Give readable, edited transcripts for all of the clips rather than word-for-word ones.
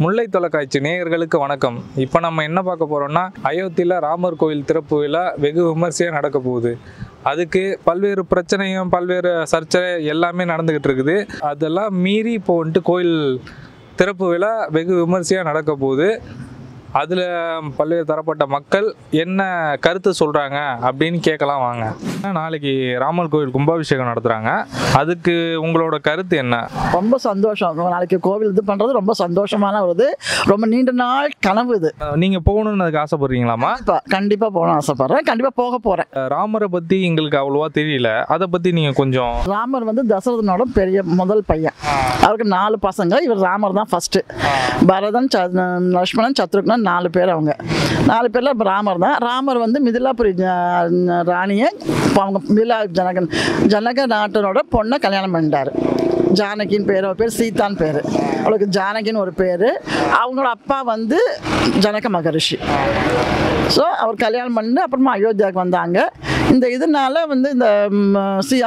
முல்லை தொலைக்காட்சி நேயர்களுக்கு வணக்கம். இப்போ நம்ம என்ன பார்க்க போகிறோம்னா, அயோத்தியில் ராமர் கோவில் திறப்பு விழா வெகு விமர்சையாக நடக்க போகுது. அதுக்கு பல்வேறு பிரச்சனையும் பல்வேறு சர்ச்சை எல்லாமே நடந்துக்கிட்டு இருக்குது. அதெல்லாம் மீறி இப்போ வந்துட்டு கோயில் திறப்பு விழா வெகு விமர்சையாக நடக்க போகுது. அதில் பல்வேறு தரப்பட்ட மக்கள் என்ன கருத்து சொல்கிறாங்க அப்படின்னு கேட்கலாம் வாங்க. நாளைக்கு ராமர் கோவில் கும்பாபிஷேகம் நடத்துகிறாங்க. அதுக்கு உங்களோட கருத்து என்ன? ரொம்ப சந்தோஷம். நாளைக்கு கோவில் இது பண்ணுறது ரொம்ப சந்தோஷமான ஒரு ரொம்ப நீண்ட நாள் கனவு இது. நீங்கள் போகணுன்னு அதுக்கு ஆசைப்படுறீங்களாமா? கண்டிப்பாக போகணும்னு ஆசைப்படுறேன். கண்டிப்பாக போக போகிறேன். ராமரை பற்றி எங்களுக்கு அவ்வளோவா தெரியல. அதை பற்றி நீங்கள் கொஞ்சம். ராமர் தசரதனோட பெரிய முதல் பையன். அவருக்கு 4 பசங்க. இவர் ராமர் தான் ஃபர்ஸ்ட். பரதன், லக்ஷ்மணன், சத்ருக்னன் 4 பேர். அவங்க 4 பேரில் ராமர் தான். ராமர் மிதிலாபுரி ராணியை அவங்க ஜனக நாட்டனோட பொண்ணை கல்யாணம் பண்ணிட்டார். ஜானகின்னு பேர். அவர் பேர் சீதான்னு பேர். அவளுக்கு ஜானகின்னு ஒரு பேர். அவங்களோட அப்பா ஜனக மகரிஷி. ஸோ அவர் கல்யாணம் பண்ணி அப்புறமா அயோத்தியாவுக்கு வந்தாங்க. இந்த இதனால இந்த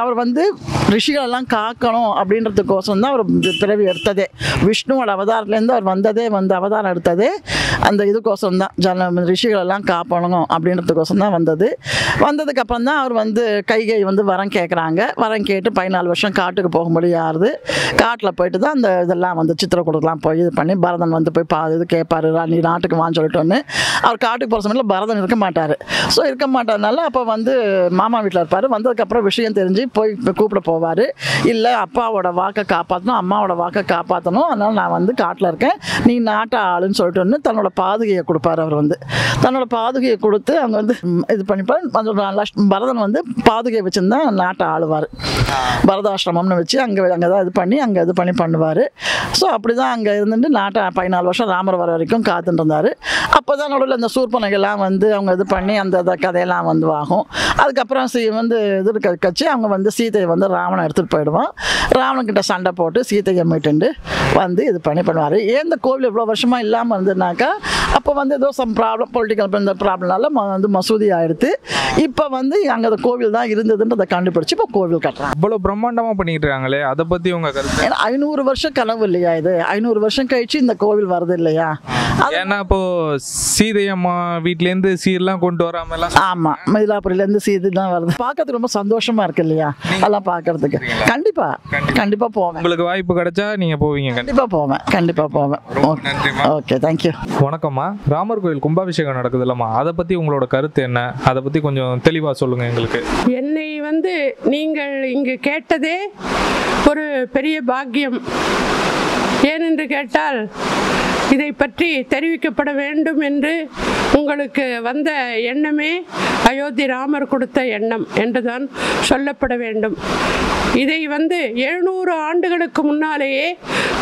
அவர் ரிஷிகளெல்லாம் காக்கணும் அப்படின்றதுக்கோசரம் தான் அவர் பிறவி எடுத்ததே. விஷ்ணுவோட அவதாரத்துலேருந்து அவர் வந்ததே அவதாரம் எடுத்ததே அந்த இதுக்கோசரம் தான். ரிஷிகளெல்லாம் காப்பணும் அப்படின்றதுக்கோசரம் தான் வந்தது. வந்ததுக்கப்புறம் தான் அவர் கைகை வரம் கேட்குறாங்க. வரம் கேட்டு 14 வருஷம் காட்டுக்கு போக முடியாது. காட்டில் போயிட்டு தான் அந்த இதெல்லாம் சித்திரக்கூடலாம் போய் இது பண்ணி பரதன் போய் இது கேட்பாரு, நீ நாட்டுக்கு வான்னு சொல்லிட்டோன்னு. அவர் காட்டுக்கு போகிற சமயத்தில் பரதன் இருக்க மாட்டார். ஸோ இருக்க மாட்டதுனால அப்போ மாமா வீட்டில் இருப்பார். வந்ததுக்கப்புறம் விஷயம் தெரிஞ்சு போய் கூப்பிட போவார். இல்லை அப்பாவோட வாக்கை காப்பாற்றணும், அம்மாவோட வாக்கை காப்பாற்றணும், அதனால் நான் காட்டில் இருக்கேன், நீ நாட்டை ஆளுன்னு சொல்லிட்டு தன்னோட பாதுகையை கொடுப்பார். அவர் தன்னோட பாதுகையை கொடுத்து அவங்க இது பண்ணிப்பார். பரதன் பாதுகையை வச்சுருந்தா நாட்டை ஆளுவார். பரதாசிரமம்னு வச்சு அங்கே தான் இது பண்ணி பண்ணுவார். ஸோ அப்படி தான் அங்கே இருந்துட்டு நாட்டை 14 வருஷம் ராமர் வர வரைக்கும் காத்துட்டு இருந்தார். அப்போ தான் நடுவில் இந்த சூர்பனைகள்லாம் அவங்க இது பண்ணி அந்த கதையெல்லாம் ஆகும். அதுக்கப்புறம் இது கட்சி அவங்க சீதையை ராவணன் எடுத்துகிட்டு போயிடுவான். ராவணன்கிட்ட சண்டை போட்டு சீதையை மீட்டுண்டு இது பண்ணுவார். ஏன் இந்த கோவில் இவ்வளோ வருஷமாக இல்லாமல் இருந்ததுனாக்கா அப்போ ஏதோ சம் ப்ராப்ளம், பொலிட்டிக்கல் இந்த ப்ராப்ளம்னால மசூதி ஆகிடுது. இப்போ அங்கே அந்த கோவில் தான் இருந்ததுன்றதை கண்டுபிடிச்சி இப்போ கோவில் கட்டுறாங்க. இவ்வளோ பிரம்மாண்டமாக பண்ணிட்டு இருக்காங்களே, அதை பற்றி உங்கள் கருத்து? ஏன்னா 500 வருஷம் கனவு இல்லையா இது? 500 வருஷம் கழிச்சு இந்த கோவில் வருது இல்லையா? ஏன்னா இப்போ சீதையம்மா வீட்டிலேருந்து சீரெல்லாம் கொண்டு வராமலாம். ஆமாம், மயிலாப்பூர்லேருந்து சீதை தான் வருது. பார்க்கறதுக்கு ரொம்ப சந்தோஷமா இருக்கு இல்லையா? அதெல்லாம் பார்க்கறதுக்கு கண்டிப்பாக போவேன். உங்களுக்கு வாய்ப்பு கிடைச்சா நீங்கள் போவீங்க? கண்டிப்பாக போவேன். Okay, thank you. வணக்கம்மா. ராமர் கோயில் கும்பாபிஷேகம் நடக்குது இல்லம்மா, அதை பற்றி உங்களோட கருத்து என்ன? அதை பற்றி கொஞ்சம் தெளிவாக சொல்லுங்கள் எங்களுக்கு. என்னை நீங்கள் இங்கு கேட்டதே ஒரு பெரிய பாக்கியம். ஏனென்று கேட்டால் இதை பற்றி தெரிவிக்கப்பட வேண்டும் என்று உங்களுக்கு வந்த எண்ணமே அயோத்தி ராமர் கொடுத்த எண்ணம் என்றுதான் சொல்லப்பட வேண்டும். இதை 700 ஆண்டுகளுக்கு முன்னாலேயே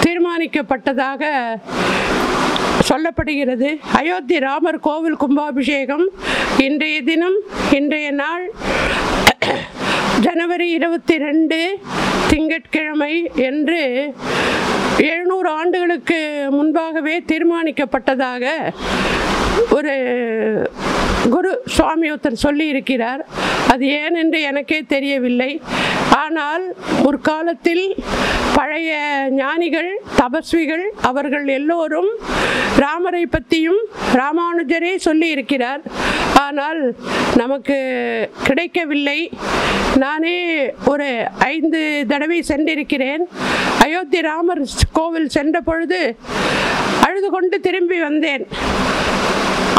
தீர்மானிக்கப்பட்டதாக சொல்லப்படுகிறது. அயோத்தி ராமர் கோவில் கும்பாபிஷேகம் இன்றைய நாள் ஜனவரி 22 திங்கட்கிழமை என்று 700 ஆண்டுகளுக்கு முன்பாகவே தீர்மானிக்கப்பட்டதாக ஒரு குரு சுவாமி ஒருத்தர் சொல்லி இருக்கிறார். அது ஏன் என்று எனக்கே தெரியவில்லை. ஆனால் ஒரு காலத்தில் பழைய ஞானிகள், தபஸ்விகள் அவர்கள் எல்லோரும் ராமரை பற்றியும் ராமானுஜரே சொல்லி இருக்கிறார். ஆனால் நமக்கு கிடைக்கவில்லை. நானே ஒரு 5 தடவை சென்றிருக்கிறேன். அயோத்தி ராமர் கோவில் சென்ற பொழுது அழுது கொண்டு திரும்பி வந்தேன்.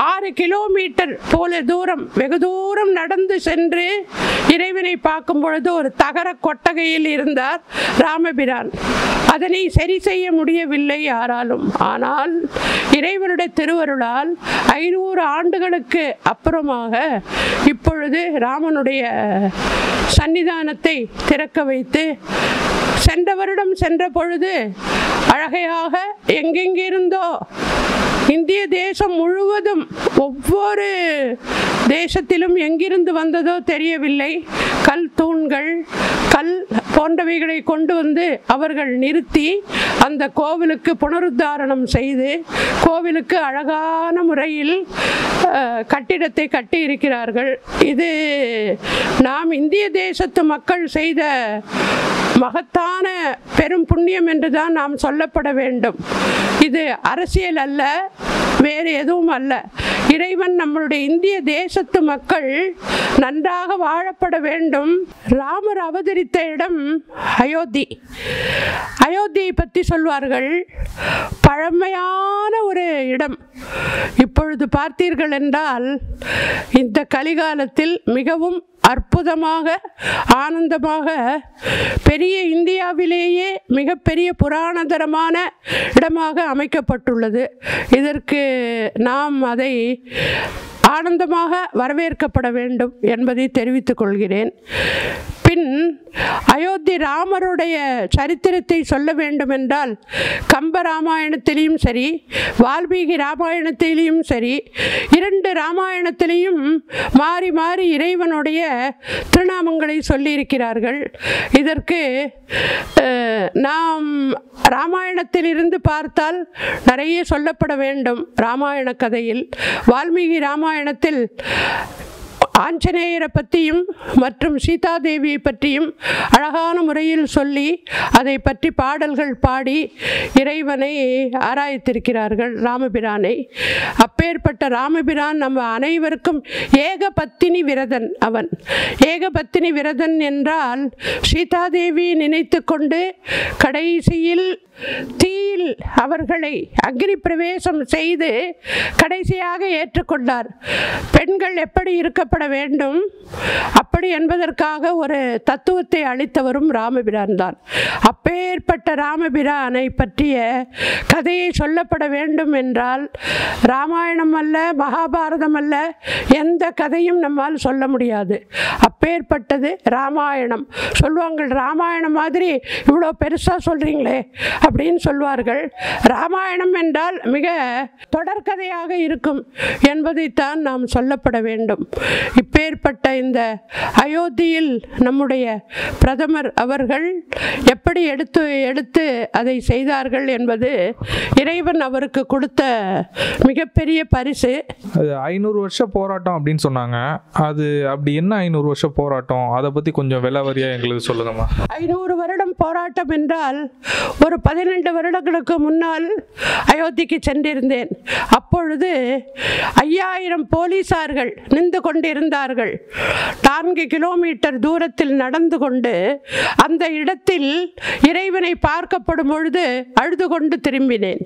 6 கிலோமீட்டர் போல தூரம், வெகு தூரம் நடந்து சென்று இறைவனை பார்க்கும் பொழுது ஒரு தகர கொட்டகையில் இருந்தார் ராமபிரான். அதனை சரி செய்ய முடியவில்லை யாராலும். ஆனால் இறைவனுடைய திருவருளால் 500 ஆண்டுகளுக்கு அப்புறமாக இப்பொழுது ராமனுடைய சன்னிதானத்தை திறக்க வைத்து சென்ற வருடம் சென்ற பொழுது அழகையாக எங்கெங்கிருந்தோ இந்திய தேசம் முழுவதும் ஒவ்வொரு தேசத்திலும் எங்கிருந்து வந்ததோ தெரியவில்லை, கல் தூண்கள், கல் போன்றவைகளை கொண்டு வந்து அவர்கள் நிறுத்தி அந்த கோவிலுக்கு புனருத்தாரணம் செய்து கோவிலுக்கு அழகான முறையில் கட்டிடத்தை கட்டி இருக்கிறார்கள். இது நாம் இந்திய தேசத்து மக்கள் செய்த மகத்தான பெரும் புண்ணியம் என்றுதான் நாம் சொல்லப்பட வேண்டும். இது அரசியல் அல்ல, வேறு எதுவும் அல்ல. இறைவன் நம்மளுடைய இந்திய தேசத்து மக்கள் நன்றாக வாழப்பட வேண்டும். ராமர் அவதரித்த இடம் அயோத்தி. அயோத்தியை பற்றி சொல்வார்கள், பழமையான ஒரு இடம். இப்பொழுது பார்த்தீர்கள் என்றால் இந்த கலிகாலத்தில் மிகவும் அற்புதமாக ஆனந்தமாக பெரிய இந்தியாவிலேயே மிகப்பெரிய புராணதரமான இடமாக அமைக்கப்பட்டுள்ளது. இதற்கு நாம் அதை ஆனந்தமாக வரவேற்கப்பட வேண்டும் என்பதை தெரிவித்துக் கொள்கிறேன். பின் அயோத்தி ராமருடைய சரித்திரத்தை சொல்ல வேண்டுமென்றால் கம்ப ராமாயணத்திலையும் சரி, வால்மீகி ராமாயணத்திலையும் சரி, 2 ராமாயணத்திலையும் மாறி மாறி இறைவனுடைய திருநாமங்களை சொல்லியிருக்கிறார்கள். இதற்கு நாம் ராமாயணத்திலிருந்து பார்த்தால் நிறைய சொல்லப்பட வேண்டும். ராமாயண கதையில் வால்மீகி ராமாயணத்தில் ஆஞ்சநேயரை பற்றியும் மற்றும் சீதாதேவியை பற்றியும் அழகான முறையில் சொல்லி அதை பற்றி பாடல்கள் பாடி இறைவனை ஆராய்த்திருக்கிறார்கள், ராமபிரானை. அப்பேற்பட்ட ராமபிரான் நம்ம அனைவருக்கும் ஏகபத்தினி விரதன். அவன் ஏகபத்தினி விரதன் என்றால் சீதாதேவி நினைத்து கொண்டு கடைசியில் தீயில் அவர்களை அக்னி பிரவேசம் செய்து கடைசியாக ஏற்றுக்கொண்டார். பெண்கள் எப்படி இருக்கப்பட வேண்டும் அப்படி என்பதற்காக ஒரு தத்துவத்தை அளித்தவரும் ராமபிரான் தான். அப்பேற்பட்ட ராமபிரானை பற்றிய கதையை சொல்லப்பட வேண்டும் என்றால் ராமாயணம் அல்ல, மகாபாரதம் அல்ல, எந்த கதையும் நம்மால் சொல்ல முடியாது. அப்பேற்பட்டது ராமாயணம். சொல்லுவாங்க, ராமாயணம் மாதிரி இவ்வளோ பெருசாக சொல்கிறீங்களே அப்படின்னு சொல்வார்கள். ராமாயணம் என்றால் மிக தொடர்கதையாக இருக்கும் என்பதைத்தான் நாம் சொல்லப்பட வேண்டும். இப்பேற்பட்ட இந்த அயோத்தியில் நம்முடைய பிரதமர் அவர்கள் எப்படி எடுத்து அதை செய்தார்கள் என்பது இறைவன் அவருக்கு கொடுத்த மிகப்பெரிய பரிசு. அது 500 வருஷ போராட்டம் அப்படின்னு சொன்னாங்க. அது அப்படி என்ன 500 வருஷ போராட்டம், அதை பற்றி கொஞ்சம் விலாவரியா எங்களுக்கு சொல்லுங்கம்மா. 500 வருடம் போராட்டம் என்றால் ஒரு 12 வருடங்களுக்கு முன்னால் அயோத்திக்கு சென்றிருந்தேன். அப்பொழுது 5000 போலீசார்கள் நின்று கொண்டிருந்தார்கள். 4 கிலோமீட்டர் தூரத்தில் நடந்து கொண்டு அந்த இடத்தில் இறைவனை பார்க்கப்படும் பொழுது அழுது கொண்டு திரும்பினேன்.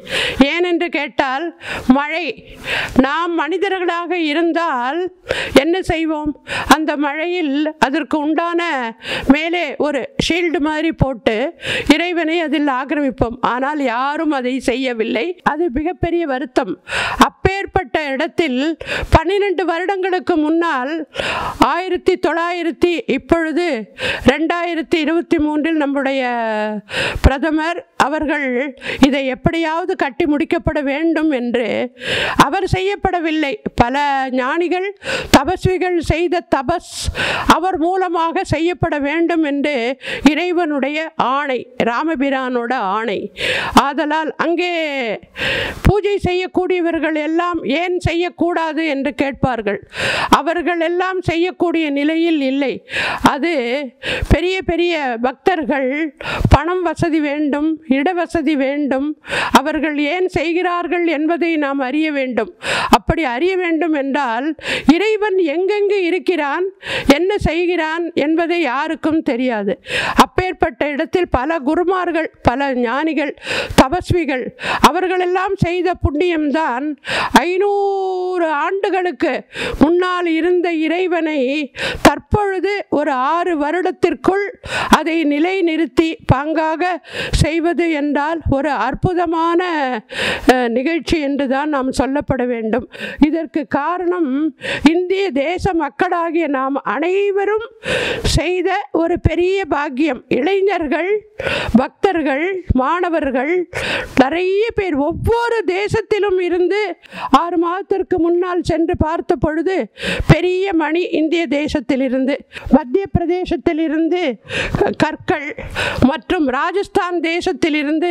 ஏனென்று கேட்டால் மழை. நாம் மனிதர்களாக இருந்தால் என்ன செய்வோம்? அந்த மழையில் அதற்கு உண்டான மேலே ஒரு ஷீல்டு மாதிரி போட்டு இறைவனை அதில் ஆக்கிரமிப்போம். ஆனால் யாரும் அதை செய்யவில்லை. அது மிகப்பெரிய வருத்தம். அப்பேற்பட்ட இடத்தில் 12 வருடங்களுக்கு முன்னால் 1900 இப்பொழுது 2023 நம்முடைய பிரதமர் அவர்கள் இதை எப்படியாவது கட்டி முடிக்கப்பட வேண்டும் என்று அவர் செய்யப்படவில்லை. பல ஞானிகள் தபஸ்விகள் செய்த தபஸ் அவர் மூலமாக செய்யப்பட வேண்டும் என்று இறைவனுடைய ஆணை, ராமபிரானோட ஆணை. ஆதலால் அங்கே பூஜை செய்யக்கூடியவர்கள் எல்லாம் ஏன் செய்யக்கூடாது என்று கேட்பார்கள். அவர்கள் எல்லாம் செய்யக்கூடிய நிலையில் இல்லை. அது பெரிய பெரிய பக்தர்கள் பணம் வசதி வேண்டும், இட வசதி வேண்டும். அவர்கள் ஏன் செய்கிறார்கள் என்பதை நாம் அறிய வேண்டும். அப்படி அறிய வேண்டும் என்றால் இறைவன் எங்கெங்கு இருக்கிறான், என்ன செய்கிறான் என்பதை யாருக்கும் தெரியாது. அப்பேற்பட்ட இடத்தில் பல குருமார்கள், பல ஞானிகள், தபஸ்விகள் அவர்களெல்லாம் செய்த புண்ணியம்தான் 500 ஆண்டுகளுக்கு முன்னால் இருந்த இறைவனை தற்பொழுது ஒரு 6 வருடத்திற்குள் அதை நிலைநிறுத்தி பாங்காக செய்வது நடந்தது என்றால் ஒரு அற்புதமான நிகழ்ச்சி என்று தான் நாம் சொல்லப்பட வேண்டும். இதற்கு காரணம் இந்திய தேச மக்களாகிய நாம் அனைவரும் செய்த ஒரு பெரிய பாக்கியம். இளைஞர்கள், பக்தர்கள், மாணவர்கள் நிறைய பேர் ஒவ்வொரு தேசத்திலும் இருந்து 6 மாதத்திற்கு முன்னால் சென்று பார்த்த பொழுது பெரிய மணி இந்திய தேசத்திலிருந்து, மத்திய பிரதேசத்திலிருந்து கற்கள் மற்றும் ராஜஸ்தான் தேசத்திலிருந்து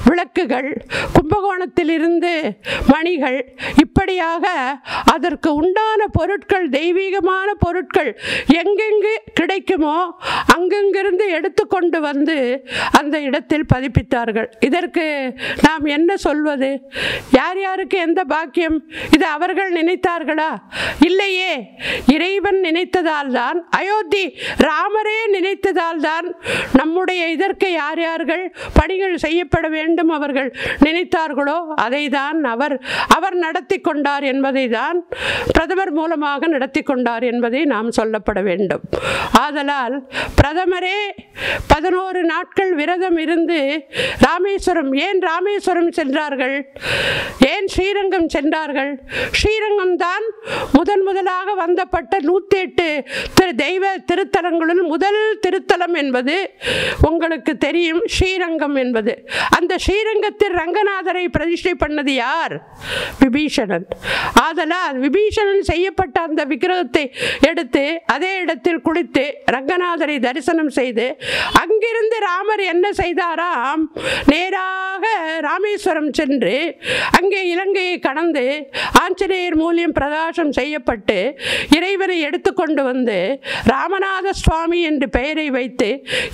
விளக்குகள், கும்பகோணத்திலிருந்து மணிகள், இப்படியாக அதற்கு உண்டான பொருட்கள், தெய்வீகமான பொருட்கள் எங்கெங்கு கிடைக்குமோ அங்கங்கிருந்து எடுத்துக்கொண்டு வந்து அந்த இடத்தில் பதிப்பித்தார்கள். இதற்கு நாம் என்ன சொல்வது? யார் யாருக்கு எந்த பாக்கியம்? இது அவர்கள் நினைத்தார்களா? இல்லையே, இறைவன் நினைத்ததால் தான், அயோத்தி ராமரே நினைத்ததால் தான் நம்முடைய இதற்கு யார் யார்கள் பணிகள் செய்யப்பட வேண்டும் அவர்கள் நினைத்தார்களோ அதை தான் அவர் நடத்தி கொண்டார் என்பதை தான் பிரதமர் மூலமாக நடத்தி கொண்டார் என்பதை நாம் சொல்லப்பட வேண்டும். ஆதலால் பிரதமரே 11 நாட்கள் விரதம் இருந்து ராமேஸ்வரம், ஏன் ராமேஸ்வரம் சென்றார்கள்? ஏன் ஸ்ரீரங்கம் சென்றார்கள்? ஸ்ரீரங்கம் தான் முதலாக வந்தப்பட்ட 108 தெய்வ திருத்தலங்களுள் முதல் திருத்தலம் என்பது உங்களுக்கு தெரியும், ஸ்ரீரங்கம் என்பது. அந்த ஸ்ரீரங்கத்தில் ரங்கநாதரை பிரதிஷ்டை பண்ணது யார்? விபீஷணன். ஆதலால் விபீஷணன் செய்யப்பட்ட அந்த விக்கிரகத்தை எடுத்து அதே இடத்தில் குளித்து ரங்கநாதரை தரிசனம் செய்து அங்கிருந்து ராமர் என்ன செய்தாராம்? நேராக ராமேஸ்வரம் சென்று அங்கே இலங்கையை கடந்து ஆஞ்சநேயர் மூலியம் பிரகாசம் செய்யப்பட்டு இறைவனை எடுத்துக்கொண்டு வந்து ராமநாத சுவாமி என்று பெயரை வைத்து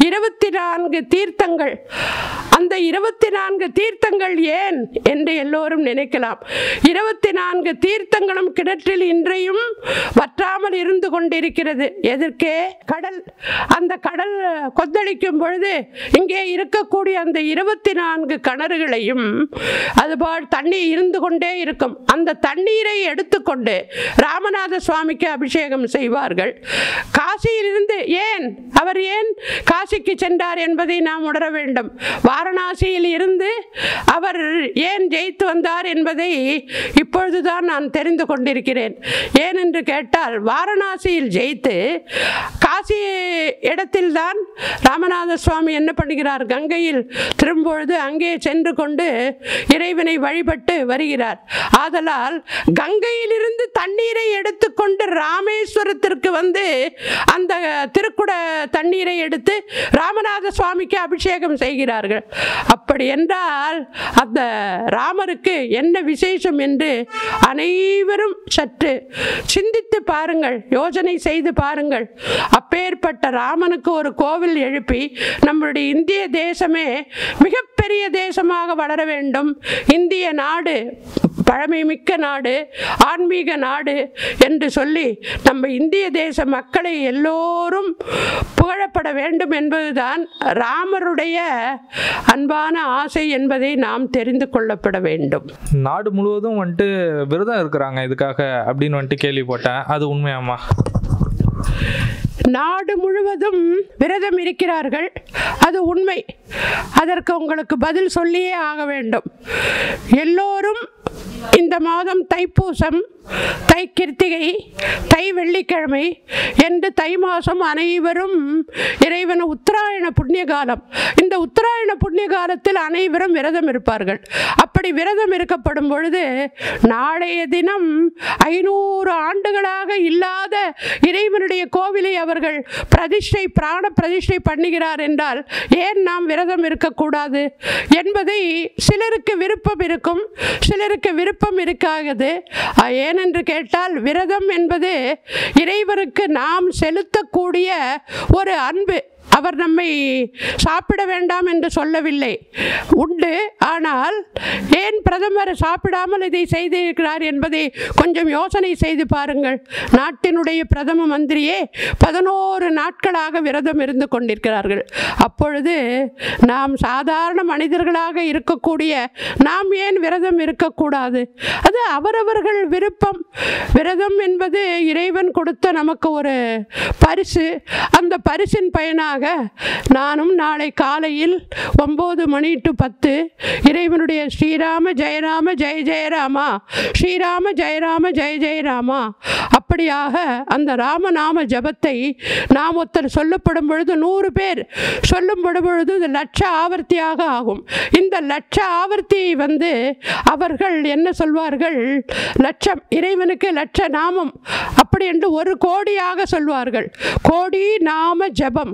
24 தீர்த்தங்கள். அந்த 24 தீர்த்தங்கள் ஏன் என்று எல்லோரும் நினைக்கலாம். 24 தீர்த்தங்களும் கிணற்றில் இன்றையும் வற்றாமல் இருந்து கொண்டிருக்கிறது. எதற்கே? கடல். அந்த கடல் கொந்தளிக்கும் பொழுது இங்கே இருக்கக்கூடிய அந்த 24 கிணறுகளையும் அதுபோல் தண்ணீர் இருந்து கொண்டே இருக்கும். அந்த தண்ணீரை எடுத்துக்கொண்டு ராமநாத சுவாமிக்கு அபிஷேகம் செய்வார்கள். காசியிலிருந்து அவர் ஏன் காசிக்கு சென்றார் என்பதை நாம் உணர வேண்டும். வாரணாசியில் இருந்து அவர் ஏன் ஜெயித்து வந்தார் என்பதை இப்பொழுதுதான் நான் தெரிந்து கொண்டிருக்கிறேன். ஏனென்று கேட்டால், வாரணாசியில் ஜெயித்து காசி இடத்தில்தான் ராமநாத சுவாமி என்ன பண்ணுகிறார்? கங்கையில் திரும்பொழுது அங்கே சென்று கொண்டு இறைவனை வழிபட்டு வருகிறார். ஆதலால் கங்கையிலிருந்து தண்ணீரை எடுத்துக்கொண்டு ராமேஸ்வரத்திற்கு வந்து அந்த திருக்குட தண்ணீரை எடுத்து ராமநாத சுவாமிக்கு அபிஷேகம் செய்கிறார்கள். அப்படி என்றால் அந்த ராமருக்கு என்ன விசேஷம் என்று அனைவரும் சற்று சிந்தித்து பாருங்கள், யோசனை செய்து பாருங்கள். அப்பேற்பட்ட ராமனுக்கு ஒரு கோவில் எழுப்பி நம்முடைய இந்திய தேசமே மிகப்பெரிய தேசமாக வளர வேண்டும். இந்திய நாடு பழமை மிக்க நாடு, ஆன்மீக நாடு என்று சொல்லி நம்ம இந்திய தேச மக்களை எல்லோரும் புகழப்பட வேண்டும் என்பதுதான் ராமருடைய அன்பான ஆசை என்பதை நாம் தெரிந்து கொள்ளப்பட வேண்டும். நாடு முழுவதும் வந்துட்டு விரதம் இருக்கிறாங்க இதுக்காக அப்படின்னு வந்துட்டு கேள்விப்பட்டேன். அது உண்மையாமா? நாடு முழுவதும் விரதம் இருக்கிறார்கள், அது உண்மை. அதற்கு உங்களுக்கு பதில் சொல்லியே ஆக வேண்டும். எல்லோரும் இந்த மாதம் தைப்பூசம், தை கிருத்திகை, தை வெள்ளிக்கிழமை என்று தை மாதம் அனைவரும் இறைவன் உத்தராயண புண்ணிய காலம். இந்த உத்தராயண புண்ணிய காலத்தில் அனைவரும் விரதம் இருப்பார்கள். அப்படி விரதம் இருக்கப்படும் பொழுது நாளைய தினம் 500 ஆண்டுகளாக இல்லாத இறைவனுடைய கோவிலை அவர்கள் பிரதிஷ்டை, பிராண பிரதிஷ்டை பண்ணுகிறார் என்றால் ஏன் நாம் விரதம் இருக்கக்கூடாது என்பதை சிலருக்கு விருப்பம் இருக்கும், சிலருக்கு விருப்பம் இருக்காது. ஏனென்று கேட்டால், விரதம் என்பது இறைவனுக்கு நாம் செலுத்தக்கூடிய ஒரு அன்பு. அவர் நம்மை சாப்பிட வேண்டாம் என்று சொல்லவில்லை, உண்டு. ஆனால் ஏன் பிரதமர் சாப்பிடாமல் இதை செய்திருக்கிறார் என்பதை கொஞ்சம் யோசனை செய்து பாருங்கள். நாட்டினுடைய பிரதம மந்திரியே 11 நாட்களாக விரதம் இருந்து கொண்டிருக்கிறார்கள். அப்பொழுது நாம் சாதாரண மனிதர்களாக இருக்கக்கூடிய நாம் ஏன் விரதம் இருக்கக்கூடாது? அது அவரவர்கள் விருப்பம். விரதம் என்பது இறைவன் கொடுத்த நமக்கு ஒரு பரிசு. அந்த பரிசின் பயனாக நானும் நாளை காலையில் 9 மணி to 10 இறைவனுடைய ஸ்ரீராம ஜெயராம ஜெய ஜெயராமா, ஸ்ரீராம ஜெயராம ஜெய ஜெயராமா, அப்படியாக அந்த ராமநாம ஜபத்தை நாம் ஒருத்தர் சொல்லப்படும் பொழுது 100 பேர் சொல்லப்படும் பொழுது இது லட்ச ஆவர்த்தியாக ஆகும். இந்த லட்ச ஆவர்த்தியை அவர்கள் என்ன சொல்வார்கள், லட்சம் இறைவனுக்கு லட்ச நாமம் அப்படி என்று 1 கோடியாக சொல்வார்கள். கோடி நாம ஜபம்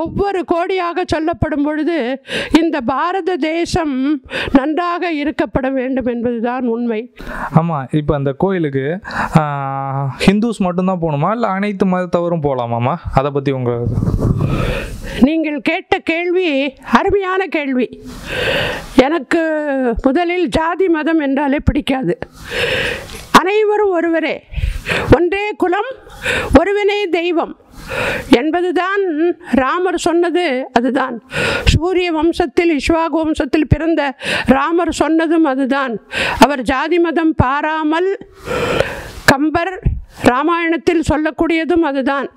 ஒவ்வொரு கோடியாக சொல்லப்படும் பொழுது இந்த பாரத தேசம் நன்றாக இருக்கப்பட வேண்டும் என்பதுதான் உண்மை. ஆமாம், இப்போ அந்த கோயிலுக்கு ஹிந்துஸ் மட்டும்தான் போகணுமா இல்லை அனைத்து மதத்தவரும் போகலாமாம்மா? அதை பற்றி உங்களுக்கு நீங்கள் கேட்ட கேள்வி அருமையான கேள்வி. எனக்கு முதலில் ஜாதி மதம் என்றாலே பிடிக்காது. அனைவரும் ஒருவரே, ஒன்றே குலம் ஒருவனே தெய்வம் என்பதுதான் ராமர் சொன்னது. அதுதான் சூரிய வம்சத்தில் இஷ்வாகு வம்சத்தில் பிறந்த ராமர் சொன்னதும் அதுதான். அவர் ஜாதி மதம் பாராமல் கம்பர் ராமாயணத்தில் சொல்லக்கூடியதும் அதுதான்.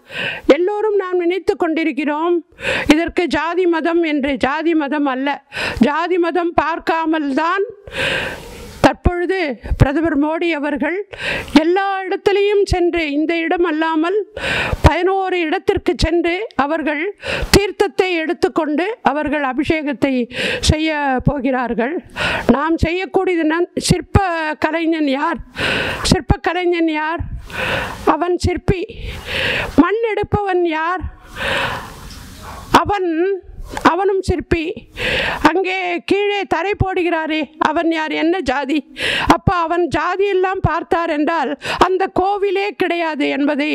எல்லோரும் நாம் நினைத்து கொண்டிருக்கிறோம் இதற்கு ஜாதி மதம் என்று. ஜாதி மதம் அல்ல. ஜாதி மதம் பார்க்காமல் தான் தற்பொழுது பிரதமர் மோடி அவர்கள் எல்லா இடத்திலையும் சென்று, இந்த இடம் அல்லாமல் 11 இடத்திற்கு சென்று அவர்கள் தீர்த்தத்தை எடுத்துக்கொண்டு அவர்கள் அபிஷேகத்தை செய்ய போகிறார்கள். நாம் செய்யக்கூடியது சிற்ப கலைஞன் யார்? சிற்ப கலைஞன் யார்? அவன் சிற்பி. மண் எடுப்பவன் யார்? அவனும் சிற்பி. அங்கே கீழே தரை போடுகிறாரே அவன் யார்? என்ன ஜாதி? அப்போ அவன் ஜாதியெல்லாம் பார்த்தார் என்றால் அந்த கோவிலே கிடையாது என்பதை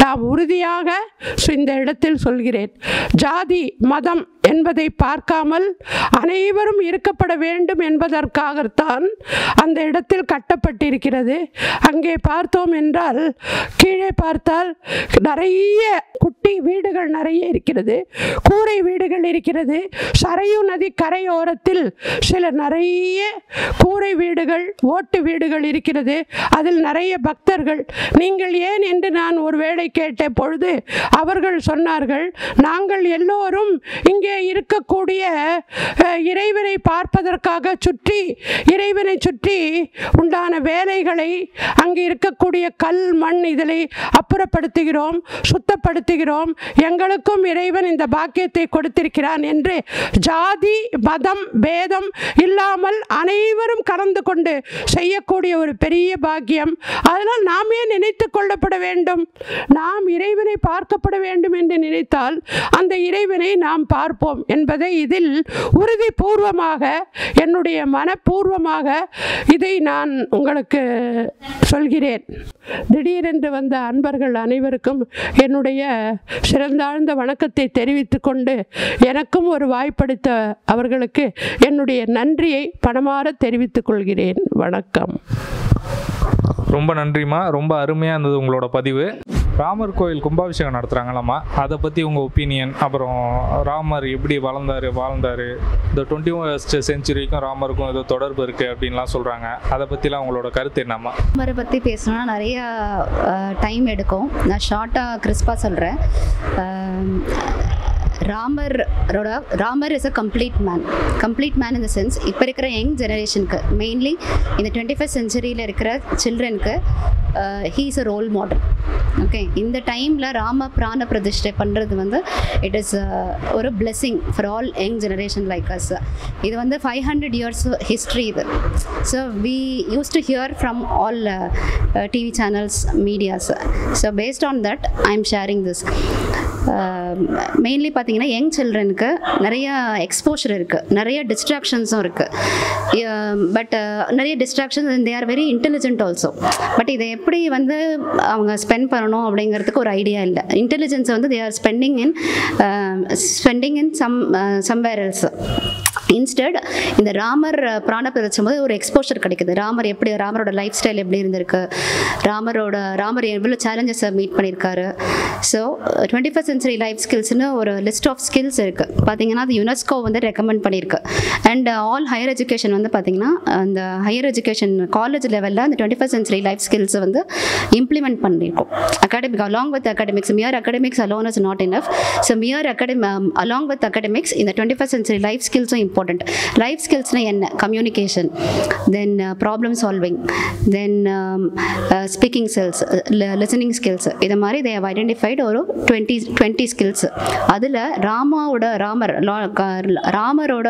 நான் உறுதியாக இந்த இடத்தில் சொல்கிறேன். ஜாதி மதம் என்பதை பார்க்காமல் அனைவரும் இருக்கப்பட வேண்டும் என்பதற்காகத்தான் அந்த இடத்தில் கட்டப்பட்டிருக்கிறது. அங்கே பார்த்தோம் என்றால் கீழே பார்த்தால் நிறைய குட்டி வீடுகள் நிறைய இருக்கிறது, கூரை வீடுகள் இருக்கிறது. சரையு நதி கரையோரத்தில் சில நிறைய கூரை வீடுகள், ஓட்டு வீடுகள் இருக்கிறது. அதில் நிறைய பக்தர்கள். நீங்கள் ஏன் என்று நான் ஒரு வேளை கேட்ட பொழுது அவர்கள் சொன்னார்கள், நாங்கள் எல்லோரும் இங்கே இருக்கக்கூடிய இறைவனை பார்ப்பதற்காக இறைவனை சுற்றி உண்டான வேலைகளை, அங்கு இருக்கக்கூடிய கல் மண் இதனை அப்புறப்படுத்துகிறோம், சுத்தப்படுத்துகிறோம். எங்களுக்கும் இறைவன் இந்த பாக்கியத்தை கொடுத்திருக்கிறான் என்று ஜாதி மதம் பேதம் இல்லாமல் அனைவரும் கலந்து கொண்டு செய்யக்கூடிய ஒரு பெரிய பாக்கியம். அதனால் நாமே நினைத்து கொள்ளப்பட வேண்டும். நாம் இறைவனை பார்க்கப்பட வேண்டும் என்று நினைத்தால் அந்த இறைவனை நாம் பார்ப்போம் என்பதை இதில் உறுதிபூர்வமாக, என்னுடைய மனப்பூர்வமாக இதை நான் உங்களுக்கு சொல்கிறேன். திடீரென்று வந்த அன்பர்கள் அனைவருக்கும் என்னுடைய சிறந்தாழ்ந்த வணக்கத்தை தெரிவித்துக் கொண்டு, எனக்கும் ஒரு வாய்ப்பளித்த அவர்களுக்கு என்னுடைய நன்றியை பணமாற தெரிவித்துக் கொள்கிறேன். வணக்கம். ரொம்ப நன்றிம்மா. ரொம்ப அருமையாக இருந்தது உங்களோட பதிவு. ராமர் கோயில் கும்பாபிஷேகம் நடத்துகிறாங்களாம்மா, அதை பற்றி உங்கள் ஒப்பீனியன், அப்புறம் ராமர் எப்படி வாழ்ந்தார், இந்த 21st செஞ்சுரிக்கும் ராமருக்கும் ஏதோ தொடர்பு இருக்குது அப்படின்லாம் சொல்கிறாங்க. அதை பற்றிலாம் உங்களோட கருத்து என்னம்மா? ராமரை பற்றி பேசணும்னா நிறையா டைம் எடுக்கும். நான் ஷார்ட்டாக கிறிஸ்பாக சொல்கிறேன். Ramar is a complete man in the sense, இப்போ இருக்கிற யங் ஜெனரேஷனுக்கு, மெயின்லி இந்த 21st செஞ்சுரியில் இருக்கிற சில்ட்ரனுக்கு he is a role model. Okay, இந்த டைமில் ராம பிராண பிரதிஷ்டை பண்ணுறது இட் இஸ் ஒரு blessing for all young generation like us. இது 500 years ஹிஸ்ட்ரி இது. So we use to hear from all TV channels, medias. So based on that I am sharing this. Mainly பார்த்தீங்கன்னா young சில்ட்ரனுக்கு நிறைய exposure இருக்குது, நிறைய டிஸ்ட்ராக்ஷன்ஸும் இருக்குது. But நிறைய distractions, they are very intelligent also. But இதை எப்படி அவங்க ஸ்பெண்ட் பண்ணணும் அப்படிங்கிறதுக்கு ஒரு ஐடியா இல்லை. இன்டெலிஜென்ஸை they are spending in somewhere else. Instead இந்த ராமர் பிராண பிரதிஷ்டம் போது ஒரு எக்ஸ்போஷர் கிடைக்குது. ராமரோட லைஃப் ஸ்டைல் எப்படி இருந்திருக்கு, ராமர் எவ்வளோ சேலஞ்சஸை மீட் பண்ணியிருக்காரு. ஸோ 21st century லைஃப் ஸ்கில்ஸ்னு ஒரு லிஸ்ட் ஆஃப் ஸ்கில்ஸ் இருக்குது. பார்த்தீங்கன்னா அது யுனெஸ்கோ வந்து ரெக்கமெண்ட் பண்ணியிருக்கு. அண்ட் ஆல் ஹையர் எஜுகேஷன் வந்து பார்த்திங்கன்னா அந்த ஹையர் எஜுகேஷன் காலேஜ் லெவலில் அந்த 21st century லைஃப் ஸ்கில்ஸை வந்து இம்ப்ளிமெண்ட் பண்ணியிருக்கோம். Along with academics, mere academics alone is not enough. So along with academics இந்த 21st century லைஃப் ஸ்கில்ஸும் இம்பார்ட்டண்ட். லைஃப் ஸ்கில்ஸ்னால் என்ன? Communication, then problem solving, then speaking skills, listening skills, இது மாதிரி they have identified ஒரு 20 skills. அதில் ராமரோட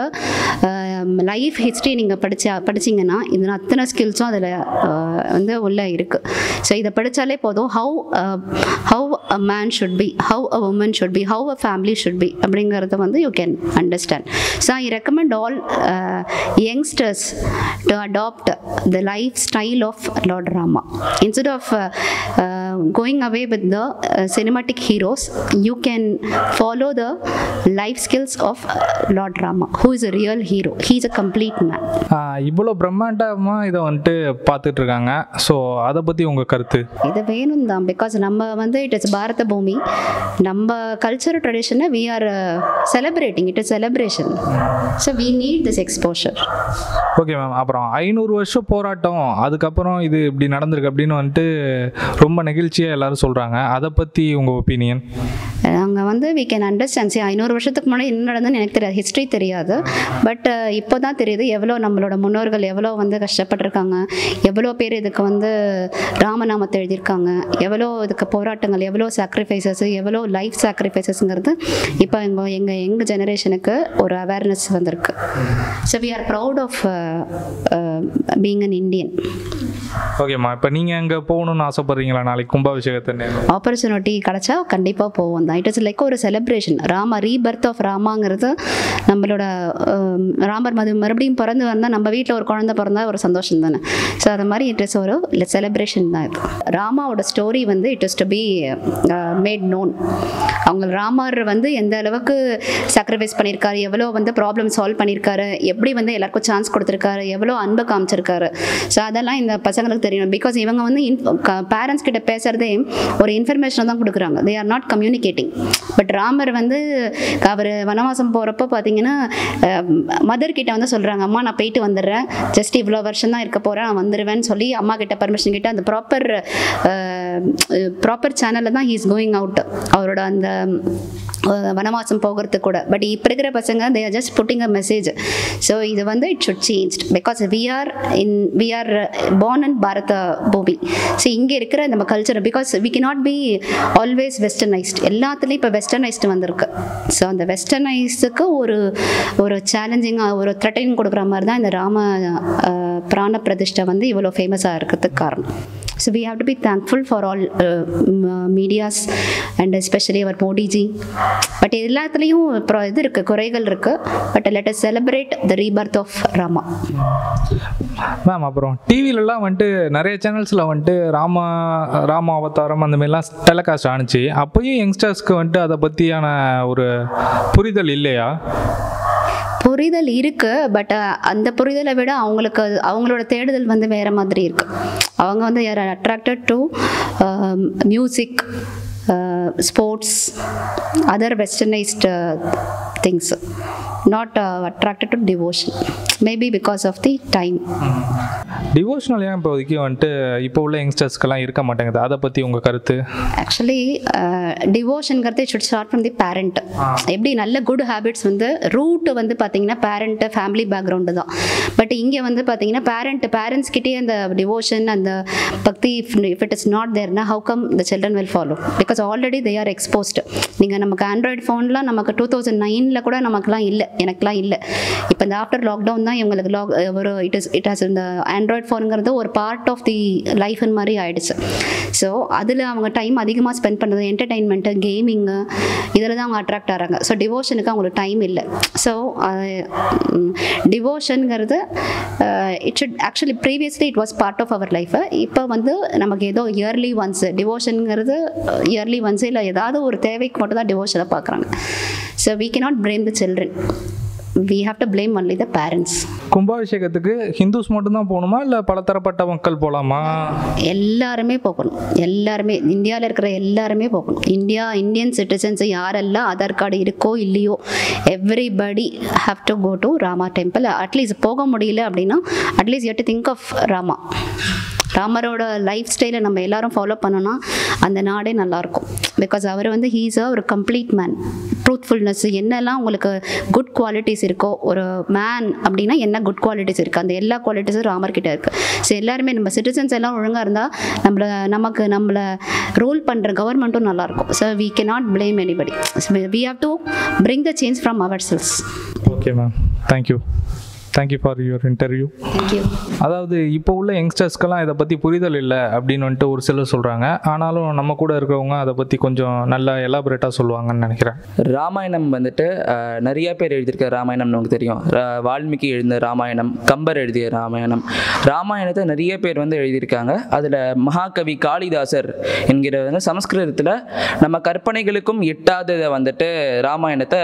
life history நீங்கள் படிச்சிங்கன்னா இது அத்தனை ஸ்கில்ஸும் அதில் வந்து உள்ளே இருக்குது. ஸோ இதை படித்தாலே போதும். How a man should be, how a woman should be, how a family should be அப்படிங்கிறத வந்து you can understand. So I recommend all youngsters to adopt the lifestyle of Lord Rama. Instead of going away with the cinematic heroes, you can follow the life skills of Lord Rama, who is a real hero. He is a complete man. இவ்வளோ பிரம்மாண்டமாக இதை வந்துட்டு பார்த்துட்டு இருக்காங்க. So அதை பற்றி உங்கள் கருத்து? இது வேணும் தான். பிகாஸ் நம்ம வந்து இட் இஸ் பாரத பூமி, நம்ம கல்ச்சர் ட்ரெடிஷனை we are celebrating, it is celebration. So we need this exposure. Okay ma'am. அப்புறம் 500 வருஷம் போராட்டம், அதுக்கப்புறம் இது இப்படி நடந்திருக்கு அப்படின்னு வந்துட்டு ரொம்ப நெகிழ்ச்சியாக எல்லாரும் சொல்கிறாங்க. அதை பற்றி உங்கள் ஒப்பீனியன்? நாங்கள் வந்து வி கேன் அண்டர்ஸ்டாண்ட். 500 வருஷத்துக்கு முன்னாடி என்ன நடந்ததுன்னு எனக்கு தெரியாது, ஹிஸ்ட்ரி தெரியாது. பட் இப்போ தான் தெரியுது எவ்வளோ நம்மளோட முன்னோர்கள் எவ்வளோ வந்து கஷ்டப்பட்டிருக்காங்க, எவ்வளோ பேர் இதுக்கு வந்து ராமநாமத்தை எழுதியிருக்காங்க, எவ்வளோ இதுக்கு போராட்டங்கள், எவ்வளோ சாக்ரிஃபைசஸ், எவ்வளோ லைஃப் சாக்ரிஃபைசஸ்ங்கிறது இப்போ எங்கள் ஜெனரேஷனுக்கு ஒரு அவேர்னஸ் வந்திருக்கு. So we are proud of being an Indian. ஓகேம்மா. இப்போ நீங்கள் அங்கே போகணுன்னு ஆசைப்படுறீங்களா நாளைக்கு கும்பாபிஷேகத்தை? ஆப்பர்ச்சுனிட்டி கிடச்சா கண்டிப்பாக போவோம் தான். இட் இஸ் லைக் ஒரு செலிப்ரேஷன். ரீபர்த் ஆஃப் ராமாங்கிறது நம்மளோட ராமர் மறுபடியும் பிறந்து வந்தால் நம்ம வீட்டில் ஒரு குழந்தை பிறந்தா ஒரு சந்தோஷம் தானே. ஸோ அது மாதிரி இட் இஸ் ஒரு செலிப்ரேஷன் தான் இது. ராமாவோட ஸ்டோரி வந்து it is to be made known. அவங்க ராமர் வந்து எந்த அளவுக்கு சாக்ரிஃபைஸ் பண்ணியிருக்காரு, எவ்வளோ வந்து ப்ராப்ளம் சால்வ் பண்ணியிருக்காரு, எப்படி வந்து எல்லாருக்கும் சான்ஸ் கொடுத்துருக்காரு, எவ்வளோ அன்பு காமிச்சிருக்காரு. ஸோ அதெல்லாம் இந்த பசங்களுக்கு தெரியணும். பிகாஸ் இவங்க வந்து பேரண்ட்ஸ் கிட்ட பேசுகிறதே ஒரு இன்ஃபர்மேஷனை தான் கொடுக்குறாங்க. They are not communicating. But Ramar வந்து அவர் வனவாசம் போகிறப்போ பார்த்தீங்கன்னா மதர் கிட்ட வந்து சொல்கிறாங்க, அம்மா நான் போயிட்டு வந்துடுறேன், ஜஸ்ட் இவ்வளோ வருஷம் தான் இருக்க போகிறேன், நான் வந்துடுவேன்னு சொல்லி அம்மா கிட்ட பர்மிஷன் கிட்ட அந்த ப்ராப்பர் சேனலில் தான் ஹீ இஸ் கோயிங் அவுட், அவரோட அந்த வனவாசம் போகிறதுக்கு கூட. பட் இப்போ இருக்கிற பசங்க they are just putting a message. So இது வந்து it should change because we are born in Bharata பூமி. ஸோ இங்கே இருக்கிற நம்ம culture because we cannot be always westernized. எல்லாத்துலேயும் இப்போ வெஸ்டர்னைஸ்டு வந்திருக்கு. ஸோ அந்த வெஸ்டர்னைஸுக்கு ஒரு சேலஞ்சிங்காக ஒரு த்ரெட்டனிங் கொடுக்குற மாதிரி தான் இந்த பிராண பிரதிஷ்டை வந்து இவ்வளோ ஃபேமஸாக இருக்கிறதுக்கு காரணம். So we have to be thankful for all medias and especially our Modi ji. But எல்லாத்துலேயும் இது இருக்குது, குறைகள் இருக்குது. But let us celebrate the rebirth of Rama. Ma'am, அப்புறம் டிவிலெலாம் வந்துட்டு நிறைய சேனல்ஸில் வந்துட்டு ராம அவதாரம் அந்த மாதிரிலாம் டெலிகாஸ்ட் ஆணுச்சு. அப்போயும் யங்ஸ்டர்ஸ்க்கு வந்துட்டு அதை பற்றியான ஒரு புரிதல் இல்லையா? புரிதல் இருக்குது. பட் அந்த புரிதலை விட அவங்களோட தேடுதல் வந்து வேறு மாதிரி இருக்குது. அவங்க வந்து யார் attracted to music, sports, other westernised things, not attracted to devotion, maybe because of the time. Devotional ஏன் இப்போதைக்கு வந்துட்டு இப்போ உள்ள யங்ஸ்டர்ஸ்க்கெல்லாம் இருக்க மாட்டேங்குது, அதை பற்றி உங்கள் கருத்து? ஆக்சுவலி டிவோஷனுங்கிறது should start from the parent. எப்படி நல்ல குட் ஹேபிட்ஸ் வந்து ரூட்டு வந்து பார்த்தீங்கன்னா பேரண்ட்டு, ஃபேமிலி பேக்ரவுண்டு தான். பட் இங்கே வந்து பார்த்தீங்கன்னா பேரண்ட்ஸ்கிட்டே அந்த டிவோஷன், அந்த பக்தி இஃப் இட் இஸ் நாட் தேர்னா how come the children will follow? Because already they are exposed. நீங்கள் நமக்கு ஆண்ட்ராய்டு ஃபோன்லாம் நமக்கு 2009 கூட நமக்குலாம் இல்லை, எனக்குலாம் இல்லை. இப்போ இந்த ஆஃப்டர் லாக்டவுன் தான் இவங்களுக்கு ஒரு இட் ஹாஸ் இந்த ஆண்ட்ராய்ட் ஃபோனுங்கிறது ஒரு பார்ட் ஆஃப் தி லைஃப்னு மாதிரி ஆகிடுச்சு. ஸோ அதில் அவங்க டைம் அதிகமாக ஸ்பெண்ட் பண்ணுறது என்டர்டெயின்மெண்ட்டு, கேமிங்கு, இதில் தான் அவங்க அட்ராக்ட் ஆகிறாங்க. ஸோ டிவோஷனுக்கு அவங்களுக்கு டைம் இல்லை. ஸோ டிவோஷனுங்கிறது it should actually previously it was part of our life. இப்போ வந்து நமக்கு ஏதோ இயர்லி ஒன்ஸ் டிவோஷனுங்கிறது இயர்லி ஒன்ஸே இல்லை, ஏதாவது ஒரு தேவைக்கு மட்டும் தான் டிவோஷனை பார்க்குறாங்க. So we cannot blame the children. we have to blame only the parents. கும்பாபிஷேகத்துக்கு ஹிந்துஸ் மட்டும்தான் போகணுமா இல்லை பலதரப்பட்ட மக்கள் போகலாமா? எல்லாருமே போகணும். எல்லாருமே இந்தியாவில் இருக்கிற எல்லாருமே போகணும். இந்தியன் சிட்டிசன்ஸ் யாரெல்லாம் ஆதார் கார்டு இருக்கோ இல்லையோ everybody have to go to Rama temple. At least போக முடியல அப்படின்னா at least you have to think of ராமரோட லைஃப் ஸ்டைலை நம்ம எல்லாரும் ஃபாலோ பண்ணோன்னா அந்த நாடே நல்லாயிருக்கும். பிகாஸ் அவர் வந்து ஹீஸ் ஒரு கம்ப்ளீட் மேன். ட்ரூத்ஃபுல்னஸ் என்னெல்லாம் உங்களுக்கு குட் குவாலிட்டிஸ் இருக்கோ, ஒரு மேன் அப்படின்னா என்ன குட் குவாலிட்டிஸ் இருக்குது, அந்த எல்லா குவாலிட்டிஸும் ராமர்கிட்ட இருக்குது. ஸோ எல்லாருமே நம்ம சிட்டிசன்ஸ் எல்லாம் ஒழுங்காக இருந்தால் நம்மளை ரூல் பண்ணுற கவர்மெண்ட்டும் நல்லாயிருக்கும். So we cannot blame anybody. We have to bring the change from ourselves. Okay ma'am, thank you for your interview. Thank you. அதாவது இப்போ உள்ள யங்ஸ்டர்ஸ்க்கெல்லாம் இதை பற்றி புரிதல் இல்லை அப்படின்னு வந்துட்டு ஒரு சிலர் சொல்கிறாங்க. ஆனாலும் நம்ம கூட இருக்கிறவங்க அதை பற்றி கொஞ்சம் நல்லா எலாபரேட்டாக சொல்லுவாங்கன்னு நினைக்கிறேன். ராமாயணம் வந்துட்டு நிறைய பேர் எழுதியிருக்க ராமாயணம் நமக்கு தெரியும். வால்மீகி எழுதிய ராமாயணம், கம்பர் எழுதிய ராமாயணத்தை நிறைய பேர் வந்து எழுதியிருக்காங்க. அதில் மகாகவி காளிதாசர் என்கிற சமஸ்கிருதத்தில் நம்ம கற்பனைகளுக்கும் எட்டாததை வந்துட்டு ராமாயணத்தை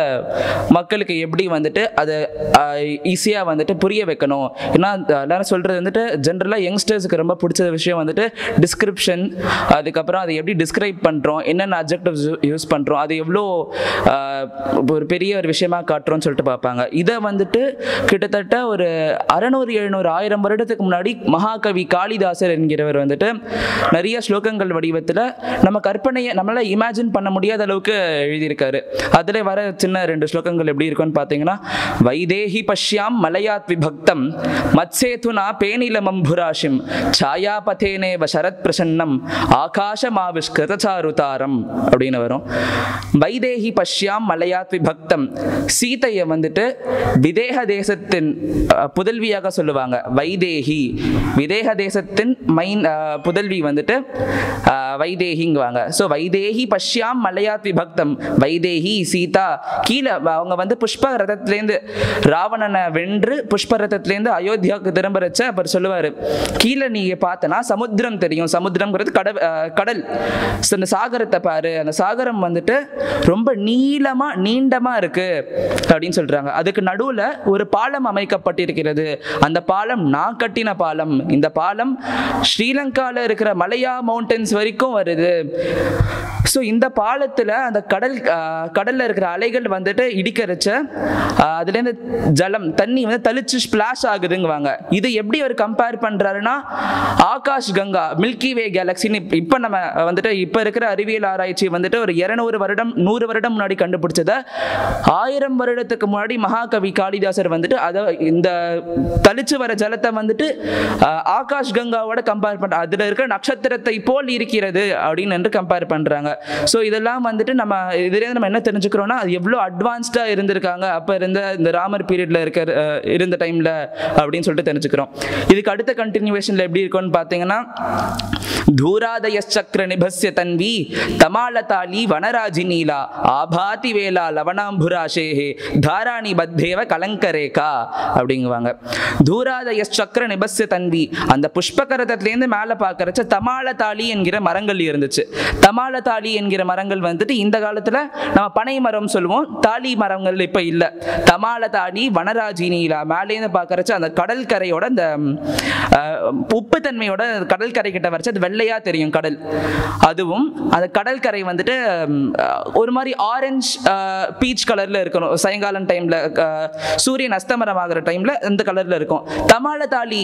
மக்களுக்கு எப்படி வந்துட்டு அதை ஈஸியாக வந்துட்டு புரிய வைக்கணும். ஏன்னா எல்லாரும் சொல்கிறது வந்துட்டு ஜென்ரலாக யங்ஸ்டர்ஸுக்கு ரொம்ப பிடிச்ச விஷயம் வந்துட்டு டிஸ்கிரிப்ஷன், அதுக்கப்புறம் அதை எப்படி டிஸ்கிரைப் பண்ணுறோம், என்னென்ன அப்ஜெக்டிவ்ஸ் யூஸ் பண்ணுறோம், அது எவ்வளோ ஒரு பெரிய ஒரு விஷயமாக காட்டுறோம்னு சொல்லிட்டு பார்ப்பாங்க. இதை வந்துட்டு கிட்டத்தட்ட ஒரு 600-700-1000 வருடத்துக்கு முன்னாடி மகாகவி காளிதாசர் என்கிறவர் வந்துட்டு நிறைய ஸ்லோகங்கள் வடிவத்தில் நம்ம கற்பனையை நம்மளால் இமேஜின் பண்ண முடியாத அளவுக்கு எழுதியிருக்காரு. அதில் வர சின்ன 2 ஸ்லோகங்கள் எப்படி இருக்குன்னு பார்த்தீங்கன்னா, வைதேகி பஷ்யாம் மலையாத் விபக்தம் மத்சேதுனா பேனிலமம்புராஷிம் சாயாபதேனேவ சரத் பிரசன்னம் ஆகாஷமாவிஷ்கிருத சாருதாரம் அப்படின்னு வரும். வைதேகி பஷ்யாம் மலையாத் விபக்தம், சீதையை வந்துட்டு விதேக தேசத்தின் புதல்வியாக சொல்லுவாங்க. விதேக தேசத்தின் புதல்வி வந்துட்டு வைதேகிங்குவாங்க. ஸோ வைதேகி பஷ்யாம் மலையாத் விபக்தம், வைதேகி சீதா கீழே அவங்க வந்து புஷ்ப ரதத்திலேருந்து ராவணனை வென்று புஷ்ப ரதத்திலேருந்து அயோத்தியாவுக்கு திரும்ப வச்ச அப்புறம் சொல்லுவார், கீழே நீங்க பார்த்தனா சமுத்திரம் தெரியும், சமுத்திரம்ங்கிறது கடல். அந்த சாகரத்தை பாரு, அந்த சாகரம் வந்துட்டு ரொம்ப நீண்டமா இருக்கு அப்படின்னு சொல்றாங்க. அதுக்கு நடுவுல ஒரு பாலம் அமைக்கப்பட்டிருக்கிறது. அந்த பாலம் நான் கட்டின பாலம். இந்த பாலம் ஸ்ரீலங்கால இருக்கிற மலையா மவுண்டன்ஸ் வரைக்கும் வருது. ஸோ இந்த பாலத்தில் அந்த கடல்ல இருக்கிற அலைகள் வந்துட்டு இடிக்கிறச்ச அதுலேருந்து தண்ணி வந்து தளிச்சு ஸ்பிளாஷ் ஆகுதுங்குவாங்க. இது எப்படி அவர் கம்பேர் பண்றாருன்னா, ஆகாஷ் கங்கா மில்கி வே கேலக்சின்னு இப்போ நம்ம வந்துட்டு இப்போ இருக்கிற அறிவியல் ஆராய்ச்சி வந்துட்டு ஒரு 200 வருடம் 100 வருடம் முன்னாடி கண்டுபிடிச்சதை 1000 வருடத்துக்கு முன்னாடி மகாகவி காளிதாசர் வந்துட்டு அதை இந்த தளிச்சு வர ஜலத்தை வந்துட்டு ஆகாஷ் கங்காவோட கம்பேர் பண்ற, அதுல இருக்கிற நட்சத்திரத்தை போல் இருக்கிறது அப்படின்னு கம்பேர் பண்றாங்க. ஸோ இதெல்லாம் வந்துட்டு நம்ம இதுலேருந்து நம்ம என்ன தெரிஞ்சுக்கிறோம்னா, அது எவ்வளோ அட்வான்ஸ்டா இருந்திருக்காங்க அப்போ இருந்த இந்த ராமர் பீரியட்ல இருந்த டைம்ல அப்படின்னு சொல்லிட்டு தெரிஞ்சுக்கிறோம். இதுக்கு அடுத்த கண்டினியூவேஷன்ல எப்படி இருக்கும்னு பார்த்தீங்கன்னா, தூராதய சக்கர நிபஸ்ய தன்வி தமாலதாலி வனராஜி நீலா ஆபாதி வேலா லவணாம்புராஷேஹே தாராணி பத்தேவ கலங்கரேகா அப்படிங்குவாங்க. தூராதய சக்கர நிபஸ்ய தன்வி, அந்த புஷ்பகரத்திலேருந்து மேலே பார்க்கறச்ச தமாலதாலி என்கிற மரங்கள் இருந்துச்சு. தமாலதாலி என்கிற மரங்கள் வந்துட்டு இந்த காலத்துல நம்ம பனை மரம் சொல்லுவோம், தாலி மரங்கள் இப்ப இல்ல. தமாலதாலி வனராஜி நீலா, மேலேருந்து பார்க்கறச்ச அந்த கடற்கரையோட அந்த உப்பு தன்மையோட கடற்கரை கிட்ட வரைச்சு அது வெள்ளையா தெரியும் கடல். அதுவும் அந்த கடற்கரை வந்துட்டு ஒரு மாதிரி ஆரஞ்சு பீச் கலர்ல இருக்கணும். சாயங்காலம் டைம்ல சூரியன் அஸ்தமனம் ஆகிற டைம்ல இந்த கலர்ல இருக்கும். தமாலதாலி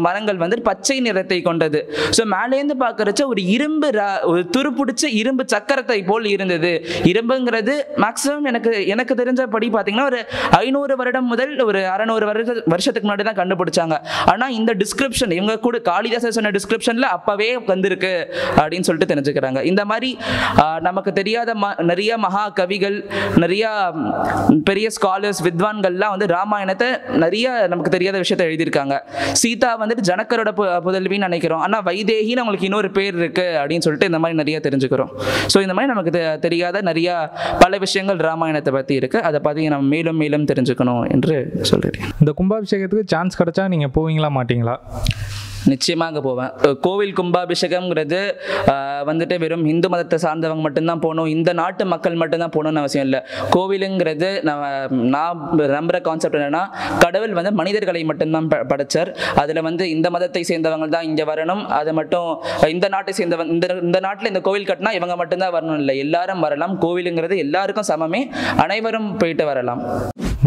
மரங்கள் வந்து பச்சை நிறத்தை கொண்டது. ஸோ மேலேருந்து பார்க்கறச்ச ஒரு இரும்பு ஒரு துருப்பிடிச்ச இரும்பு சக்கரத்தை போல் இருந்தது. இரும்புங்கிறது மேக்சிமம் எனக்கு தெரிஞ்சபடி பார்த்தீங்கன்னா ஒரு 500 வருடம் முதல் ஒரு 600 வருஷத்துக்கு முன்னாடி தான் கண்டுபிடிச்சாங்க. ஆனா இந்த டிஸ்கிரிப்ஷன் இவங்க கூட காளிதாசர் சொன்ன டிஸ்கிரிப்ஷன்ல அப்பவே வந்திருக்கு அப்படின்னு சொல்லிட்டு தெரிஞ்சுக்கிறாங்க. இந்த மாதிரி நமக்கு தெரியாத நிறைய மகா கவிகள், நிறைய பெரிய ஸ்காலர்ஸ், வித்வான்கள்லாம் வந்து ராமாயணத்தை நிறைய நமக்கு தெரியாத விஷயத்தை எழுதியிருக்காங்க. சீதா வந்துட்டு ஜனக்கரோட புதல்வின்னு நினைக்கிறோம், ஆனா வைதேகின்னு அவங்களுக்கு இன்னொரு பேர் இருக்கு அப்படின்னு சொல்லிட்டு இந்த மாதிரி நிறைய தெரிஞ்சுக்கிறோம். ஸோ இந்த மாதிரி நமக்கு தெரியாத நிறைய பல விஷயங்கள் ராமாயணத்தை பற்றி இருக்கு. அதை பற்றி நம்ம மேலும் மேலும் தெரிஞ்சுக்கணும் என்று சொல்கிறேன். இந்த கும்பாபிஷேகத்துக்கு சான்ஸ் கிடைச்சா நீங்கள் போவீங்களா மாட்டீங்களா? நிச்சயமாக அங்கே போவேன். கோவில் கும்பாபிஷேகம்ங்கிறது வந்துட்டு வெறும் இந்து மதத்தை சார்ந்தவங்க மட்டும்தான் போகணும், இந்த நாட்டு மக்கள் மட்டும்தான் போகணும்னு அவசியம் இல்லை. கோவிலுங்கிறது நான் நம்புகிற கான்செப்ட் என்னென்னா, கடவுள் வந்து மனிதர்களை மட்டும்தான் படைச்சார். அதில் வந்து இந்த மதத்தை சேர்ந்தவங்க தான் இங்கே வரணும், அதை மட்டும் இந்த நாட்டை சேர்ந்தவங்க இந்த நாட்டில் இந்த கோவில் கட்டினா இவங்க மட்டும்தான் வரணும் இல்லை, எல்லாரும் வரலாம். கோவிலுங்கிறது எல்லாருக்கும் சமமே, அனைவரும் போயிட்டு வரலாம்.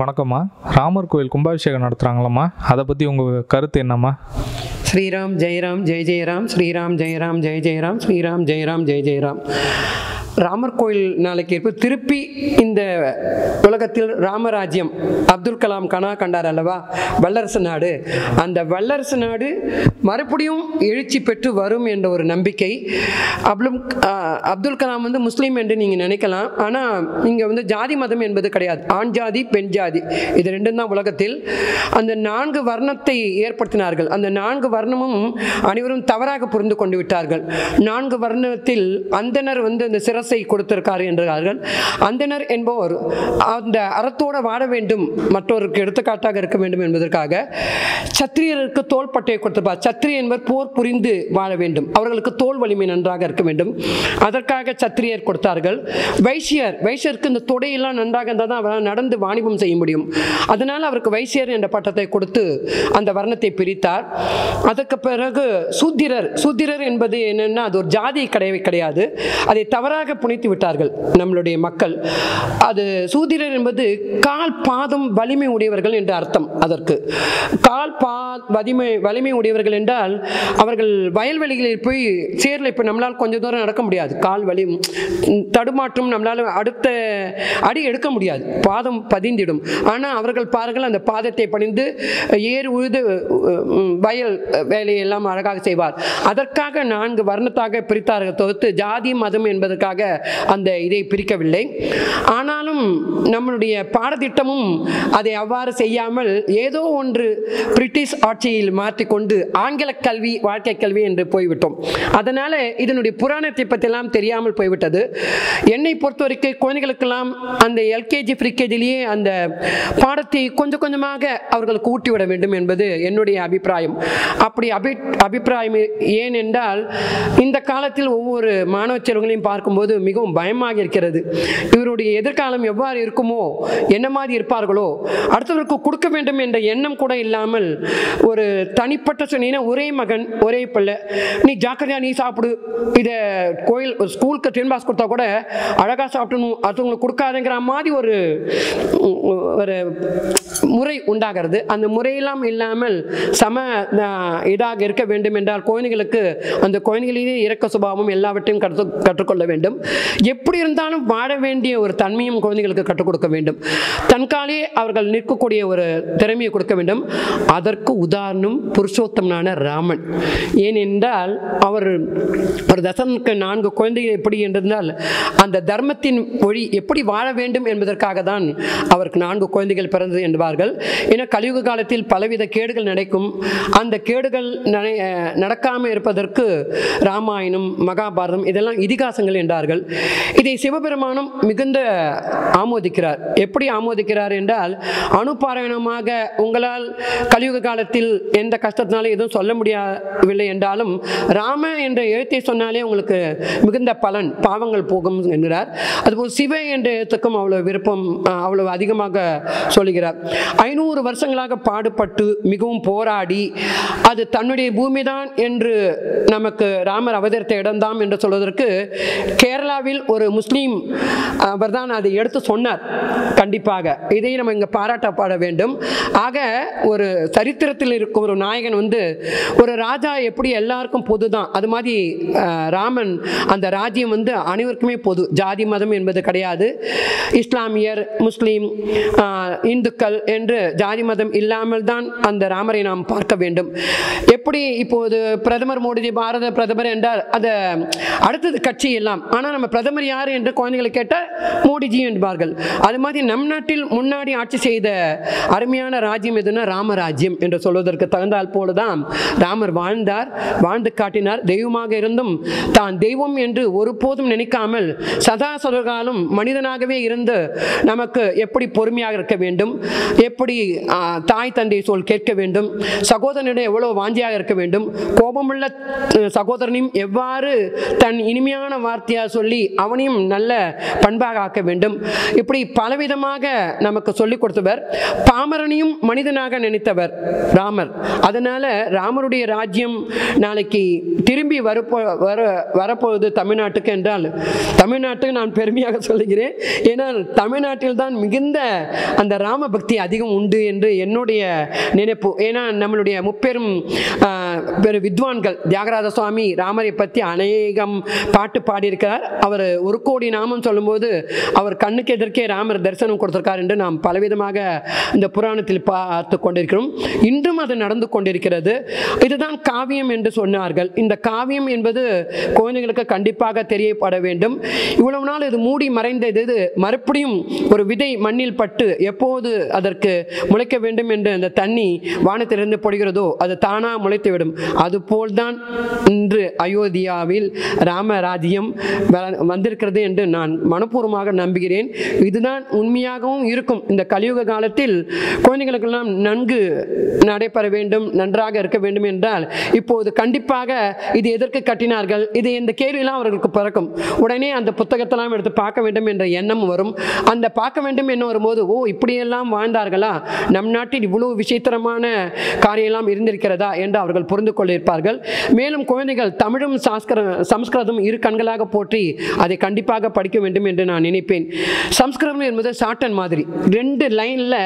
வணக்கம்மா. ராமர் கோயில் கும்பாபிஷேகம் நடத்துகிறாங்களாம்மா, அதை பற்றி உங்கள் கருத்து என்னம்மா? ஸ்ரீராம் ஜெயராம் ஜெய் ஜெயராம், ஸ்ரீராம் ஜெயராம் ஜெய் ஜெயராம், ஸ்ரீராம் ஜெயராம் ஜெய் ஜெயராம். ராமர் கோயில் நாளைக்கு திருப்பி இந்த உலகத்தில் ராமராஜ்யம் அப்துல் கலாம் கனா கண்டார் அல்லவா, வல்லரசு நாடு. அந்த வல்லரசு நாடு மறுபடியும் எழுச்சி பெற்று வரும் என்ற ஒரு நம்பிக்கை. அப்துல் கலாம் வந்து முஸ்லீம் என்று நீங்கள் நினைக்கலாம், ஆனால் இங்கே வந்து ஜாதி மதம் என்பது கிடையாது. ஆண் ஜாதி பெண் ஜாதி இது ரெண்டும் தான் உலகத்தில். அந்த 4 வர்ணத்தை ஏற்படுத்தினார்கள். அந்த 4 வர்ணமும் அனைவரும் தவறாக புரிந்து கொண்டு விட்டார்கள். 4 வர்ணத்தில் அந்தனர் வந்து அந்த சிரசை கொடுத்திருக்காரு என்றார்கள். அந்தனர் என்பவர் அந்த அறத்தோடு வாழ வேண்டும், மற்றவருக்கு எடுத்துக்காட்டாக இருக்க வேண்டும் என்பதற்காக சத்திரியருக்கு தோள்பட்டையை கொடுத்திருப்பார். சத்திரியர் என்பவர் போர் புரிந்து வாழ வேண்டும், அவர்களுக்கு தோல் வலிமை நன்றாக இருக்க வேண்டும், அதற்காக சத்திரியர் கொடுத்தார்கள். வைசியருக்கு இந்த தொடையெல்லாம் நன்றாக இருந்தால் தான் அவரால் நடந்து வாணிபம் செய்ய முடியும். அதனால் அவருக்கு வைசியர் என்ற பட்டத்தை கொடுத்து அந்த வர்ணத்தை பிரித்தார். அதற்கு பிறகு சூத்திரர் என்பது என்னன்னா, அது ஒரு ஜாதி கிடையாது, அதை தவறாக புனைத்து விட்டார்கள் நம்மளுடைய மக்கள். அது சூத்திரர் என்பது கால் பாதம் வலிமை உடையவர்கள் என்ற அர்த்தம். அதற்கு கால் வலிமை உடையவர்கள் என்றால் அவர்கள் வயல்வெளிகளில் போய் சேர்ல இப்போ நம்மளால் கொஞ்சம் தூரம் நடக்க முடியாது, கால் வலி தடுமாற்றம், நம்மளால் அடுத்த அடி எடுக்க முடியாது, பாதம் பதிந்திடும். ஆனால் அவர்கள் பாருங்கள், அந்த பாதத்தை பணிந்து ஏறு உழுது வயல் வேலையெல்லாம் அழகாக செய்வார். அதற்காக 4 வர்ணத்தாக பிரித்தார்கள் தவிர்த்து ஜாதி மதம் என்பதற்காக அந்த இதை பிரிக்கவில்லை. ஆனாலும் நம்மளுடைய பாடத்திட்டமும் அதை அவ்வாறு செய்யாமல் ஏதோ ஒன்று பிரிட்டிஷ் ஆட்சியில் மாற்றிக்கொண்டு ஆங்கில கல்வி வாழ்க்கை கல்வி என்று போய்விட்டோம். அதனால இதனுடைய புராணத்தை பற்றியெல்லாம் தெரியாமல் போய்விட்டது. என்னை பொறுத்தவரைக்கும் குழந்தைகளுக்கெல்லாம் அந்த எல்கேஜி ஃப்ரீகேஜிலேயே அந்த பாடத்தை கொஞ்சம் கொஞ்சமாக அவர்களுக்கு ஊட்டிவிட வேண்டும் என்பது என்னுடைய அபிப்பிராயம். அப்படி அபிப்பிராயம் ஏனென்றால் இந்த காலத்தில் ஒவ்வொரு மாணவ செல்வங்களையும் பார்க்கும்போது மிகவும் பயமாக இருக்கிறது. இவருடைய எதிர்காலம் எவ்வாறு இருக்குமோ, என்ன மாதிரி இருப்பார்களோ, அடுத்தவருக்கு கொடுக்க வேண்டும் என்ற எண்ணம் கூட இல்லாமல் ஒரு தனிப்பட்ட சொன்னீங்கன்னா, ஒரே மகன் ஒரே பிள்ளை, நீ ஜாக்கிரதையா நீ சாப்பிடு, இதை கோயில் ஸ்கூலுக்கு டென்பாஸ் கொடுத்தா கூட அழகாக சாப்பிடணும், அடுத்தவங்களுக்கு கொடுக்காதுங்கிற மாதிரி ஒரு முறை உண்டாகிறது. அந்த முறையெல்லாம் இல்லாமல் சம இதாக இருக்க வேண்டும் என்றால் குழந்தைகளுக்கு அந்த குழந்தைகளிலே இரக்க சுபாவம் எல்லாவற்றையும் கற்றுக்கொள்ள வேண்டும். எப்படி இருந்தாலும் வாழ வேண்டிய ஒரு தன்மையும் குழந்தைகளுக்கு கற்றுக் கொடுக்க வேண்டும். தன்காலே அவர்கள் நிற்கக்கூடிய ஒரு திறமையை கொடுக்க வேண்டும். அதற்கு உதாரணம் புருஷோத்தமனான ராமன். ஏனென்றால் அவர் ஒரு தசனுக்கு 4 குழந்தைகள் எப்படி என்றிருந்தால் அந்த தர்மத்தின் வழி எப்படி வாழ வேண்டும் என்பதற்காக தான் அவருக்கு 4 குழந்தைகள் பிறந்தது என்பார்கள். ஏன்னா கலியுக காலத்தில் பலவித கேடுகள் நடக்கும். அந்த கேடுகள் நடக்காமல் இருப்பதற்கு ராமாயணம் மகாபாரதம் இதெல்லாம் இதிகாசங்கள் என்றார்கள். இதை சிவபெருமானும் மிகுந்த ஆமோதிக்கிறார். எப்படி ஆமோதிக்கிறார் என்றால், அனுபாராயணமாக உங்களால் கலியுக காலத்தில் எந்த கஷ்டத்தினாலும் எதுவும் சொல்ல முடியவில்லை என்றாலும் ராம என்ற எழுத்தை சொன்னாலே உங்களுக்கு மிகுந்த பலன், பாவங்கள் போகும் என்கிறார். அதுபோல் சிவ என்ற எழுத்துக்கும் அவ்வளவு விருப்பம், அவ்வளவு அதிகமாக சொல்லுகிறார். 500 வருஷங்களாக பாடுபட்டு மிகவும் போராடி அது தன்னுடைய பூமிதான் என்று நமக்கு ராமர் அவதரித்த இடம்தான் என்று சொல்வதற்கு கேரளாவில் ஒரு முஸ்லீம் அவர் தான் அதை எடுத்து சொன்னார். கண்டிப்பாக இதை நம்ம இங்கே பாராட்டப்பட வேண்டும். ஆக ஒரு சரித்திரத்தில் இருக்கும் ஒரு நாயகன் ஒரு ராஜா எப்படி எல்லாருக்கும் பொது தான், அது மாதிரி ராமன் அந்த ராஜ்யம் அனைவருக்குமே பொது, ஜாதி மதம் என்பது கிடையாது. இஸ்லாமியர், முஸ்லீம், இந்துக்கள் என்று ஜாதி மதம் இல்லாமல் தான் அந்த ராமரை நாம் பார்க்க வேண்டும். எப்படி இப்போது பிரதமர் மோடிஜி பாரத பிரதமர் என்றால் அது அடுத்தது கட்சி எல்லாம், ஆனால் ஆனால் நம்ம பிரதமர் யார் என்று குழந்தைகளை கேட்டால் மோடிஜி என்பார்கள். அது மாதிரி நம் நாட்டில் முன்னாடி ஆட்சி செய்த அருமையான ராஜ்யம் எதுனா ராமராஜ்யம் என்று சொல்வதற்கு தகுந்தால் போல தான் ராமர் வாழ்ந்தார், வாழ்ந்து காட்டினார். தெய்வமாக இருந்தும் தான் தெய்வம் என்று ஒருபோதும் நினைக்காமல் சதா சதகாலம் மனிதனாகவே இருந்து நமக்கு எப்படி பொறுமையாக இருக்க வேண்டும், எப்படி தாய் தந்தை சொல் கேட்க வேண்டும், சகோதரனிடம் எவ்வளவு வாஞ்சியாக இருக்க வேண்டும், கோபமுள்ள சகோதரனையும் எவ்வாறு தன் இனிமையான வார்த்தையாக சொல்லி அவனையும் நல்ல பண்பாக ஆக்க வேண்டும், இப்படி பலவிதமாக நமக்கு சொல்லிக் கொடுத்தவர். பாமரனையும் மனிதனாக நினைத்தவர் ராமர். அதனால ராமருடைய ராஜ்யம் நாளைக்கு திரும்பி வரப்போகுது தமிழ்நாட்டுக்கு என்றால், தமிழ்நாட்டுக்கு நான் பெருமையாக சொல்லுகிறேன். ஏன்னால் தமிழ்நாட்டில் தான் மிகுந்த அந்த ராம பக்தி அதிகம் உண்டு என்று என்னுடைய நினைப்பு. ஏன்னா நம்மளுடைய முப்பெரும் வித்வான்கள் தியாகராஜ சுவாமி ராமரை பற்றி அநேகம் பாட்டு பாடியிருக்கிறார். அவர் 1 கோடி நாமம் சொல்லும்போது அவர் கண்ணுக்கு எதிர்க்கே ராமர் தரிசனம் கொடுத்திருக்கார் என்று நாம் பலவிதமாக இந்த புராணத்தில் பார்த்து கொண்டிருக்கிறோம். இன்றும் அது நடந்து கொண்டிருக்கிறது. இதுதான் காவியம் என்று சொன்னார்கள். இந்த காவியம் என்பது குழந்தைகளுக்கு கண்டிப்பாக தெரியப்பட வேண்டும். இவ்வளவு நாள் இது மூடி மறைந்தது, இது மறுபடியும் ஒரு விதை மண்ணில் பட்டு எப்போது அதற்கு முளைக்க வேண்டும் என்று அந்த தண்ணி வானத்திலிருந்து பொழிகிறதோ அது தானா முளைத்துவிடும். அதுபோல்தான் இன்று அயோத்தியாவில் ராமராஜ்யம் வந்திருக்கிறது என்று நான் மனப்பூர்வமாக நம்புகிறேன். இதுதான் உண்மையாகவும் இருக்கும். இந்த கலியுக காலத்தில் குழந்தைகளுக்கெல்லாம் நன்கு நடைபெற வேண்டும், நன்றாக இருக்க வேண்டும் என்றால் இப்போது கண்டிப்பாக இது எதற்கு கட்டினார்கள், இது இந்த கேள்வியெல்லாம் அவர்களுக்கு பிறக்கும். உடனே அந்த புத்தகத்தெல்லாம் எடுத்து பார்க்க வேண்டும் என்ற எண்ணம் வரும். அந்த பார்க்க வேண்டும் என்ன வரும்போது, ஓ இப்படியெல்லாம் வாழ்ந்தார்களா, நம் நாட்டில் இவ்வளவு விசித்திரமான காரியெல்லாம் இருந்திருக்கிறதா என்று அவர்கள் புரிந்து கொண்டிருப்பார்கள். மேலும் குழந்தைகள் தமிழும் சம்ஸ்கிருதம் இரு கண்களாக போற்றி அதை கண்டிப்பாக படிக்க வேண்டும் என்று நான் நினைப்பேன். சம்ஸ்கிருதம் என்பது சாட்டன் மாதிரி 2 லைனில்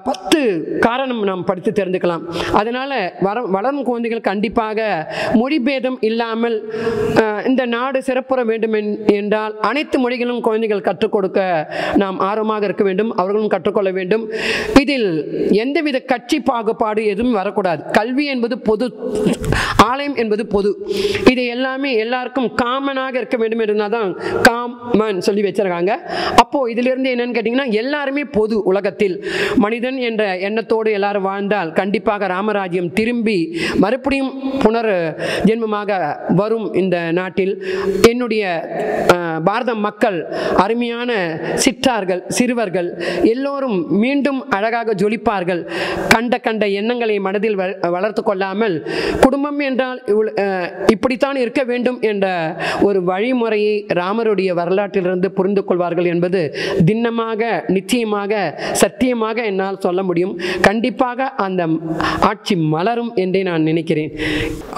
10 காரணம் நாம் படித்து தெரிந்துக்கலாம். அதனால் வளரும் குழந்தைகள் கண்டிப்பாக மொழிபேதம் இல்லாமல் இந்த நாடு சிறப்புற வேண்டும் என்றால் அனைத்து மொழிகளும் குழந்தைகள் கற்றுக் கொடுக்க நாம் ஆர்வமாக இருக்க வேண்டும், அவர்களும் கற்றுக்கொள்ள வேண்டும். இதில் எந்தவித கட்சி பாகுபாடு எதுவும் வரக்கூடாது. கல்வி என்பது பொது, ஆலயம் என்பது பொது. இது எல்லாமே எல்லாருக்கும் காமனாக இருக்க வேண்டும் என்றால் தான் காமன் சொல்லி வச்சிருக்காங்க. அப்போ இதிலிருந்து என்னன்னு கேட்டிங்கன்னா எல்லாருமே பொது. உலகத்தில் மனிதன் என்ற எண்ணத்தோடு எல்லாரும் வாழ்ந்தால் கண்டிப்பாக ராமராஜ்யம் திரும்பி மறுபடியும் புனர் ஜென்மமாக வரும் இந்த நாட்டில். என்னுடைய பாரத மக்கள் அருமையான சிற்றார்கள், சிறுவர்கள் எல்லோரும் மீண்டும் அழகாக ஜொலிப்பார்கள். கண்ட எண்ணங்களை மனதில் வளர்த்து கொள்ளாமல் குடும்பம் என்றால் இப்படித்தான் இருக்க வேண்டும் என்ற ஒரு வழிமுறையை ராமருடைய வரலாற்றிலிருந்து புரிந்து கொள்வார்கள் என்பது திண்ணமாக, நிச்சயமாக, சத்தியமாக என்னால் சொல்ல முடியும். கண்டிப்பாக அந்த ஆட்சி மலரும் என்றே நான் நினைக்கிறேன்.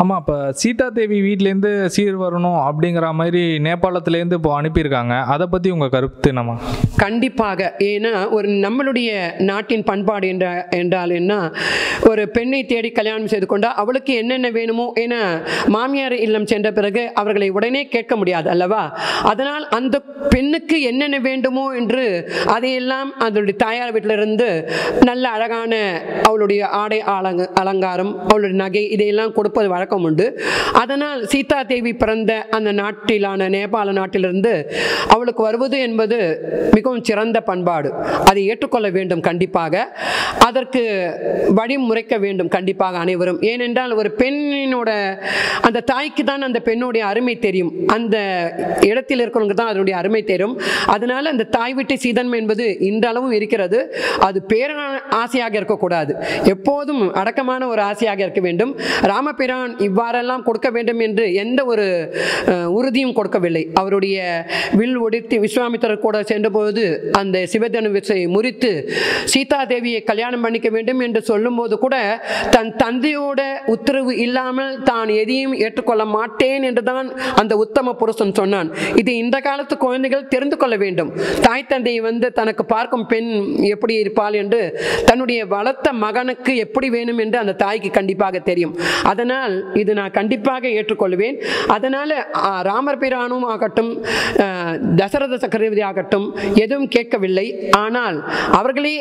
ஆமாம், இப்போ சீதா தேவி வீட்டிலேருந்து சீர் வரணும் அப்படிங்கிற மாதிரி நேபாளத்திலேருந்து இப்போ அனுப்பியிருக்காங்க. அதை பற்றி உங்கள் கருத்து என்னம்மா? கண்டிப்பாக. ஏன்னா ஒரு நம்மளுடைய நாட்டின் பண்பாடு என்றால் என்ன, ஒரு பெண்ணை தேடி கல்யாணம் செய்து கொண்டால் அவளுக்கு என்னென்ன வேணுமோ, ஏன்னா மாமியார் இல்லம் சென்ற பிறகு அவர்களை உடனே கேட்க முடியாது அல்லவா. அதனால் அந்த பெண்ணுக்கு என்னென்ன வேண்டுமோ என்று அதையெல்லாம் அதனுடைய தாயார் வீட்டிலிருந்து நல்ல அழகான அவளுடைய ஆடை அலங்காரம், அவளுடைய நகை இதையெல்லாம் கொடுப்பது வழக்கம் உண்டு. அதனால் சீதா தேவி பிறந்த அந்த நாட்டிலான நேபாள நாட்டிலிருந்து அவளுக்கு வருவது என்பது மிகவும் சிறந்த பண்பாடு. அதை ஏற்றுக்கொள்ள வேண்டும். கண்டிப்பாக அதற்கு வழிமுறைக்க வேண்டும் கண்டிப்பாக அனைவரும். ஏனென்றால் ஒரு பெண்ணினோட அந்த தாய்க்கு தான் அந்த பெண்ணுடைய அருமை தெரியும், அந்த இடத்தில் இருக்கிறவங்க தான் அதனுடைய அருமை தெரியும். அதனால அந்த தாய் வீட்டு சீதன்மை என்பது இன்றளவும் இருக்கிறது. அது பேரான ஆசையாக இருக்கக்கூடாது, எப்போதும் அடக்கமான ஒரு ஆசையாக இருக்க வேண்டும். ராமபிரான் இவ்வாறெல்லாம் கொடுக்க வேண்டும் என்று எந்த ஒரு உறுதியும் கொடுக்கவில்லை. அவருடைய வில் ஒடித்து விஸ்வாமித்திரர் கூட சென்றபோது அந்த சிவதனுசை முறித்து சீதா தேவியை கல்யாணம் பண்ணிக்க வேண்டும் என்று சொல்லும்போது கூட தன் தந்தையோட உத்தரவு இல்லாமல் தான் எதையும் ஏற்றுக்கொள்ள மாட்டேன் என்றுதான் அந்த உத்தம புருஷன் சொன்னான். இது இந்த காலத்து குழந்தைகள் தெரிந்து கொள்ள வேண்டும். தாய் தந்தை தனக்கு பார்க்கும் பெண் எப்படி இருப்பாள் என்று தன்னுடைய வளர்த்த மகனுக்கு எப்படி வேணும் என்று அந்த தாய்க்கு கண்டிப்பாக தெரியும். அதனால் இது நான் கண்டிப்பாக ஏற்றுக்கொள்வேன். அதனால ராமர் பிரானும் ஆகட்டும், தசரத சக்கரவர்த்தி ஆகட்டும் எதுவும் கேட்கவில்லை. ஆனால் அவர்களே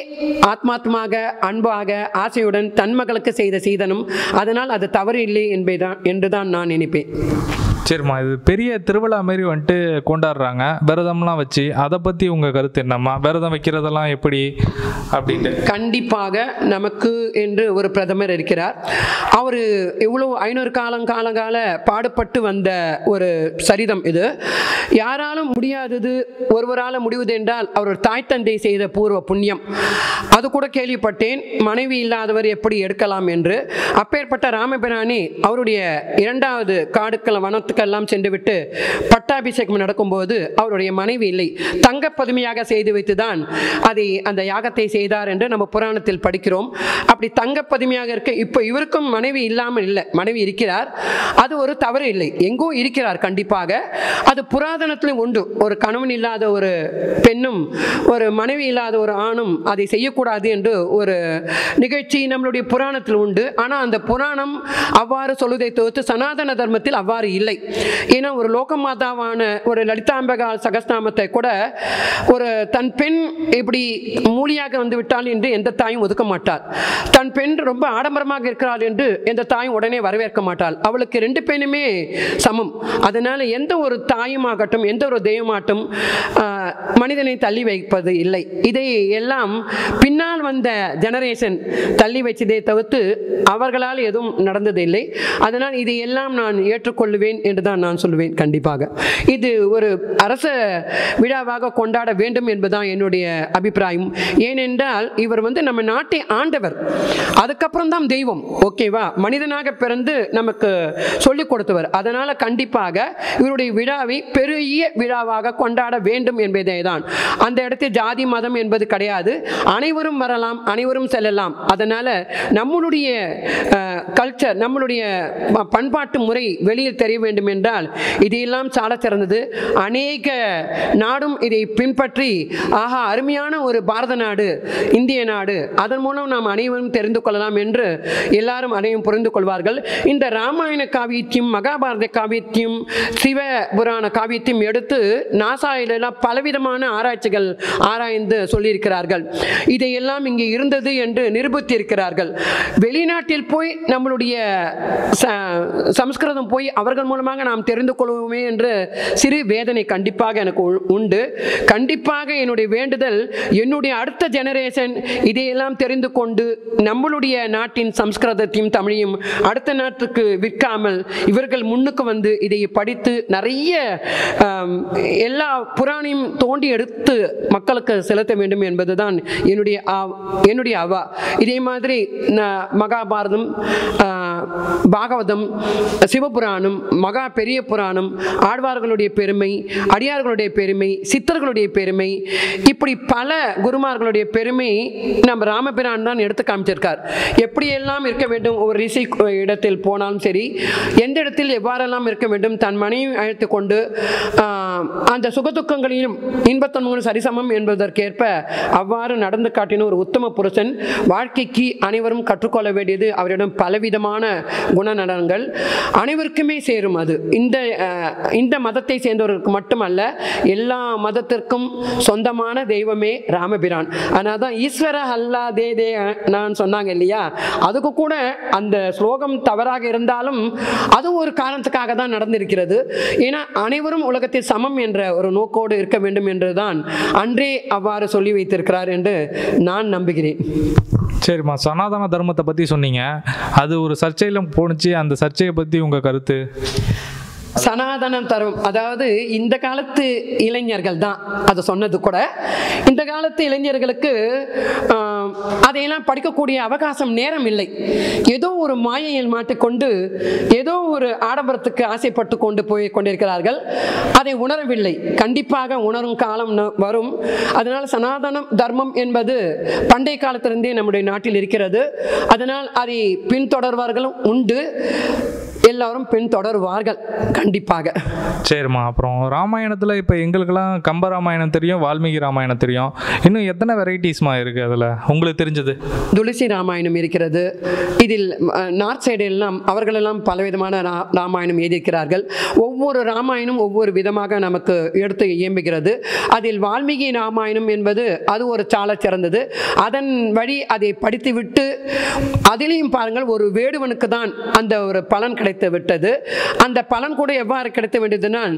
ஆத்மாத்மாக, அன்பாக, ஆசையுடன் தன் மகளுக்கு செய்த சீதனம். அதனால் அது தவறு இல்லை என்பதுதான் என்றுதான் நான் நினைப்பேன். சரிம்மா, இது பெரிய திருவிழா மாரி வந்துட்டு கொண்டாடுறாங்க விரதம்லாம் வச்சு. அதை பற்றி உங்கள் கருத்து என்னம்மா? விரதம் வைக்கிறதெல்லாம் எப்படி அப்படின்ட்டு. கண்டிப்பாக நமக்கு என்று ஒரு பிரதமர் இருக்கிறார். அவர் எவ்வளோ 500 காலங்கால பாடுபட்டு வந்த ஒரு சரிதம் இது. யாராலும் முடியாதது ஒருவரால் முடிவது என்றால் அவர் தாய் தந்தை செய்த பூர்வ புண்ணியம். அது கூட கேள்விப்பட்டேன், மனைவி இல்லாதவர் எப்படி எடுக்கலாம் என்று. அப்பேற்பட்ட ராமபிரானி அவருடைய 2வது காடுக்கள் வனத்துக்கெல்லாம் சென்றுவிட்டு பட்டாபிஷேகம் நடக்கும்போது அவருடைய மனைவி இல்லை, தங்க பதுமையாக செய்து வைத்துதான் அந்த யாகத்தை செய்தார் என்று நம்ம புராணத்தில் படிக்கிறோம். அப்படி தங்க பதுமையாக இருக்க இப்போ இவருக்கும் மனைவி இல்லாமல் இல்லை, மனைவி இருக்கிறார். அது ஒரு தவறு இல்லை, எங்கோ இருக்கிறார் கண்டிப்பாக. அது புராதனத்திலும் உண்டு. ஒரு கணவன் இல்லாத ஒரு பெண்ணும் ஒரு மனைவி இல்லாத ஒரு ஆணும் அதை செய்யக்கூடாது என்று ஒரு நிகழ்ச்சி நம்மளுடைய புராணத்தில் உண்டு. ஆனால் அந்த புராணம் அவ்வாறு சொல்வதை தவிர்த்து சனாதன தர்மத்தில் அவ்வாறு இல்லை. ஏன்னா ஒரு லோகமாதாவான ஒரு லலிதாம்பிகா சகஸ்நாமத்தை கூட ஒரு தன் பெண் இப்படி மூலியாக வந்து விட்டால் என்று எந்த தாயும் ஒதுக்க மாட்டாள். தன் பெண் ரொம்ப ஆடம்பரமாக இருக்கிறாள் என்று எந்த தாயும் உடனே வரவேற்க மாட்டாள். அவளுக்கு 2 பெண்ணுமே சமம். அதனால எந்த ஒரு தாயுமாகட்டும் எந்த ஒரு தெய்வமாகட்டும் மனிதனை தள்ளி வைப்பது இல்லை. இதை எல்லாம் பின்னால் வந்த ஜெனரேஷன் தள்ளி வச்சதை தவிர்த்து அவர்களால் எதுவும் நடந்ததில்லை. அதனால் இதையெல்லாம் நான் ஏற்றுக்கொள்வேன் என்று தான் நான் சொல்லுவேன். கண்டிப்பாக இது ஒரு அரச விழாவாக கொண்டாட வேண்டும் என்பதுதான் என்னுடைய அபிப்பிராயம். ஏனென்றால் இவர் வந்து நம்ம நாட்டை ஆண்டவர், அதுக்கப்புறம் தான் தெய்வம். ஓகேவா? மனிதனாக பிறந்து நமக்கு சொல்லிக் கொடுத்தவர். அதனால கண்டிப்பாக இவருடைய விழாவை பெரிய விழாவாக கொண்டாட வேண்டும் என்பதே தான். அந்த இடத்தில் ஜாதி மதம் என்பது கிடையாது. அனைவரும் வரலாம், அனைவரும் செல்லலாம். அதனால நம்மளுடைய கல்ச்சர், நம்மளுடைய பண்பாட்டு முறை வெளியில் தெரிய வேண்டும் என்றால் இதையெல்லாம் சால சிறந்தது. அநேக நாடும் இதை பின்பற்றி ஆஹா அருமையான ஒரு பாரத நாடு, இந்திய நாடு, அதன் மூலம் நாம் அனைவரும் தெரிந்து கொள்ளலாம் என்று எல்லாரும் அனைவரும் புரிந்து கொள்வார்கள். இந்த ராமாயண காவியத்தையும் மகாபாரத காவியத்தையும் சிவபுராண காவியத்தையும் எடுத்து நாசாவிலெல்லாம் பலவிதமான ஆராய்ச்சிகள் ஆராய்ந்து சொல்லியிருக்கிறார்கள். இதையெல்லாம் இங்கே இருந்தது என்று நிரூபித்திருக்கிறார்கள். வெளிநாட்டில் போய் நம்மளுடைய சமஸ்கிருதம் போய் அவர்கள் மூலமாக நாம் தெரிந்து கொள்வோமே என்று சிறு வேதனை கண்டிப்பாக எனக்கு உண்டு. கண்டிப்பாக என்னுடைய வேண்டுதல், என்னுடைய அடுத்த ஜெனரேஷன் இதையெல்லாம் தெரிந்து கொண்டு நம்மளுடைய நாட்டின் சமஸ்கிருதத்தையும் தமிழையும் அடுத்த நாட்டுக்கு விற்காமல் இவர்கள் முன்னுக்கு வந்து இதை படித்து நிறைய எல்லா புராணையும் தோண்டி எடுத்து மக்களுக்கு செலுத்த வேண்டும் என்பதுதான் என்னுடைய அவா. இதே மாதிரி மகாபாரதம், பாகவதம், சிவபுராணம், மகா பெரிய புராணம், ஆழ்வார்களுடைய பெருமை, அடியார்களுடைய பெருமை, சித்தர்களுடைய பெருமை, இப்படி பல குருமார்களுடைய பெருமை நம்ம ராமபிரான் தான் எடுத்து காமிச்சிருக்கார். எப்படியெல்லாம் இருக்க வேண்டும், ஒரு ரிஷி இடத்தில் போனாலும் சரி, எந்த இடத்தில் எவ்வாறெல்லாம் இருக்க வேண்டும், தன் மனைவி அழைத்து கொண்டு அந்த சுகதுக்கங்களையும் இன்பத்தன்மையும் சரிசமம் என்பதற்கேற்ப அவ்வாறு நடந்து காட்டின ஒரு உத்தம புருஷன். வாழ்க்கைக்கு அனைவரும் கற்றுக்கொள்ள வேண்டியது அவரிடம் பலவிதமான குணநலன்கள் அனைவருக்குமே சேரும். அது இந்த மதத்தை சேர்ந்தவர்களுக்கு மட்டுமல்ல, எல்லா மதத்திற்கும் சொந்தமான தெய்வமே ராமபிரான். அதனால தான் ஈஸ்வர அல்லா தே நான் சொன்னாங்க இல்லையா, அதுக்கு கூட அந்த ஸ்லோகம் தவறாக இருந்தாலும் அதுவும் ஒரு காரணத்துக்காக தான் நடந்திருக்கிறது. ஏன்னா அனைவரும் உலகத்தில் சமம் என்ற ஒரு நோக்கோடு இருக்க வேண்டும் என்றுதான் அன்றே அவ்வாறு சொல்லி வைத்திருக்கிறார் என்று நான் நம்புகிறேன். சரிம்மா, சனாதன தர்மத்தை பற்றி சொன்னீங்க, அது ஒரு சர்ச்சையிலும் போணுச்சு. அந்த சர்ச்சையை பற்றி உங்கள் கருத்து? சனாதனம் தரும், அதாவது இந்த காலத்து இளைஞர்கள் தான் அதை சொன்னது கூட. இந்த காலத்து இளைஞர்களுக்கு அதையெல்லாம் படிக்கக்கூடிய அவகாசம், நேரம் இல்லை. ஏதோ ஒரு மாயையில் மாட்டிக்கொண்டு ஏதோ ஒரு ஆடம்பரத்துக்கு ஆசைப்பட்டு கொண்டு போய் கொண்டிருக்கிறார்கள். அதை உணரவில்லை. கண்டிப்பாக உணரும் காலம் வரும். அதனால் சனாதன தர்மம் என்பது பண்டைய காலத்திலிருந்தே நம்முடைய நாட்டில் இருக்கிறது. அதனால் அதை பின்தொடர்வார்களும் உண்டு, எல்லாரும் பின்தொடருவார்கள் கண்டிப்பாக. சரிம்மா, அப்புறம் ராமாயணத்தில் இப்போ எங்களுக்கெல்லாம் கம்ப ராமாயணம் தெரியும், வால்மீகி ராமாயணம் தெரியும். இன்னும் எத்தனை வெரைட்டிஸ்மா இருக்குது அதில் உங்களுக்கு தெரிஞ்சது? துளசி ராமாயணம் இருக்கிறது. இதில் நார்த் சைடு எல்லாம் அவர்களெல்லாம் பலவிதமான ராமாயணம் எழுதியிருக்கிறார்கள். ஒவ்வொரு ராமாயணம் ஒவ்வொரு விதமாக நமக்கு எடுத்து இயம்புகிறது. அதில் வால்மீகி ராமாயணம் என்பது அது ஒரு சால சிறந்தது. அதன் வழி அதை படித்துவிட்டு அதிலையும் பாருங்கள், ஒரு வேடுவனுக்கு தான் அந்த ஒரு பலன் கிடைக்கும். கிடைத்து விட்டது. அந்த பலன் கூட எவ்வாறு கிடைத்து வேண்டியதுனால்,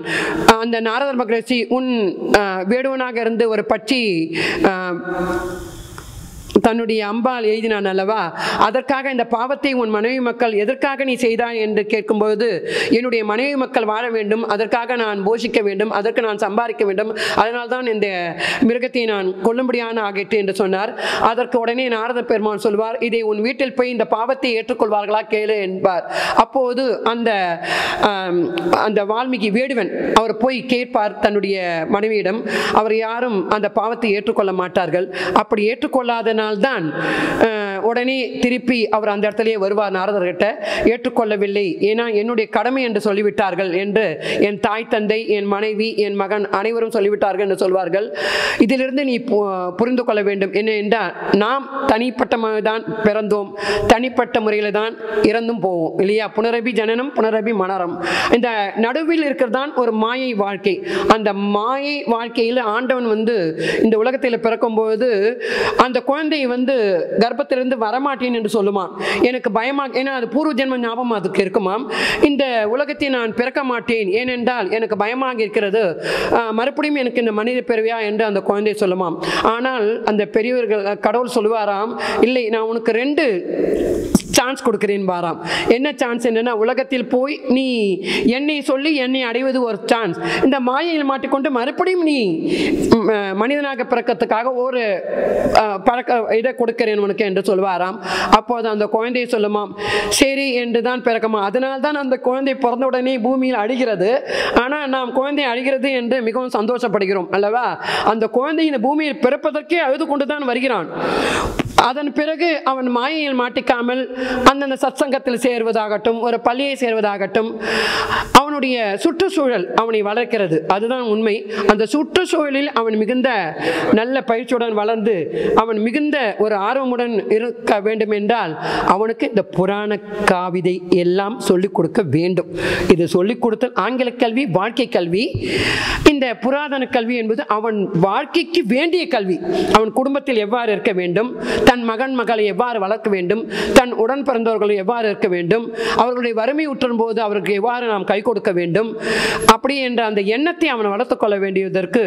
அந்த நாரதர் மகரிஷி உன் வேடுவனாக இருந்து ஒரு பட்சி தன்னுடைய அம்பால் எழுதினான் அல்லவா, அதற்காக இந்த பாவத்தை உன் மனைவி மக்கள் எதற்காக நீ செய்தாய் என்று கேட்கும்போது, என்னுடைய மனைவி மக்கள் வாழ வேண்டும், அதற்காக நான் போஷிக்க வேண்டும், அதற்கு நான் சம்பாதிக்க வேண்டும், அதனால்தான் இந்த மிருகத்தை நான் கொல்லும்படியான ஆகிட்டு என்று சொன்னார். அதற்கு உடனே நாரத பெருமான் சொல்வார், இதை உன் வீட்டில் போய் இந்த பாவத்தை ஏற்றுக்கொள்வார்களா கேளு என்பார். அப்போது அந்த வால்மீகி வேடுவன் அவர் போய் கேட்பார் தன்னுடைய மனைவியிடம். அவர் யாரும் அந்த பாவத்தை ஏற்றுக்கொள்ள மாட்டார்கள். அப்படி ஏற்றுக்கொள்ளாத தான் உடனே திருப்பி அவர் அந்த இடத்திலேயே வருவார் நாரதர்கிட்ட. ஏற்றுக்கொள்ளவில்லை, ஏன்னா என்னுடைய கடமை என்று சொல்லிவிட்டார்கள் என்று என் தாய் தந்தை, என் மனைவி, என் மகன் அனைவரும் சொல்லிவிட்டார்கள் என்று சொல்வார்கள். இதிலிருந்து நீ புரிந்து கொள்ள வேண்டும் என்ன என்றால், நாம் தனிப்பட்ட தான் பிறந்தோம், தனிப்பட்ட முறையில் தான் இறந்தும் போவோம் இல்லையா. புனரபி ஜனனம் புனரபி மரணம். இந்த நடுவில் இருக்கிறதான் ஒரு மாயை வாழ்க்கை. அந்த மாயை வாழ்க்கையில் ஆண்டவன் இந்த உலகத்தில் பிறக்கும்போது அந்த குழந்தை கர்ப்பத்திலிருந்து வரமாட்டேன் என்று சொல்லுமாம். எனக்கு பயமாக, ஏன்னா அது பூர்வ ஜென்ம ஞாபகம் அதுக்கு இருக்குமாம். இந்த உலகத்தை நான் பிறக்க மாட்டேன், ஏனென்றால் எனக்கு பயமாக இருக்கிறது, மறுபடியும் எனக்கு இந்த மனித பிறவியா என்று அந்த குழந்தை சொல்லுமாம். ஆனால் அந்த பெரியவர்கள் கடவுள் சொல்லுவாராம், இல்லை நான் உனக்கு 2 சான்ஸ் கொடுக்கிறேன் பாராம். என்ன சான்ஸ் என்னன்னா, உலகத்தில் போய் நீ என்னை சொல்லி என்னை அடைவது ஒரு சான்ஸ், இந்த மாயையில் மாட்டிக்கொண்டு மறுபடியும் நீ மனிதனாக பிறக்கிறதுக்காக ஒரு இதை கொடுக்கிறேன் உனக்கு என்று சொல்வாராம். அப்போது அந்த குழந்தையை சொல்லுமாம், சரி என்று தான் பிறக்குமா. அதனால்தான் அந்த குழந்தை பிறந்த உடனே பூமியில் அழிகிறது. ஆனால் நாம் குழந்தை அழிகிறது என்று மிகவும் சந்தோஷப்படுகிறோம் அல்லவா. அந்த குழந்தை இந்த பூமியில் பிறப்பதற்கே அழுது கொண்டு தான் வருகிறான். அதன் பிறகு அவன் மாயையில் மாட்டிக்காமல் அந்தந்த சத்சங்கத்தில் சேர்வதாகட்டும், ஒரு பள்ளியை சேர்வதாகட்டும், அவனுடைய சுற்றுச்சூழல் அவனை வளர்க்கிறது. அதுதான் உண்மை. அந்த சுற்றுச்சூழலில் அவன் மிகுந்த நல்ல பயிற்சியுடன் வளர்ந்து அவன் மிகுந்த ஒரு ஆர்வமுடன் இருக்க வேண்டும் என்றால் அவனுக்கு இந்த புராண காவிதை எல்லாம் சொல்லிக் கொடுக்க வேண்டும். இது சொல்லிக் கொடுத்தல் ஆங்கில கல்வி, வாழ்க்கை கல்வி. இந்த புராதன கல்வி என்பது அவன் வாழ்க்கைக்கு வேண்டிய கல்வி. அவன் குடும்பத்தில் எவ்வாறு இருக்க வேண்டும், தன் மகன் மகளை எவ்வாறு வளர்க்க வேண்டும், தன் உடன் பிறந்தவர்களை எவ்வாறு இருக்க வேண்டும், அவர்களுடைய வறுமை உற்றும் போது அவருக்கு எவ்வாறு நாம் கை கொடுக்க வேண்டும், அப்படி என்ற அந்த எண்ணத்தை அவன் வளர்த்துக் கொள்ள வேண்டியதற்கு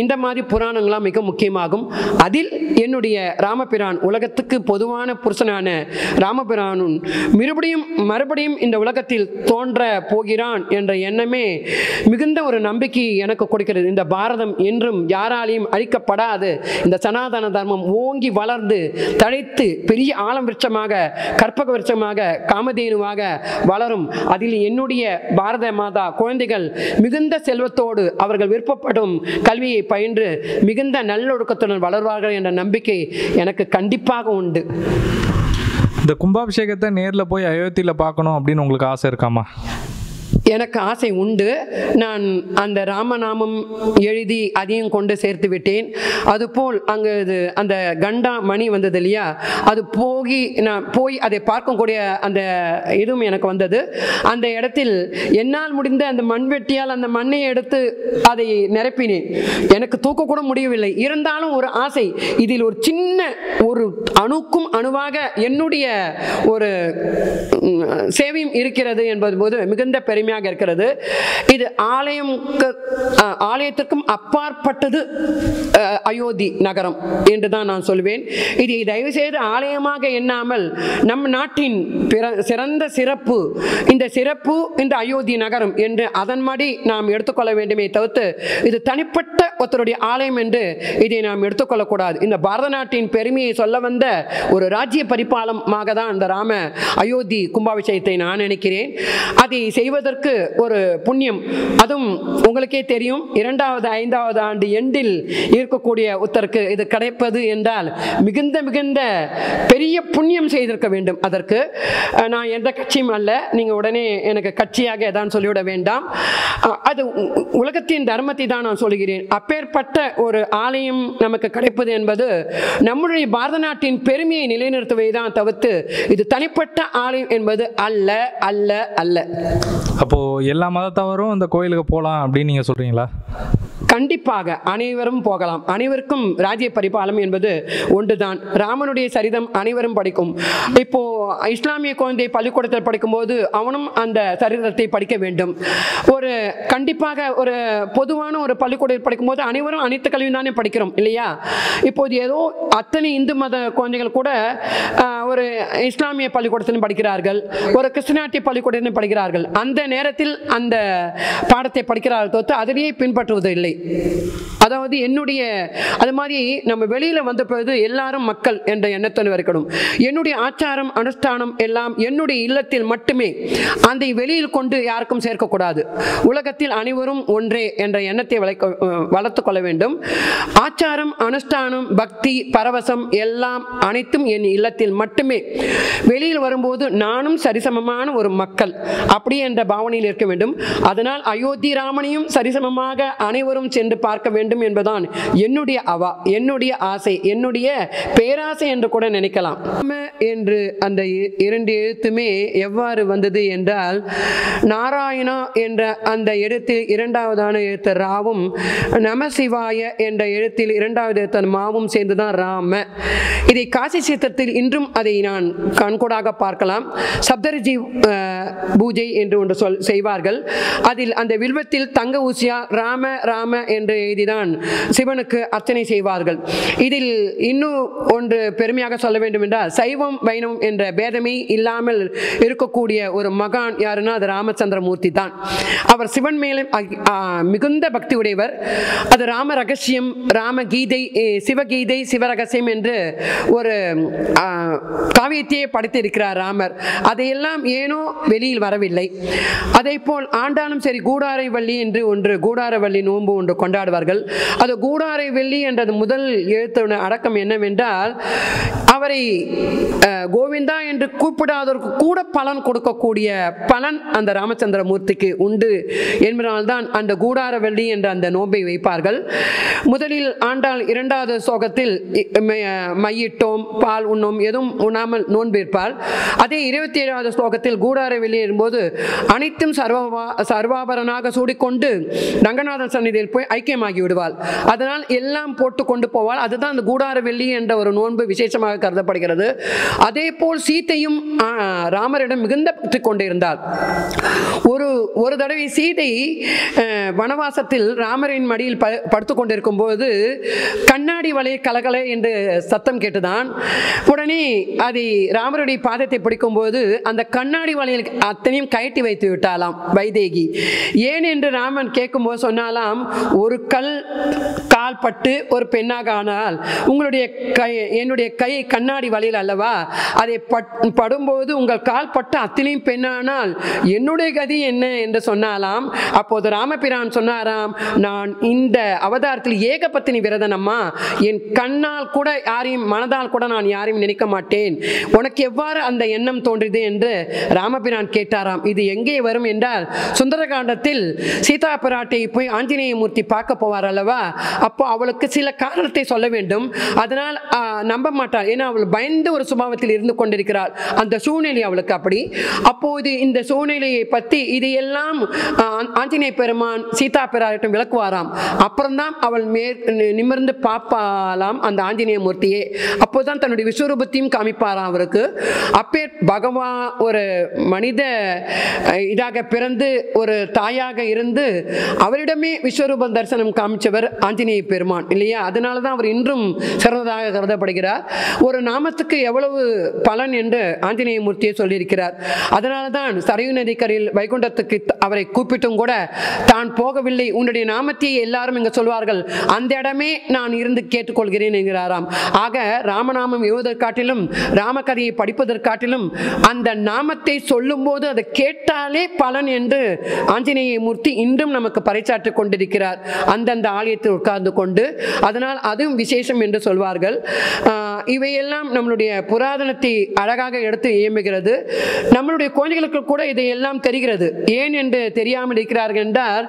இந்த மாதிரி புராணங்களாம் மிக முக்கியமாகும். அதில் என்னுடைய ராமபிரான், உலகத்துக்கு பொதுவான புருஷனான ராமபிரானும் மறுபடியும் இந்த உலகத்தில் தோன்ற போகிறான் என்ற எண்ணமே மிகுந்த ஒரு நம்பிக்கை எனக்கு கொடுக்கிறது. இந்த பாரதம் என்றும் யாராலையும் அழிக்கப்படாது, இந்த சனாதன தர்மம் ஓங்கி வளர்ந்து தழைத்து பெரிய ஆலம் விருட்சமாக, கற்பக விருட்சமாக, காமதேனுவாக வளரும். அதில் என்னுடைய பாரத மாதா குழந்தைகள் மிகுந்த செல்வத்தோடு அவர்கள் விருப்பப்படும் கல்வியை பயின்று மிகுந்த நல்லொழுக்கத்துடன் வளர்வார்கள் என்ற நம்பிக்கை எனக்கு கண்டிப்பாக உண்டு. இந்த கும்பாபிஷேகத்தை நேரில் போய் அயோத்தியில் பார்க்கணும் அப்படின்னு உங்களுக்கு ஆசை இருக்காமா? எனக்கு ஆசை உண்டு. நான் அந்த ராமநாமம் எழுதி அதையும் கொண்டு சேர்த்து விட்டேன். அதுபோல் அங்கே அந்த கண்டா மணி வந்தது இல்லையா, அது நான் போய் அதை பார்க்கக்கூடிய அந்த இதுவும் எனக்கு வந்தது. அந்த இடத்தில் என்னால் முடிந்த அந்த மண்வெட்டியால் அந்த மண்ணை எடுத்து அதை நிரப்பினேன். எனக்கு தூக்க கூட முடியவில்லை. இருந்தாலும் ஒரு ஆசை, இதில் ஒரு சின்ன ஒரு அணுக்கும் அணுவாக என்னுடைய ஒரு சேவையும் இருக்கிறது என்பது போது மிகுந்த பெருமையாக இருக்கிறது. இது ஆலயத்திற்கும் அப்பாற்பட்டது அயோத்தி நகரம் என்றுதான் நான் சொல்வேன். இதை தயவு செய்து ஆலயமாக எண்ணாமல் நம் நாட்டின் சிறந்த சிறப்பு, இந்த சிறப்பு இந்த அயோத்தி நகரம் என்று அதன்படி நாம் எடுத்துக்கொள்ள வேண்டுமே தவிர்த்து இது தனிப்பட்ட ஒருத்தருடைய ஆலயம் என்று இதை நாம் எடுத்துக்கொள்ளக்கூடாது. இந்த பாரத நாட்டின் பெருமையை சொல்ல வந்த ஒரு ராஜ்ய பரிபாலமாக தான் இந்த ராம அயோத்தி கும்பாபிஷேகத்தை நான் நினைக்கிறேன். அதை செய்வதற்கு ஒரு புண்ணியம், அதுவும் உங்களுக்கே தெரியும், 2வது 5வது ஆண்டு எண்டில் இருக்கக்கூடிய ஒருத்தருக்கு இது கிடைப்பது என்றால் மிகுந்த பெரிய புண்ணியம் செய்திருக்க வேண்டும். அதற்கு நான் எந்த கட்சியும் அல்ல, நீங்கள் உடனே எனக்கு கட்சியாக தான் சொல்லிவிட வேண்டாம். அது உலகத்தின் தர்மத்தை தான் நான் சொல்கிறேன். அப்பேற்பட்ட ஒரு ஆலயம் நமக்கு கிடைப்பது என்பது நம்முடைய பாரத நாட்டின் பெருமையை நிலைநிறுத்துவதை தான் தவிர்த்து இது தனிப்பட்ட ஆலயம் என்பது அல்ல அல்ல அல்ல. அப்போ எல்லா மதத்தவரும் இந்த கோயிலுக்கு போகலாம் அப்படின்னு நீங்க சொல்றீங்களா? கண்டிப்பாக அனைவரும் போகலாம். அனைவருக்கும் ராஜ்ய பரிபாலம் என்பது ஒன்றுதான். ராமனுடைய சரிதம் அனைவரும் படிக்கும். இப்போ இஸ்லாமிய குழந்தை பள்ளிக்கூடத்தில் படிக்கும்போது அவனும் அந்த சரிதத்தை படிக்க வேண்டும். ஒரு கண்டிப்பாக ஒரு பொதுவான ஒரு பள்ளிக்கூடத்தில் படிக்கும்போது அனைவரும் அனைத்து கல்வியும் தானே படிக்கிறோம் இல்லையா? இப்போது ஏதோ அத்தனை இந்து மத குழந்தைகள் கூட ஒரு இஸ்லாமிய பள்ளிக்கூடத்திலும் படிக்கிறார்கள், ஒரு கிறிஸ்டியானிட்டி பள்ளிக்கூடத்திலும் படிக்கிறார்கள். அந்த நேரத்தில் அந்த பாடத்தை படிக்கிறார்கள் தவிர்த்து அதிலேயே பின்பற்றுவது இல்லை. அதாவது என்னுடைய அது மாதிரி நம்ம வெளியில் வந்த பொழுது எல்லாரும் மக்கள் என்ற எண்ணத்தோடு இருக்கணும். என்னுடைய ஆச்சாரம் அனுஷ்டானம் எல்லாம் என்னுடைய இல்லத்தில் மட்டுமே, அந்த வெளியில் கொண்டு யாருக்கும் சேர்க்கக்கூடாது. உலகத்தில் அனைவரும் ஒன்றே என்ற எண்ணத்தை வளர்த்து கொள்ள வேண்டும். ஆச்சாரம் அனுஷ்டானம் பக்தி பரவசம் எல்லாம் அனைத்தும் என் இல்லத்தில் மட்டுமே. வெளியில் வரும்போது நானும் சரிசமமான ஒரு மக்கள் அப்படி என்ற பாவனையில் இருக்க வேண்டும். அதனால் அயோத்தி ராமனையும் சரிசமமாக அனைவரும் சென்று பார்க்க வேண்டும் என்பதுதான் என்னுடைய அவா, என்னுடைய ஆசை, என்னுடைய பேராசை என்று கூட நினைக்கலாம். என்று அந்த இரண்டு எழுத்துமே எவ்வாறு வந்தது என்றால், நாராயணா என்ற அந்த எழுத்தில் இரண்டாவதான எழுத்து ராவும், நமசிவாய என்ற எழுத்தில் இரண்டாவது எழுத்து மாவும் சேர்ந்துதான் ராம. இதை காசி சேத்திரத்தில் இன்றும் அதை நான் கண்கூடாக பார்க்கலாம். சப்தரிஜி பூஜை என்று ஒன்று செய்வார்கள். அதில் அந்த வில்வத்தில் தங்க ஊசியா ராம ராம என்று எழுதிதான் சிவனுக்கு அர்ச்சனை செய்வார்கள். இதில் இன்னும் ஒன்று பெருமையாக சொல்ல வேண்டும் என்றால், சைவம் வைணவம் என்ற பேதமே இல்லாமல் இருக்கக்கூடிய ஒரு மகான் யாருன்னா அது ராமச்சந்திரமூர்த்தி தான். அவர் சிவன் மேலே மிகுந்த பக்தி உடையவர். அது ராம ரகசியம், ராம கீதை, சிவகீதை, சிவரகசியம் என்று ஒரு காவியத்தையே படைத்திருக்கிறார் ராமர். அதையெல்லாம் ஏனோ வெளியில் வரவில்லை. அதே போல் ஆண்டாலும் சரி கூடாரை வள்ளி என்று ஒன்று, கூடார வள்ளி நோன்பு ஒன்று கொண்டாடுவார்கள். அது கூடாரை வெள்ளி என்றது முதல் எழுத்து அடக்கம் என்னவென்றால், அவரை கோவிந்தா என்று கூப்பிடாதவருக்கு கூட பலன் கொடுக்கக்கூடிய பலன் அந்த ராமச்சந்திரமூர்த்திக்கு உண்டு என்பதனால்தான் அந்த கூடார வெள்ளி என்ற அந்த நோன்பை வைப்பார்கள். முதலில் ஆண்டாள் இரண்டாவது ஸ்லோகத்தில் மையிட்டோம் பால் உண்ணோம் எதுவும் உண்ணாமல் நோன்பு இருப்பாள். அதே 27வது ஸ்லோகத்தில் கூடார வெள்ளி என்பது அனைத்தும் சர்வாபரணாக சூடிக்கொண்டு ரங்கநாதன் சன்னிதியில் போய் ஐக்கியமாகி விடுவாள். அதனால் எல்லாம் போட்டு கொண்டு போவாள். அதுதான் அந்த கூடார வெள்ளி என்ற ஒரு நோன்பு விசேஷமாக கருதப்படுகிறது. அதே போல் சீத்தையும் ராமரிடம் மிகுந்த பற்றி கொண்டிருந்தாள். ஒரு தடவை சீதை வனவாசத்தில் ராமரின் மடியில் படுத்துக் கொண்டிருக்கும் போது கண்ணாடி வலை கலகலை என்று சத்தம் கேட்டுதான். உடனே அதை ராமருடைய பாதத்தை பிடிக்கும் போது அந்த கண்ணாடி வலையில் அத்தனையும் கயட்டி வைத்து விட்டாலாம் வைதேகி. ஏன் என்று ராமன் கேட்கும் போது சொன்னாலாம், ஒரு கால் பட்டு ஒரு பெண்ணாக ஆனால் உங்களுடைய என்னுடைய கை கண்ணாடி வலையில் அல்லவா, அதை படும்போது உங்கள் கால் பட்டு அத்தனையும் பெண்ணானால் என்னுடைய கதி என்ன என்று சொன்னாலாம். அப்போது ராமபிரான் சொன்னாராம், நான் இந்த அவதாரத்தில் ஏகபத்தினி விரதன் அம்மா, என் கண்ணால் கூட யாரையும் மனதால் கூட நான் யாரையும் நினைக்க மாட்டேன், உனக்கு எவ்வாறு அந்த எண்ணம் தோன்றியது என்று ராமபிரான் கேட்டாராம். இது எங்கே வரும் என்றால், சுந்தரகாண்டத்தில் சீதா பிராட்டை போய் ஆஞ்சநேய மூர்த்தி பார்க்க போவார் அல்லவா, அப்போ அவளுக்கு சில காரணத்தை சொல்ல வேண்டும். அதனால் நம்ப மாட்டாள். ஏன்னா அவள் பயந்து ஒரு சுபாவத்தில் இருந்து கொண்டிருக்கிறாள். அந்த சூழ்நிலை அவளுக்கு அப்படி. அப்போது இந்த சூழ்நிலையை பற்றி இதையெல்லாம் ஆஞ்சநேய பெருமான் சீதா பிராட்டம் விளக்குவாராம். அப்புறம்தான் அவள் நிமிர்ந்து பார்ப்பாலாம் அந்த ஆஞ்சநேய மூர்த்தியே. அப்போதான் தன்னுடைய விஸ்வரூபத்தையும் காமிப்பாராம் அவருக்கு. அப்பே பகவான் ஒரு மனித இதாக பிறந்து ஒரு தாயாக இருந்து அவரிடமே விஸ்வரூப தரிசனம் காமிச்சவர் ஆஞ்சநேய பெருமான் இல்லையா? அதனால தான் அவர் இன்றும் சிறந்ததாக கருதப்படுகிறார். ஒரு நாமத்துக்கு எவ்வளவு பலன் என்று ஆஞ்சநேய மூர்த்தியை சொல்லியிருக்கிறார். அதனால தான் சரையு நதிக்கரையில் வைகுண்டத்துக்கு அவரை கூப்பிட்டும் கூட தான் போகவில்லை, உன்னுடைய நாமத்தை எல்லாரும் இங்கு சொல்வார்கள், அந்த இடமே நான் இருந்து கேட்டுக்கொள்கிறேன் என்கிறாராம். ஆக ராமநாமம் எழுவதற்காட்டிலும் ராமகதையை படிப்பதற்காட்டிலும் அந்த நாமத்தை சொல்லும் போது அதை கேட்டாலே பலன் என்று ஆஞ்சநேய மூர்த்தி இன்றும் நமக்கு பறைசாற்றிக் கொண்டிருக்கிறார் அந்தந்த ஆலயத்தில் உட்கார்ந்து கொண்டு. அதனால் அதுவும் விசேஷம் என்று சொல்வார்கள். இவையெல்லாம் நம்மளுடைய புராதனத்தை அழகாக எடுத்து இயம்புகிறது. நம்மளுடைய குழந்தைகளுக்கு கூட இதையெல்லாம் தெரிகிறது. ஏன் என்று தெரியாமல் இருக்கிறார்கள் என்றால்,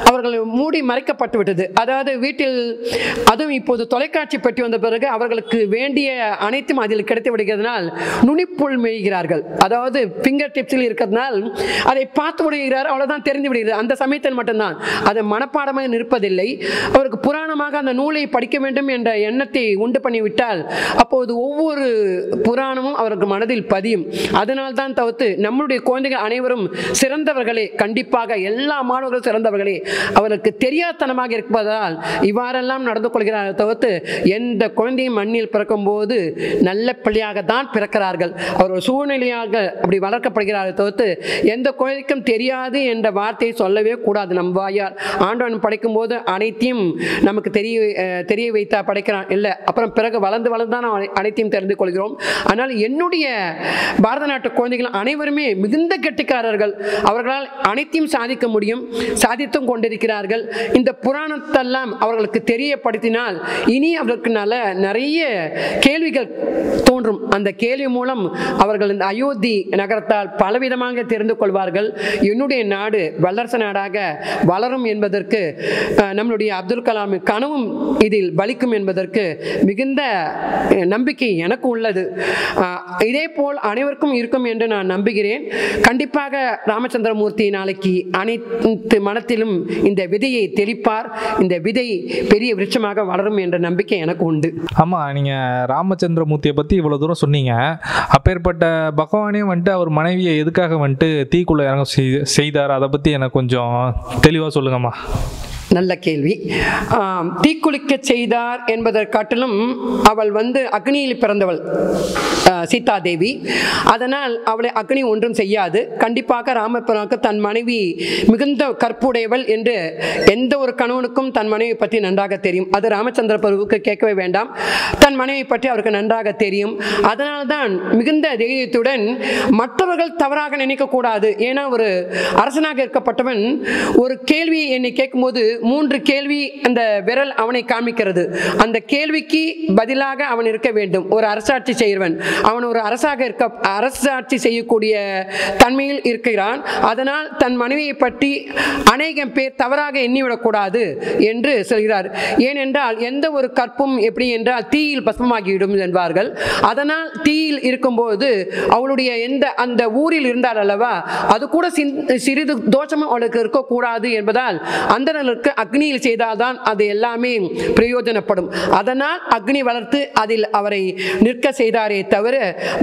அவர்கள் மூடி மறைக்கப்பட்டு விட்டது. அதாவது வீட்டில் அதுவும் இப்போது தொலைக்காட்சி பெட்டி வந்த பிறகு அவர்களுக்கு வேண்டிய அனைத்தும் அதில் கிடைத்து விடுகிறதுனால் என்றால் நுனிப்புள் மேய்கிறார்கள். அதாவது ஃபிங்கர் டிப்ஸில் இருக்கிறதுனால் அதை பார்த்து விடுகிறார், அவ்வளோதான், தெரிந்து விடுகிறது. அந்த சமயத்தில் மட்டும்தான் அதை மனப்பாடமாக நிற்பதில்லை. அவருக்கு புராணமாக அந்த நூலை படிக்க வேண்டும் என்ற எண்ணத்தை உண்டு பண்ணிவிட்டால் அப்போது ஒவ்வொரு புராணமும் அவருக்கு மனதில் பதியும். அதனால்தான் தவிர்த்து நம்முடைய குழந்தைகள் அனைவரும் சிறந்தவர்களே, கண்டிப்பாக எல்லா மாணவர்களும் சிறந்தவர்களே, அவருக்கு தெரியாதனமாக இருப்பதால் இவ்வாறெல்லாம் நடந்து கொள்கிறார்கள். தவிர்த்து எந்த குழந்தையும் மண்ணில் பிறக்கும் போது நல்ல பிள்ளையாகத்தான் பிறக்கிறார்கள். அவர்கள் சூழ்நிலையாக அப்படி வளர்க்கப்படுகிறார்கள். தவிர்த்து எந்த குழந்தைக்கும் தெரியாது என்ற வார்த்தையை சொல்லவே கூடாது. நம் வாயார் ஆண்டவன் படைக்கும் போது அனைத்தையும் நமக்கு தெரிய வைத்தா படைக்கிறான் இல்லை, அப்புறம் பிறகு வளர்ந்து தான் அனைத்தையும் தெரிந்து கொள்கிறோம். ஆனால் என்னுடைய பாரத நாட்டு குழந்தைகள் அனைவருமே மிகுந்த கெட்டிக்காரர்கள். அவர்களால் அனைத்தையும் சாதிக்க முடியும், சாதித்தும் கொண்டிருக்கிறார்கள். இந்த புராணத்தெல்லாம் அவர்களுக்கு தெரியப்படுத்தினால் இனி அவர்களுக்கு நிறைய கேள்விகள் தோன்றும். அந்த கேள்வி மூலம் அவர்கள் இந்த அயோத்தி நகரத்தால் பலவிதமாக தெரிந்து கொள்வார்கள். என்னுடைய நாடு வல்லரசு நாடாக வளரும் என்பதற்கு நம்முடைய அப்துல் கலாம் கனவும் இதில் பலிக்கும் என்பதற்கு மிகுந்த நம்பிக்கை எனக்கு உள்ளது. இதே போல் அனைவருக்கும் இருக்கும் என்று நான் நம்புகிறேன். கண்டிப்பாக ராமச்சந்திரமூர்த்தி நாளைக்கு அனைத்து மனத்திலும் இந்த விதையை தெளிப்பார். இந்த விதை பெரிய விருட்சமாக வளரும் என்ற நம்பிக்கை எனக்கு உண்டு. ஆமாம், நீங்கள் ராமச்சந்திரமூர்த்தியை பற்றி இவ்வளோ தூரம் சொன்னீங்க. அப்பேற்பட்ட பகவானே வந்துட்டு அவர் மனைவியை எதுக்காக வந்துட்டு தீக்குள்ளே இறங்க செய்தார், அதை பற்றி எனக்கு கொஞ்சம் தெளிவாக சொல்லுங்கம்மா. நல்ல கேள்வி. தீக்குளிக்க செய்தார் என்பதை காட்டிலும் அவள் அக்னியில் பிறந்தவள் சீதா தேவி. அதனால் அவளை அக்னி ஒன்றும் செய்யாது. கண்டிப்பாக ராமபிரானுக்கு தன் மனைவி மிகுந்த கற்புடையவள் என்று எந்த ஒரு கணவனுக்கும் தன் மனைவி பற்றி நன்றாக தெரியும். அது ராமச்சந்திர பிரபுவுக்கு கேட்கவே வேண்டாம், தன் மனைவி பற்றி அவருக்கு நன்றாக தெரியும். அதனால்தான் மிகுந்த தைரியத்துடன் மற்றவர்கள் தவறாக நினைக்கக்கூடாது. ஏன்னா ஒரு அரசனாக இருக்கப்பட்டவன் ஒரு கேள்வியை என்னை கேட்கும்போது 3 கேள்வி அந்த விரல் அவனை காமிக்கிறது. அந்த கேள்விக்கு பதிலாக அவன் இருக்க வேண்டும். ஒரு அரசாட்சி செய்கிறவன் அவன் ஒரு அரசாட்சி செய்யக்கூடிய தன்மையில் இருக்கிறான். அதனால் தன் மனைவியை பற்றி அநேகம் பேர் தவறாக எண்ணிவிடக்கூடாது என்று சொல்கிறார். ஏனென்றால் எந்த ஒரு கற்பும் எப்படி என்றால் தீயில் பஸ்மமாகிவிடும் என்பார்கள். அதனால் தீயில் இருக்கும்போது அவளுடைய அந்த ஊரில் இருந்தால் அல்லவா, அது கூட சிறிது தோஷமும் அவளுக்கு இருக்கக்கூடாது என்பதால் அந்தணர்களுக்கு அக்னியில் செய்தால்தான் அது எல்லாமே பிரயோஜனப்படும். அதனால் அக்னி வளர்த்து அதில் அவரை நிற்க செய்தாரே தவிர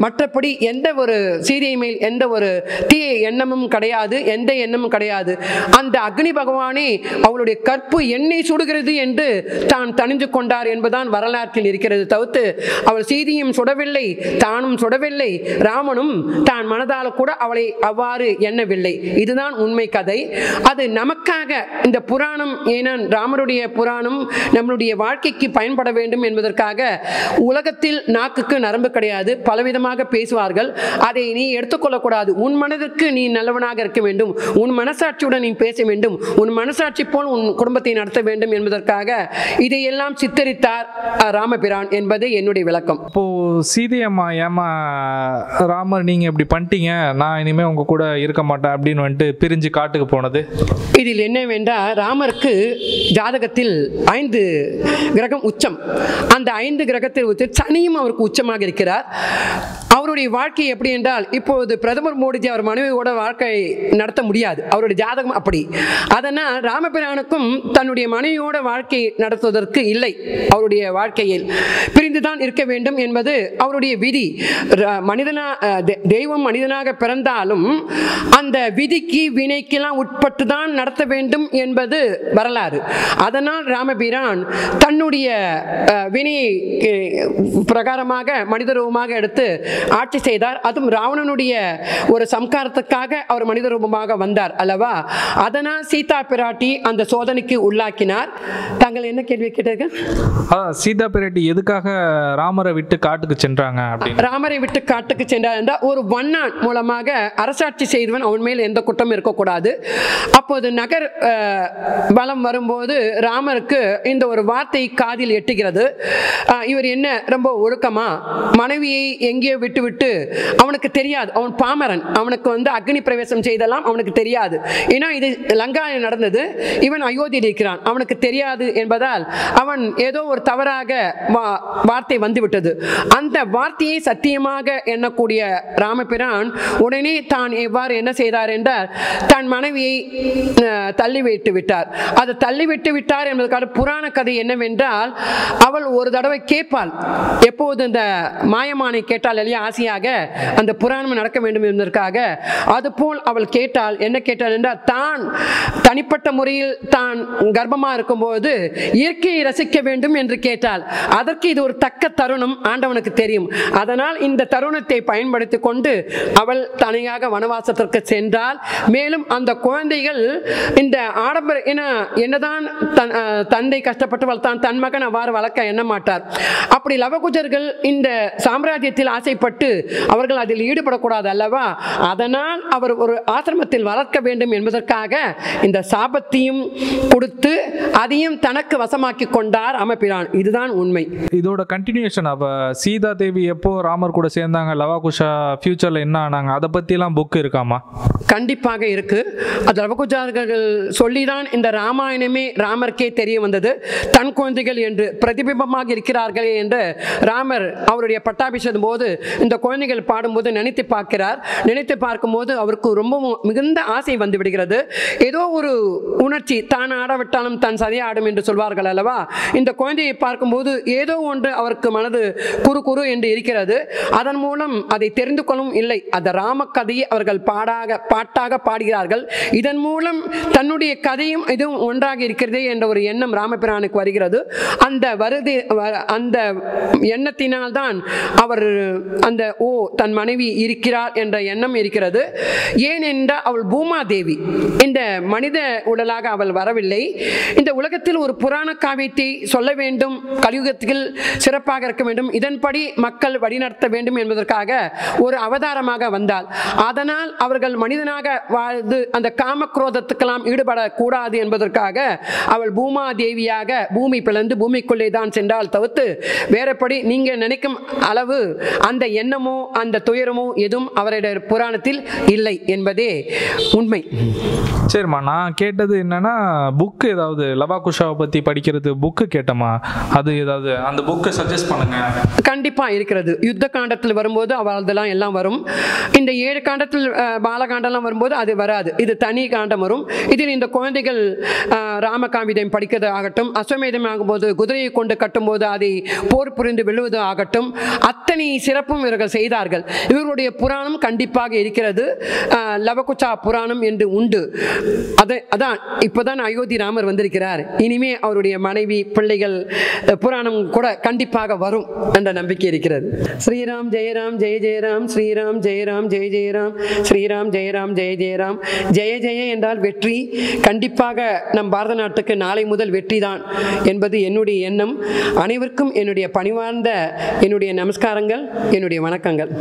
மற்றபடி எந்த ஒரு சீதை மேல் எந்த ஒரு தீய எண்ணமும் கிடையாது, எந்த எண்ணமும் கிடையாது. அந்த அக்னி பகவானே அவளுடைய கற்பு எண்ணெய் சுடுகிறது என்று தான் தணிந்து கொண்டார் என்பதுதான் வரலாற்றில் இருக்கிறது. தவிர்த்து அவள் சீதையும் சுடவில்லை, தானும் சுடவில்லை, ராமனும் தான் மனதால் கூட அவளை அவ்வாறு எண்ணவில்லை. இதுதான் உண்மை கதை. அது நமக்காக இந்த புராணம், ஏன்னா ராமருடைய புராணம் நம்மளுடைய வாழ்க்கைக்கு பயன்பட வேண்டும் என்பதற்காக உலகத்தில் நாக்குக்கு நரம்பு கிடையாது, பலவிதமாக பேசுவார்கள். அதை நீ எடுத்துக்கொள்ளக்கூடாது. உன் மனதிற்கு நீ நல்லவனாக இருக்க வேண்டும், உன் மனசாட்சியுடன் நீ பேச வேண்டும், உன் மனசாட்சி போல் உன் குடும்பத்தை நடத்த வேண்டும் என்பதற்காக இதையெல்லாம் சித்தரித்தார் ராமபிரான் என்பது என்னுடைய விளக்கம். இப்போ சீதை அம்மா, ஏமா ராமர் நீங்க இப்படி பண்ணிட்டீங்க, நான் இனிமே உங்க கூட இருக்க மாட்டேன் அப்படின்னு வந்துட்டு பிரிஞ்சு காட்டுக்கு போனது? இதில் என்னவென்றால் ராமருக்கு ஜாதகத்தில் 5 கிரகம் உச்சம். அந்த 5 கிரகத்தில் சனியும் அவருக்கு உச்சமாக இருக்கிறார். அவருடைய வாழ்க்கை எப்படி என்றால், இப்போது பிரதமர் மோடிஜி அவர் மனைவியோட வாழ்க்கை நடத்த முடியாது, அவருடைய ஜாதகம் அப்படி. அதனால் ராமபிரானுக்கும் தன்னுடைய மனைவியோட வாழ்க்கை நடத்துவதற்கு இல்லை. அவருடைய வாழ்க்கையில் பிரிந்துதான் இருக்க வேண்டும் என்பது அவருடைய விதி. தெய்வம் மனிதனாக பிறந்தாலும் அந்த விதிக்கு வினைக்கெல்லாம் உட்பட்டு தான் நடத்த வேண்டும் என்பது வரலாறு. அதனால் ராமபிரான் தன்னுடைய வினையை பிரகாரமாக மனித ரூபமாக எடுத்து ஆட்சி செய்தார். அதுவும் ராவணனுடைய ஒரு சம்காரத்துக்காக அவர் மனித ரூபமாக வந்தார் அல்லவா. அதனால் சீதா பிராட்டி அந்த சோதனைக்கு உள்ளாக்கினார். தாங்கள் என்ன கேள்வி கேட்டீர்கள்? சீதா பிராட்டி எதுக்காக ராமரை விட்டு காட்டுக்கு சென்றாங்க? ராமரை விட்டு காட்டுக்கு சென்றார் என்றால் ஒரு வண்ணான் மூலமாக அரசாட்சி செய்தவன் அவன் மேல் எந்த குற்றமும் இருக்கக்கூடாது. அப்போது நகர் வலம் வரும்போது ராமருக்கு இந்த ஒரு வார்த்தை காதில் எட்டுகிறது. இவர் என்ன ரொம்ப ஒழுக்கமா, மனைவியை எங்கேயோ விட்டு அவனுக்கு தெரியாது, அவன் பாமரன், அவனுக்கு அக்னி பிரவேசம் செய்தெல்லாம் அவனுக்கு தெரியாது. ஏன்னா இது லங்காவில் நடந்தது, இவன் அயோத்தியில் இருக்கிறான், அவனுக்கு தெரியாது என்பதால் அவன் ஏதோ ஒரு தவறாக வார்த்தை வந்துவிட்டது. அந்த வார்த்தையை சத்தியமாக எண்ணக்கூடிய ராமபிரான் உடனே தான் எவ்வாறு என்ன செய்தார் என்றால், தன் மனைவியை தள்ளிவிட்டு விட்டார். அது தள்ளிவிட்டு விட்டார் என்பதற்கான புராண கதை என்னவென்றால், அவள் ஒரு தடவை கேட்பாள், எப்போது இந்த மாயமானை கேட்டால் இல்லையா ஆசையாக அந்த புராணம் நடக்க வேண்டும் என்பதற்காக, அதுபோல் அவள் கேட்டாள். என்ன கேட்டாள் என்றால், தான் தனிப்பட்ட முறையில் தான் கர்ப்பமாக இருக்கும்போது இயற்கையை ரசிக்க வேண்டும் என்று கேட்டாள். அதற்கு இது ஒரு தக்க தருணம் ஆண்டவனுக்கு தெரியும். அதனால் இந்த தருணத்தை பயன்படுத்தி கொண்டு அவள் தனியாக வனவாசத்திற்கு சென்றால், மேலும் அந்த குழந்தைகள் இந்த ஆடம்பர என்னதான் தந்தை கஷ்டப்பட்டு வளர்த்தான், தன் மகன் அவ்வாறு வளர்க்க எண்ண மாட்டார். அப்படி லவகுஜர்கள் இந்த சாம்ராஜ்யத்தில் ஆசைப்பட்டு அவர்கள் அதில் ஈடுபடக்கூடாது அல்லவா, அதனால் அவர் ஒரு ஆசிரமத்தில் வளர்க்க வேண்டும் என்பதற்காக இந்த சாபத்தையும் கொடுத்து அதையும் தனக்கு வசமாக்கி கொண்டார் ராமபிரான். இதுதான் உண்மை. இதோட கண்டினியூஷன். அப்ப சீதா தேவி எப்போ ராமர் கூட சேர்ந்தாங்க, லவகுஷா ஃபியூச்சர்ல என்ன ஆனாங்க, அதை பத்திலாம் புக் இருக்காமா? கண்டிப்பாக இருக்கு. அது லவகுஜர்கள் சொல்லிதான் இந்த ராமாயணமே ராமருக்கே தெரிய வந்தது. தன் குழந்தைகள் என்று பிரதிபிம்பமாக இருக்கிறார்களே என்று ராமர் அவருடைய பட்டாபிஷேகம் போது இந்த குழந்தைகள் பாடும்போது நினைத்து பார்க்கிறார். நினைத்து பார்க்கும்போது அவருக்கு ரொம்ப மிகுந்த ஆசை வந்து விடுகிறது. ஏதோ ஒரு உணர்ச்சி, தான் ஆடவிட்டாலும் தன் சதையை ஆடும் என்று சொல்வார்கள் அல்லவா, இந்த குழந்தையை பார்க்கும்போது ஏதோ ஒன்று அவருக்கு மனது குறு குறு என்று இருக்கிறது. அதன் மூலம் அதை தெரிந்து கொள்ளும் இல்லை, அந்த ராம கதையை அவர்கள் பாட்டாக பாடுகிறார்கள். இதன் மூலம் தன்னுடைய கதையும் இதுவும் ஒன்றாக இருக்கிறதே என்ற ஒரு எண்ணம் ராமபிரானுக்கு வருகிறது. அந்த எண்ணத்தினால்தான் அவர் அந்த தன் மனைவி இருக்கிறார் என்ற எண்ணம் இருக்கிறது. ஏனென்றால் அவள் பூமாதேவி, இந்த மனித உடலாக அவள் வரவில்லை. இந்த உலகத்தில் ஒரு புராண காவியத்தை சொல்ல வேண்டும், கலியுகத்தில் சிறப்பாக இருக்க வேண்டும், இதன்படி மக்கள் வழிநடத்த வேண்டும் என்பதற்காக ஒரு அவதாரமாக வந்தாள். அதனால் அவர்கள் மனிதனாக வாழ்ந்து அந்த காமக்ரோதத்துக்கெல்லாம் ஈடுபடக்கூடாது என்பதற்காக அவள் பூமாதேவியாக பூமி பிளந்து பூமிக்குள்ளே தான் சென்றால் தவிர்த்து வேறபடி நீங்க நினைக்கும் அளவு அந்த எண்ணமோ அந்த துயரமோ எதுவும் அவருடைய புராணத்தில் இல்லை என்பதே உண்மை. சரிம்மா, நான் கேட்டது என்னன்னா, புக்கு ஏதாவது லவகுஷாவை பற்றி படிக்கிறது புக்கு கேட்டோமா, அது ஏதாவது அந்த புக்கை சஜஸ்ட் பண்ணுங்க. கண்டிப்பாக இருக்கிறது. யுத்த காண்டத்தில் வரும்போது அவள்தெல்லாம் எல்லாம் வரும். இந்த 7 காண்டத்தில் பாலகாண்டெல்லாம் வரும்போது அது வராது, இது தனி காண்டம் வரும். இதில் இந்த குழந்தைகள் ராமகாவிதம் படிக்கிறது ஆகட்டும், அஸ்வமேதம் ஆகும்போது குதிரையை கொண்டு கட்டும்போது அதை போர் புரிந்து வெல்லுவது ஆகட்டும், அத்தனை சிறப்பும் இவர்கள் செய்தார்கள். இவர்களுடைய புராணம் கண்டிப்பாக இருக்கிறது. லவகுஷா புராணம் என்று உண்டு. அதான் இப்போதான் அயோத்தி ராமர் வந்திருக்கிறார், இனிமே அவருடைய மனைவி பிள்ளைகள் புராணம் கூட கண்டிப்பாக வரும் என்ற நம்பிக்கை இருக்கிறது. ஸ்ரீராம் ஜெயராம் ஜெய ஜெயராம், ஸ்ரீராம் ஜெயராம் ஜெய ஜெயராம், ஸ்ரீராம் ஜெயராம் ஜெய ஜெயராம். ஜெய ஜெய என்றால் வெற்றி. கண்டிப்பாக நம் பாரத நாட்டுக்கு நாளை முதல் வெற்றி தான் என்பது என்னுடைய எண்ணம். அனைவருக்கும் என்னுடைய பணிவார்ந்த என்னுடைய நமஸ்காரங்கள், என்னுடைய வணக்கங்கள்.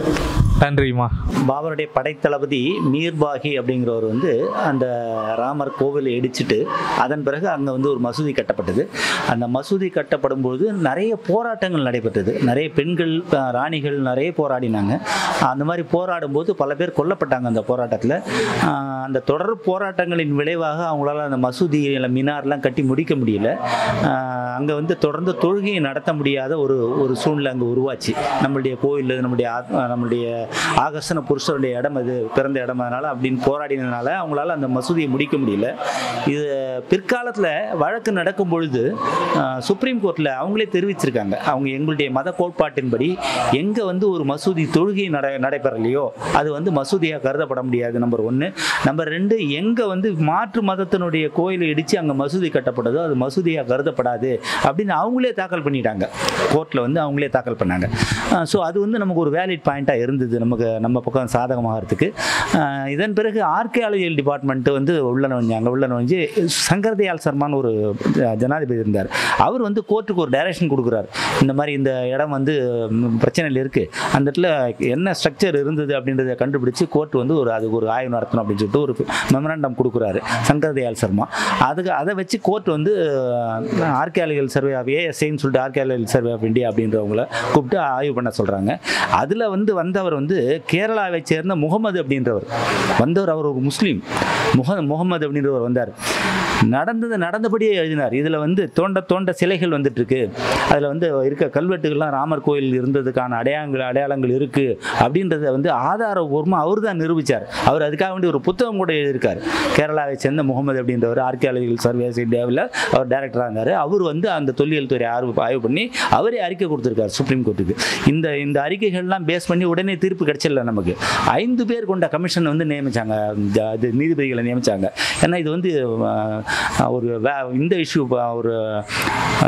நன்றிம்மா. பாபருடைய படைத்தளபதி மீர்பாகி அப்படிங்கிறவர் அந்த ராமர் கோவிலை இடிச்சிட்டு அதன் பிறகு அங்கே ஒரு மசூதி கட்டப்பட்டது. அந்த மசூதி கட்டப்படும் போது நிறைய போராட்டங்கள் நடைபெற்றது. நிறைய பெண்கள் ராணிகள் நிறைய போராடினாங்க. அந்த மாதிரி போராடும் போது பல பேர் கொல்லப்பட்டாங்க அந்த போராட்டத்தில். அந்த தொடர் போராட்டங்களின் விளைவாக அவங்களால அந்த மசூதியில் மினார்லாம் கட்டி முடிக்க முடியல. அங்கே தொடர்ந்து தொழுகையை நடத்த முடியாத ஒரு சூழ்நிலை அங்கே உருவாச்சு. நம்மளுடைய கோயில், நம்மளுடைய ஆகர்ஷண புருஷருடைய இடம், அது பிறந்த இடம், அதனால அப்படின்னு போராடினதுனால அவங்களால அந்த மசூதியை முடிக்க முடியல. இது பிற்காலத்தில் வழக்கு நடக்கும் பொழுது சுப்ரீம் கோர்ட்டில் அவங்களே தெரிவிச்சிருக்காங்க, அவங்க எங்களுடைய மத கோட்பாட்டின்படி எங்கே ஒரு மசூதி தொழுகை நடைபெறலையோ அது மசூதியாக கருதப்பட முடியாது. நம்பர் 1. நம்பர் 2, எங்கே மாற்று மதத்தினுடைய கோயிலை இடித்து அங்கே மசூதி கட்டப்பட்டதோ அது மசூதியாக கருதப்படாது அப்படின்னு அவங்களே தாக்கல் பண்ணிட்டாங்க. கோர்ட்டில் அவங்களே தாக்கல் பண்ணாங்க. ஸோ அது நமக்கு ஒரு வேலிட் பாயிண்ட்டாக இருந்தது. இருந்தது நம்ம பக்கம் சாதகமாகறதுக்கு. இதன் பிறகு ஆர்கியாலஜிக்கல் டிபார்ட்மெண்ட்டு வந்து உள்ள நுழைஞ்சு சங்கர்தயாள் சர்மான்னு ஒரு ஜனாதிபதி இருந்தார். அவர் வந்து கோர்ட்டுக்கு ஒரு டைரக்ஷன் கொடுக்குறாரு. இந்த மாதிரி இந்த இடம் வந்து பிரச்சனையில் இருக்குது, அந்த இடத்துல என்ன ஸ்ட்ரக்சர் இருந்தது அப்படின்றத கண்டுபிடிச்சு கோர்ட் வந்து அதுக்கு ஒரு ஆய்வு நடத்தணும் அப்படின்னு சொல்லிட்டு ஒரு மெமரண்டம் கொடுக்குறாரு சங்கர்தயாள் சர்மா. அதை வச்சு கோர்ட் வந்து ஆர்கியாலஜிக்கல் சர்வே ஆஃப் ஏஎஸ்ஐன்னு சொல்லிட்டு ஆர்கியாலஜிக்கல் சர்வே ஆஃப் இந்தியா அப்படின்றவங்கள கூப்பிட்டு ஆய்வு பண்ண சொல்கிறாங்க. அதில் வந்தவர் வந்து கேரளாவை சேர்ந்த முகமது அப்படின்றவர் வந்தவர். அவர் ஒரு முஸ்லீம். முகமது அப்படின்றவர் வந்தார். நடந்தபடியே எழுதினார். இதில் வந்து தோண்ட சிலைகள் வந்துட்டு இருக்கு, அதில் வந்து இருக்க கல்வெட்டுகள்லாம் ராமர் கோயில் இருந்ததுக்கான அடையாளங்கள் இருக்கு அப்படின்றத வந்து ஆதாரபூர்வமாக அவர் தான் நிரூபித்தார். அவர் அதுக்காக வேண்டி ஒரு புத்தகம் கூட எழுதியிருக்கார். கேரளாவை சேர்ந்த முகமது அப்படின்றவர் ஆர்கியாலஜிக்கல் சர்வேஸ் இந்தியாவில் அவர் டைரக்டராக இருந்தார். அவர் வந்து அந்த தொல்லியல் துறை ஆய்வு பண்ணி அவரே அறிக்கை கொடுத்துருக்காரு சுப்ரீம் கோர்ட்டுக்கு. இந்த அறிக்கைகள்லாம் பேஸ் பண்ணி உடனே தீர்ப்பு கிடைச்சிடல. நமக்கு 5 பேர் கொண்ட கமிஷன் வந்து நியமித்தாங்க, நீதிபதிகளை நியமித்தாங்க. ஏன்னா இது வந்து இந்த இஷ்யூ ஒரு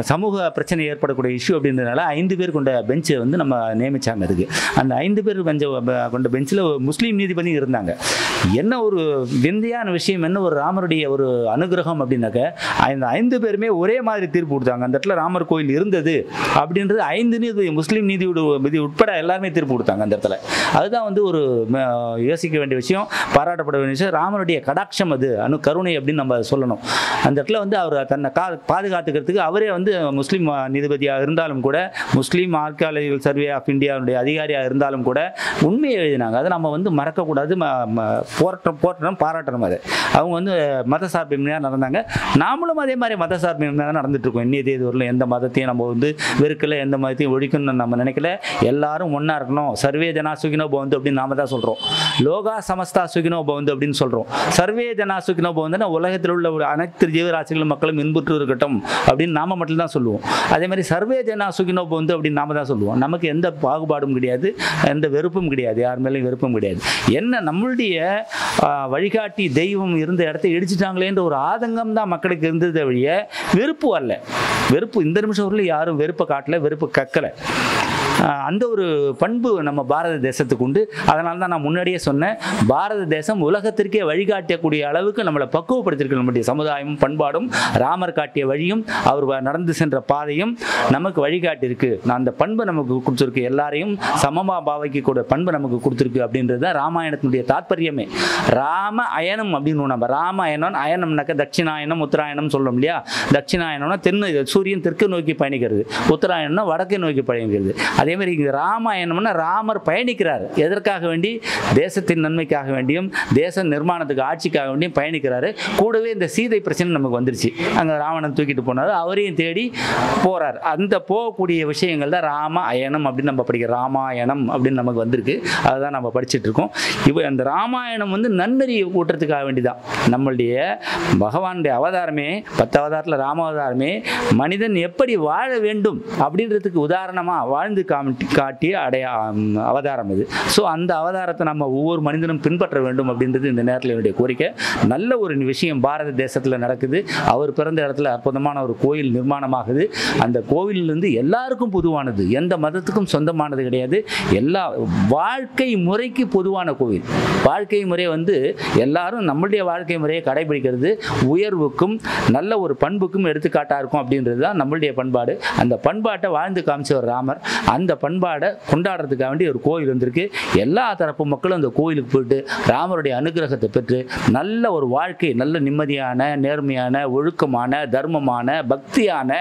சமூக பிரச்சனை ஏற்படக்கூடிய இஷ்யூ அப்படின்றதுனால 5 பேர் கொண்ட பெஞ்சை வந்து நம்ம நியமித்தாங்க. அதுக்கு அந்த 5 பேர் கொண்ட பெஞ்சில் முஸ்லீம் நீதிபதி இருந்தாங்க. என்ன ஒரு விந்தையான விஷயம், என்ன ஒரு ராமருடைய ஒரு அனுகிரகம் அப்படின்னாக்க, அந்த 5 பேருமே ஒரே மாதிரி தீர்ப்பு கொடுத்தாங்க. அந்த இடத்துல ராமர் கோயில் இருந்தது அப்படின்றது 5 நீதிபதி முஸ்லீம் நீதி உட்பட எல்லாருமே தீர்ப்பு கொடுத்தாங்க அந்த இடத்துல. அதுதான் வந்து ஒரு யோசிக்க வேண்டிய விஷயம், பாராட்டப்பட வேண்டிய விஷயம். ராமருடைய கடாட்சம் அது, கருணை அப்படின்னு நம்ம சொல்லணும். அந்த இடத்துல வந்து அவர் தன்னை பாதுகாத்துக்கிறதுக்கு அவரே வந்து முஸ்லீம் நீதிபதியாக இருந்தாலும் கூட, முஸ்லீம் ஆர்கியாலஜிக்கல் சர்வே ஆஃப் இந்தியாவுடைய அதிகாரியாக இருந்தாலும் கூட உண்மையை எழுதினாங்க. அதை நம்ம வந்து மறக்கக்கூடாது, போற்றணும், பாராட்டணும். அதை அவங்க வந்து மத சார்பின்மையாக நடந்தாங்க. நாமளும் அதே மாதிரி மத சார்பின்மையாக நடந்துட்டு இருக்கோம். இன்னைய தேதி வரல எந்த மதத்தையும் நம்ம வந்து வெறுக்கல, எந்த மதத்தையும் ஒழிக்கணும்னு நம்ம நினைக்கல. எல்லாரும் ஒன்றா இருக்கணும். சர்வே ஜனா சுகினோ பவந்து அப்படின்னு நாம தான் சொல்கிறோம். லோகா சமஸ்தா சுகினோ பவந்து அப்படின்னு சொல்கிறோம். சர்வே ஜனா சுகினோ பவந்துன்னா உலகத்தில் உள்ள அனைத்து ஜீவராசிகள் மக்களும் இன்புற்று இருக்கட்டும் அப்படின்னு நாம மட்டும் தான் சொல்லுவோம். அதே மாதிரி சர்வே ஜனா சுகினோ பவந்து அப்படின்னு நாம தான் சொல்லுவோம். நமக்கு எந்த பாகுபாடும் கிடையாது, எந்த வெறுப்பும் கிடையாது, யார் மேலேயும் வெறுப்பும் கிடையாது. என்ன நம்மளுடைய வழிகாட்டி தெய்வம் இருந்த இடத்தை இடிச்சிட்டாங்களேன்ற ஒரு ஆதங்கம் தான் மக்களுக்கு இருந்தது வழிய வெறுப்பு வரல. வெறுப்பு இந்த நிமிஷம் வரல யாரும் வெறுப்பை காட்டல, வெறுப்பு கக்கலை. அந்த ஒரு பண்பு நம்ம பாரத தேசத்துக்கு உண்டு. அதனால தான் நான் முன்னாடியே சொன்னேன், பாரத தேசம் உலகத்திற்கே வழிகாட்டக்கூடிய அளவுக்கு நம்மளை பக்குவப்படுத்திருக்கு. நம்முடைய சமுதாயமும் பண்பாடும் ராமர் காட்டிய வழியும் அவர் நடந்து சென்ற பாதையும் நமக்கு வழிகாட்டியிருக்கு. நான் அந்த பண்பை நமக்கு கொடுத்துருக்கு, எல்லாரையும் சமமா பாவைக்கு கூட பண்பு நமக்கு கொடுத்துருக்கு அப்படின்றது தான் ராமாயணத்தினுடைய தாற்பயமே. ராம அயனம் அப்படின்னு நம்ம ராம அயனம்னாக்க தட்சிணாயனம் உத்தராயணம் சொல்லும் இல்லையா. தட்சிணாயனம்னா சூரியன் தெற்கு நோக்கி பயணிக்கிறது, உத்தராயணம்னா வடக்கை நோக்கி பயணிக்கிறது. அதே மாதிரி இங்கே ராமாயணம்னா ராமர் பயணிக்கிறார். எதற்காக வேண்டி? தேசத்தின் நன்மைக்காக வேண்டியும் தேச நிர்மாணத்துக்கு ஆட்சிக்காக வேண்டியும் பயணிக்கிறாரு. கூடவே இந்த சீதை பிரச்சனை நமக்கு வந்துருச்சு. அங்கே ராவணன் தூக்கிட்டு போனார், அவரையும் தேடி போறார். அந்த போகக்கூடிய விஷயங்கள் தான் ராம அயனம் அப்படின்னு நம்ம படிக்கிறோம். ராமாயணம் அப்படின்னு நமக்கு வந்திருக்கு, அதுதான் நம்ம படிச்சுட்டு இருக்கோம். இப்போ அந்த ராமாயணம் வந்து நன்னறி ஊட்டுறதுக்காக வேண்டிதான். நம்மளுடைய பகவானுடைய அவதாரமே 10 அவதாரத்தில் ராமாவதாரமே மனிதன் எப்படி வாழ வேண்டும் அப்படின்றதுக்கு உதாரணமாக வாழ்ந்து காட்டிய அவதாரம் இது. ஸோ அந்த அவதாரத்தை நம்ம ஒவ்வொரு மனிதனும் பின்பற்ற வேண்டும் அப்படின்றது இந்த நேரத்தில் என்னுடைய கோரிக்கை. நல்ல ஒரு விஷயம் பாரத தேசத்தில் நடக்குது. அவர் பிறந்த இடத்துல அற்புதமான ஒரு கோயில் நிர்மாணமாகுது. அந்த கோவிலிருந்து எல்லாருக்கும் பொதுவானது, எந்த மதத்துக்கும் சொந்தமானது கிடையாது. எல்லா வாழ்க்கை முறைக்கு பொதுவான கோவில். வாழ்க்கை முறை வந்து எல்லாரும் நம்மளுடைய வாழ்க்கை முறையை கடைபிடிக்கிறது உயர்வுக்கும் நல்ல ஒரு பண்புக்கும் எடுத்துக்காட்டாக இருக்கும் அப்படின்றது தான் நம்மளுடைய பண்பாடு. அந்த பண்பாட்டை வாழ்ந்து காமிச்சவர் ராமர். அந்த பண்பாடை கொண்டாடுறதுக்காக வேண்டி ஒரு கோயில் வந்திருக்கு. எல்லா தரப்பு மக்களும் அந்த கோயிலுக்கு போயிட்டு ராமருடைய அனுகிரகத்தை பெற்று நல்ல ஒரு வாழ்க்கை, நல்ல நிம்மதியான, நேர்மையான, ஒழுக்கமான, தர்மமான, பக்தியான,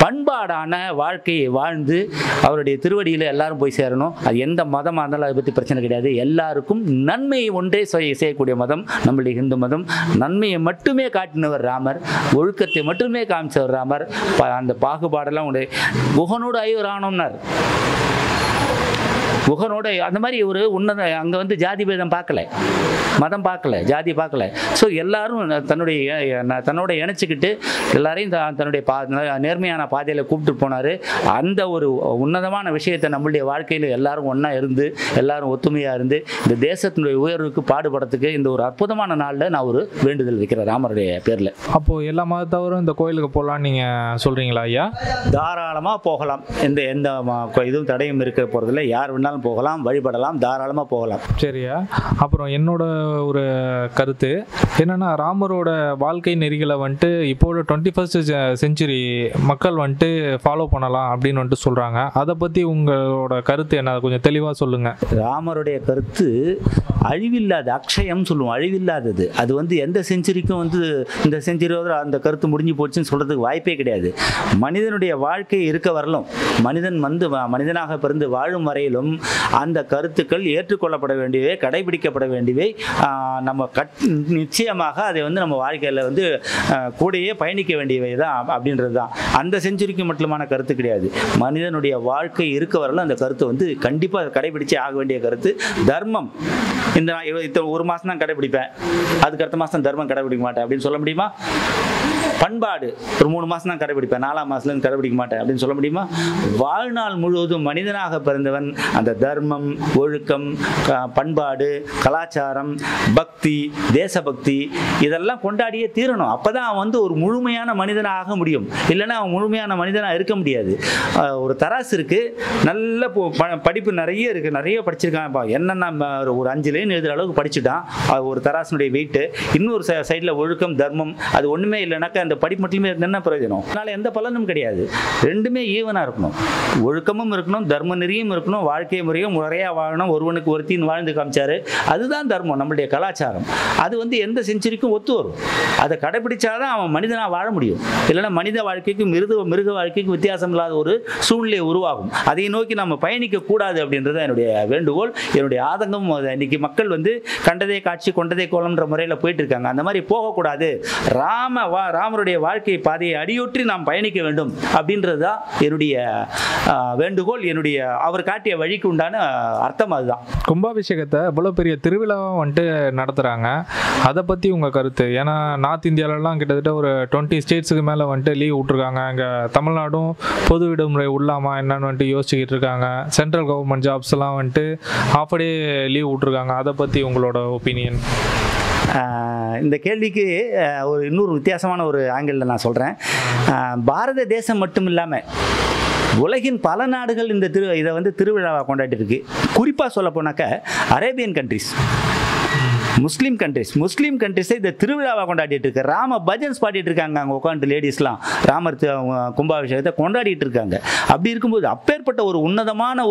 பண்பாடான வாழ்க்கையை வாழ்ந்து அவருடைய திருவடியில் எல்லாரும் போய் சேரணும். அது எந்த மதமாக இருந்தாலும் அதை பற்றி பிரச்சனை கிடையாது. எல்லாருக்கும் நன்மையை ஒன்றே செய்யக்கூடிய மதம் நம்மளுடைய இந்து மதம். நன்மையை மட்டுமே காட்டினவர் ராமர், ஒழுக்கத்தை மட்டுமே காமிச்சவர் ராமர். அந்த பாகுபாடெல்லாம் உடைய குகனோடு ஐவரானோம்னார். குகனோட அந்த மாதிரி ஒரு உன்னத அங்கே வந்து ஜாதி பேதம் பார்க்கல, மதம் பார்க்கல, ஜாதி பார்க்கல. ஸோ எல்லாரும் தன்னோட இணைச்சிக்கிட்டு எல்லாரையும் தன்னுடைய நேர்மையான பாதையில் கூப்பிட்டு போனார். அந்த ஒரு உன்னதமான விஷயத்தை நம்மளுடைய வாழ்க்கையில் எல்லாரும் ஒன்றா இருந்து எல்லாரும் ஒத்துமையாக இருந்து இந்த தேசத்தினுடைய உயர்வுக்கு பாடுபடுறதுக்கு இந்த ஒரு அற்புதமான நாளில் நான் ஒரு வேண்டுதல் வைக்கிறேன் ராமருடைய பேரில். அப்போது எல்லா மதத்தவரும் இந்த கோயிலுக்கு போகலான்னு நீங்கள் சொல்கிறீங்களா ஐயா? தாராளமாக போகலாம். எந்த இதுவும் தடையும் இருக்க போகிறதில்ல. யார் வேணாலும் வேணாலும் போகலாம், வழிபடலாம், தாராளமாக போகலாம். சரியா. அப்புறம் என்னோட ஒரு கருத்து என்னன்னா, ராமரோட வாழ்க்கை நெறிகளை வந்துட்டு இப்போது 21st செஞ்சுரி மக்கள் வந்துட்டு ஃபாலோ பண்ணலாம் அப்படின்னு வந்துட்டு சொல்கிறாங்க. அதை பற்றி உங்களோட கருத்து என்ன, கொஞ்சம் தெளிவாக சொல்லுங்கள். ராமருடைய கருத்து அழிவில்லாத, அக்ஷயம் சொல்லுவோம், அழிவில்லாதது. அது வந்து எந்த செஞ்சுரிக்கும் வந்து இந்த செஞ்சுரியோட அந்த கருத்து முடிஞ்சு போச்சுன்னு சொல்கிறதுக்கு வாய்ப்பே கிடையாது. மனிதனுடைய வாழ்க்கை இருக்க வரலும், மனிதன் வந்து மனிதனாக பிறந்து வாழும் வரையிலும் அந்த கருத்துக்கள் ஏற்றுக்கொள்ளப்பட வேண்டியவை, கடைபிடிக்கப்பட வேண்டியவை. நம்ம நிச்சயமாக அதை வந்து நம்ம வாழ்க்கையில் வந்து கூடையே பயணிக்க வேண்டியவை தான் அப்படின்றது தான். அந்த செஞ்சுரிக்கு மட்டுமான கருத்து கிடையாது. மனிதனுடைய வாழ்க்கை இருக்க வரலும் அந்த கருத்தை வந்து கண்டிப்பாக கடைபிடிச்சே ஆக வேண்டிய கருத்து. தர்மம் இந்த ஒரு மாதம் தான் கடைபிடிப்பேன், அதுக்கு அடுத்த மாதம் தர்மம் கடைபிடிக்க மாட்டேன் அப்படின்னு சொல்ல முடியுமா? பண்பாடு ஒரு 3 மாதம் தான் கடைபிடிப்பேன், 4ஆம் மாதத்துலேருந்து கடைபிடிக்க மாட்டேன் அப்படின்னு சொல்ல முடியுமா? வாழ்நாள் முழுவதும் மனிதனாக பிறந்தவன் அந்த தர்மம், ஒழுக்கம், பண்பாடு, கலாச்சாரம், பக்தி, தேசபக்தி இதெல்லாம் கொண்டாடியே தீரணும். அப்போ தான் அவன் வந்து ஒரு முழுமையான மனிதனாக முடியும். இல்லைன்னா அவன் முழுமையான மனிதனாக இருக்க முடியாது. ஒரு தராசு இருக்குது, நல்ல படிப்பு நிறைய இருக்குது, நிறைய படிச்சிருக்கான், என்னென்ன ஒரு 5 லைன் எழுதுகிற அளவுக்கு படிச்சுட்டான். ஒரு தராசனுடைய வெயிட்டு. இன்னொரு சைடில் ஒழுக்கம், தர்மம், அது ஒன்றுமே இல்லைனாக்கா அந்த படிப்பு மட்டுமே என்ன பிரயோஜனம்? அதனால் எந்த பலனும் கிடையாது. ரெண்டுமே ஈவனாக இருக்கணும். ஒழுக்கமும் இருக்கணும், தர்ம நெறியும் இருக்கணும், வாழ்க்கை முறையும் முறையாக வாழணும். ஒருவனுக்கு ஒருத்தின்னு வாழ்ந்து காமிச்சாரு, அதுதான் தர்மம், நம்மளுடைய கலாச்சாரம். அது வந்து எந்த செஞ்சுரிக்கும் ஒத்து வரும். அதை கடைபிடிச்சாதான் அவன் மனிதனாக வாழ முடியும். இல்லைன்னா மனித வாழ்க்கைக்கும் மிருக வாழ்க்கைக்கும் வித்தியாசம் இல்லாத ஒரு சூழ்நிலை உருவாகும். அதை நோக்கி நம்ம பயணிக்க கூடாது அப்படின்றது என்னுடைய வேண்டுகோள், என்னுடைய ஆதங்கம். இன்னைக்கு மக்கள் வந்து கண்டதே காட்சி கொண்டதே கோலம்ன்ற முறையில் போயிட்டு இருக்காங்க. அந்த மாதிரி போகக்கூடாது. ராமருடைய வாழ்க்கை பாதையை அடியொற்றி நாம் பயணிக்க வேண்டும் அப்படின்றது தான் என்னுடைய வேண்டுகோள். என்னுடைய அவர் காட்டிய வழிக்கு உண்டான அர்த்தம் அதுதான். கும்பாபிஷேகத்தை இவ்வளோ பெரிய திருவிழாவை வந்துட்டு நடத்துகிறாங்க, அதை பற்றி உங்கள் கருத்து? ஏன்னா நார்த் இந்தியாவிலலாம் கிட்டத்தட்ட ஒரு 20 ஸ்டேட்ஸுக்கு மேலே வந்துட்டு லீவ் விட்ருக்காங்க. இங்கே தமிழ்நாடும் பொது விடுமுறை உள்ளாமா என்னன்னு வந்துட்டு யோசிச்சுக்கிட்டு இருக்காங்க. சென்ட்ரல் கவர்மெண்ட் ஜாப்ஸ் எல்லாம் வந்துட்டு ஹாஃப் டே லீவ் விட்ருக்காங்க. அதை பற்றி உங்களோட ஒப்பீனியன்? இந்த கேள்விக்கு ஒரு இன்னொரு வித்தியாசமான ஒரு ஆங்கிளில் நான் சொல்கிறேன். பாரத தேசம் மட்டும் இல்லாமல் உலகின் பல நாடுகள் இதை வந்து திருவிழாவாக கொண்டாடிருக்கு. குறிப்பாக சொல்ல போனாக்க அரேபியன் கண்ட்ரிஸ், முஸ்லீம் கண்ட்ரிஸை இந்த திருவிழாவாக கொண்டாடிட்டு இருக்கு. ராம பஜன்ஸ் பாடிட்டு இருக்காங்க அங்கே உட்காந்து லேடிஸ்லாம். ராமர் கும்பாபிஷேகத்தை கொண்டாடிட்டு இருக்காங்க. அப்படி இருக்கும்போது அப்பேற்பட்ட ஒரு உன்னதமான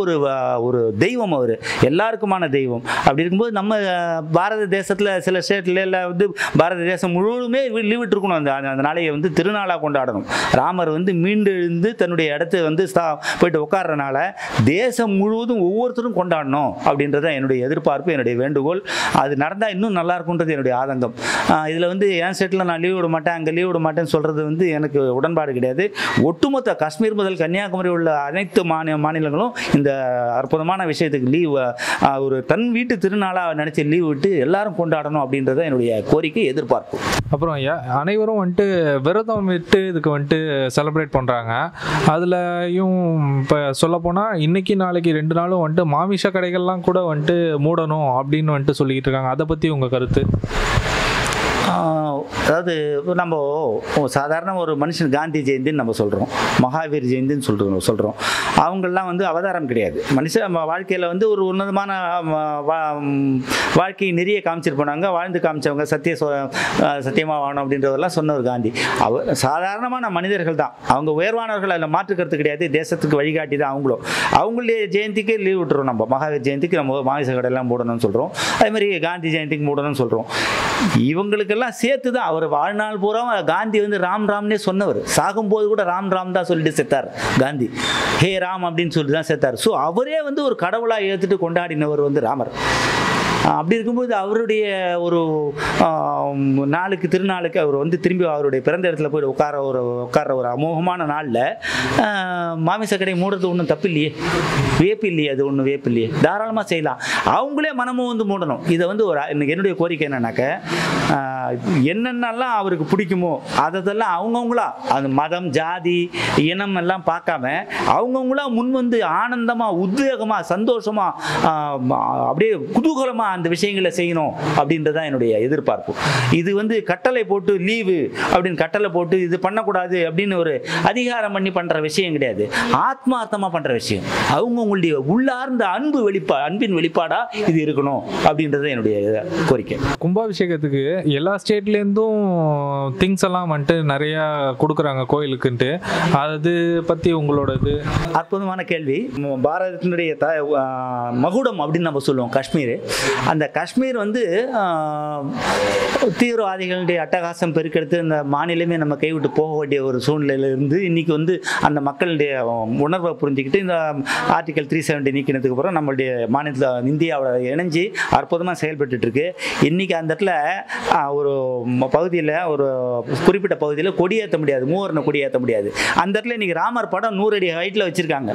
ஒரு தெய்வம், அவர் எல்லாருக்குமான தெய்வம். அப்படி இருக்கும்போது நம்ம பாரத தேசத்தில் சில ஸ்டேட்ல வந்து பாரத தேசம் முழுவதுமே லீவ் விட்டுருக்கணும். அந்த நாளையை வந்து திருநாளாக கொண்டாடணும். ராமர் வந்து மீண்டு எழுந்து தன்னுடைய இடத்த வந்து போயிட்டு உட்கார்றனால தேசம் முழுவதும் ஒவ்வொருத்தரும் கொண்டாடணும் அப்படின்றத என்னுடைய எதிர்பார்ப்பு, என்னுடைய வேண்டுகோள். அது நடந்தால் இன்னும் நல்லா இருக்கும்ன்றது என்னுடைய ஆதங்கம். இதில் வந்து என் ஸ்டேட்டில் நான் லீவ் விட மாட்டேன், அங்கே லீவ் விட மாட்டேன்னு சொல்கிறது வந்து எனக்கு உடன்பாடு கிடையாது. ஒட்டுமொத்த காஷ்மீர் முதல் கன்னியாகுமரி உள்ள அனைத்து மாநிலங்களும் இந்த அற்புதமான விஷயத்துக்கு லீவ், ஒரு தன் வீட்டு திருநாளாக நினச்சி லீவ் விட்டு எல்லாரும் கொண்டாடணும் அப்படின்றத என்னுடைய கோரிக்கை, எதிர்பார்ப்பு. அப்புறம் அனைவரும் வந்துட்டு விரதம் விட்டு இதுக்கு வந்துட்டு செலிப்ரேட் பண்ணுறாங்க. அதுலயும் இப்போ சொல்லப்போனால் இன்னைக்கு நாளைக்கு 2 நாளும் வந்துட்டு மாமிச கடைகள்லாம் கூட வந்துட்டு மூடணும் அப்படின்னு வந்துட்டு சொல்லிக்கிட்டு இருக்காங்க. அதை பற்றி உங்கள் கருத்து? அதாவது நம்ம சாதாரண ஒரு மனுஷன் காந்தி ஜெயந்தின்னு நம்ம சொல்கிறோம், மகாவீர் ஜெயந்தின்னு சொல்கிறோம். அவங்கெல்லாம் வந்து அவதாரம் கிடையாது. மனுஷன் வாழ்க்கையில் வந்து ஒரு உன்னதமான வாழ்க்கை நிறைய காமிச்சிட்டு போனாங்க, வாழ்ந்து காமிச்சவங்க, சத்தியமாக வாழணும் அப்படின்றதெல்லாம் சொன்னவர் காந்தி. அவர் சாதாரணமான மனிதர்கள் தான், அவங்க உயர்வானவர்கள், அதில் மாற்றுக்கிறது கிடையாது. தேசத்துக்கு வழிகாட்டி தான் அவங்களும். அவங்களுடைய ஜெயந்திக்கு லீவ் விட்டுறோம். நம்ம மகாவீர் ஜெயந்திக்கு நம்ம மாமிச கடையெல்லாம் மூடணும்னு சொல்கிறோம். அதே மாதிரி காந்தி ஜெயந்திக்கு மூடணும்னு சொல்கிறோம். இவங்களுக்கெல்லாம் சேர்த்து தான் அவர் வாழ்நாள் பூரா காந்தி வந்து ராம்னே சொன்னவர். சாகும்போது கூட ராம் தான் சொல்லிட்டு செத்தார் காந்தி. ஹே ராம் அப்படின்னு சொல்லிட்டு தான் செத்தார். ஸோ அவரே வந்து ஒரு கடவுளாக ஏற்றுட்டு கொண்டாடினவர் வந்து ராமர். அப்படி இருக்கும்போது அவருடைய ஒரு திருநாளுக்கு அவர் வந்து திரும்பி அவருடைய பிறந்த இடத்துல போய் உட்கார ஒரு அமோகமான நாளில் மாமிச கடை மூடுறது ஒன்றும் தப்பு இல்லையே, வேப்பு இல்லையே, அது ஒன்றும் வேப்பு இல்லையே, தாராளமாக செய்யலாம். அவங்களே மனமும் வந்து மூடணும். இதை வந்து என்னுடைய கோரிக்கை என்னன்னாக்க, என்னென்னலாம் அவருக்கு பிடிக்குமோ அதெல்லாம் அவங்கவுங்களா அந்த மதம் ஜாதி இனம் எல்லாம் பார்க்காம அவங்கவுங்களா முன் வந்து ஆனந்தமாக உத்வேகமாக சந்தோஷமாக அப்படியே குதூகலமாக அந்த விஷயங்களை செய்யணும் அப்படின்றதான் என்னுடைய எதிர்பார்ப்பு. இது வந்து கட்டளை போட்டு லீவு அப்படின்னு கட்டளை போட்டு இது பண்ணக்கூடாது அப்படின்னு ஒரு அதிகாரம் பண்ணி பண்ணுற விஷயம் கிடையாது. ஆத்மார்த்தமாக பண்ணுற விஷயம். அவங்கவுங்களுடைய உள்ளார்ந்த அன்பின் வெளிப்பாடாக இது இருக்கணும் அப்படின்றது என்னுடைய கோரிக்கை. கும்பாபிஷேகத்துக்கு எல்லா ஸ்டேட்லேருந்தும் திங்ஸ் எல்லாம் வந்துட்டு நிறையா கொடுக்குறாங்க கோயிலுக்குன்ட்டு. அது பற்றி உங்களோட இது? அற்புதமான கேள்வி. பாரதத்தினுடைய மகுடம் அப்படின்னு நம்ம சொல்லுவோம் காஷ்மீர். அந்த காஷ்மீர் வந்து தீவிரவாதிகளுடைய அட்டகாசம் பெருக்கெடுத்து இந்த மாநிலமே நம்ம கைவிட்டு போக வேண்டிய ஒரு சூழ்நிலையிலிருந்து இன்னைக்கு வந்து அந்த மக்களுடைய உணர்வை புரிஞ்சுக்கிட்டு இந்த ஆர்டிகல் 370 நீக்கினதுக்கு அப்புறம் நம்மளுடைய மாநிலத்தில் இந்தியாவோட இணைஞ்சு அற்புதமாக செயல்பட்டு இருக்கு. இன்னைக்கு அந்த இடத்துல ஒரு பகுதியில் ஒரு குறிப்பிட்ட பகுதியில் கொடியேற்ற முடியாது, மூவர்ண கொடியேற்ற முடியாது. அந்த இடத்துல இன்னைக்கு ராமர் படம் 100 அடி ஹைட்டில் வச்சிருக்காங்க.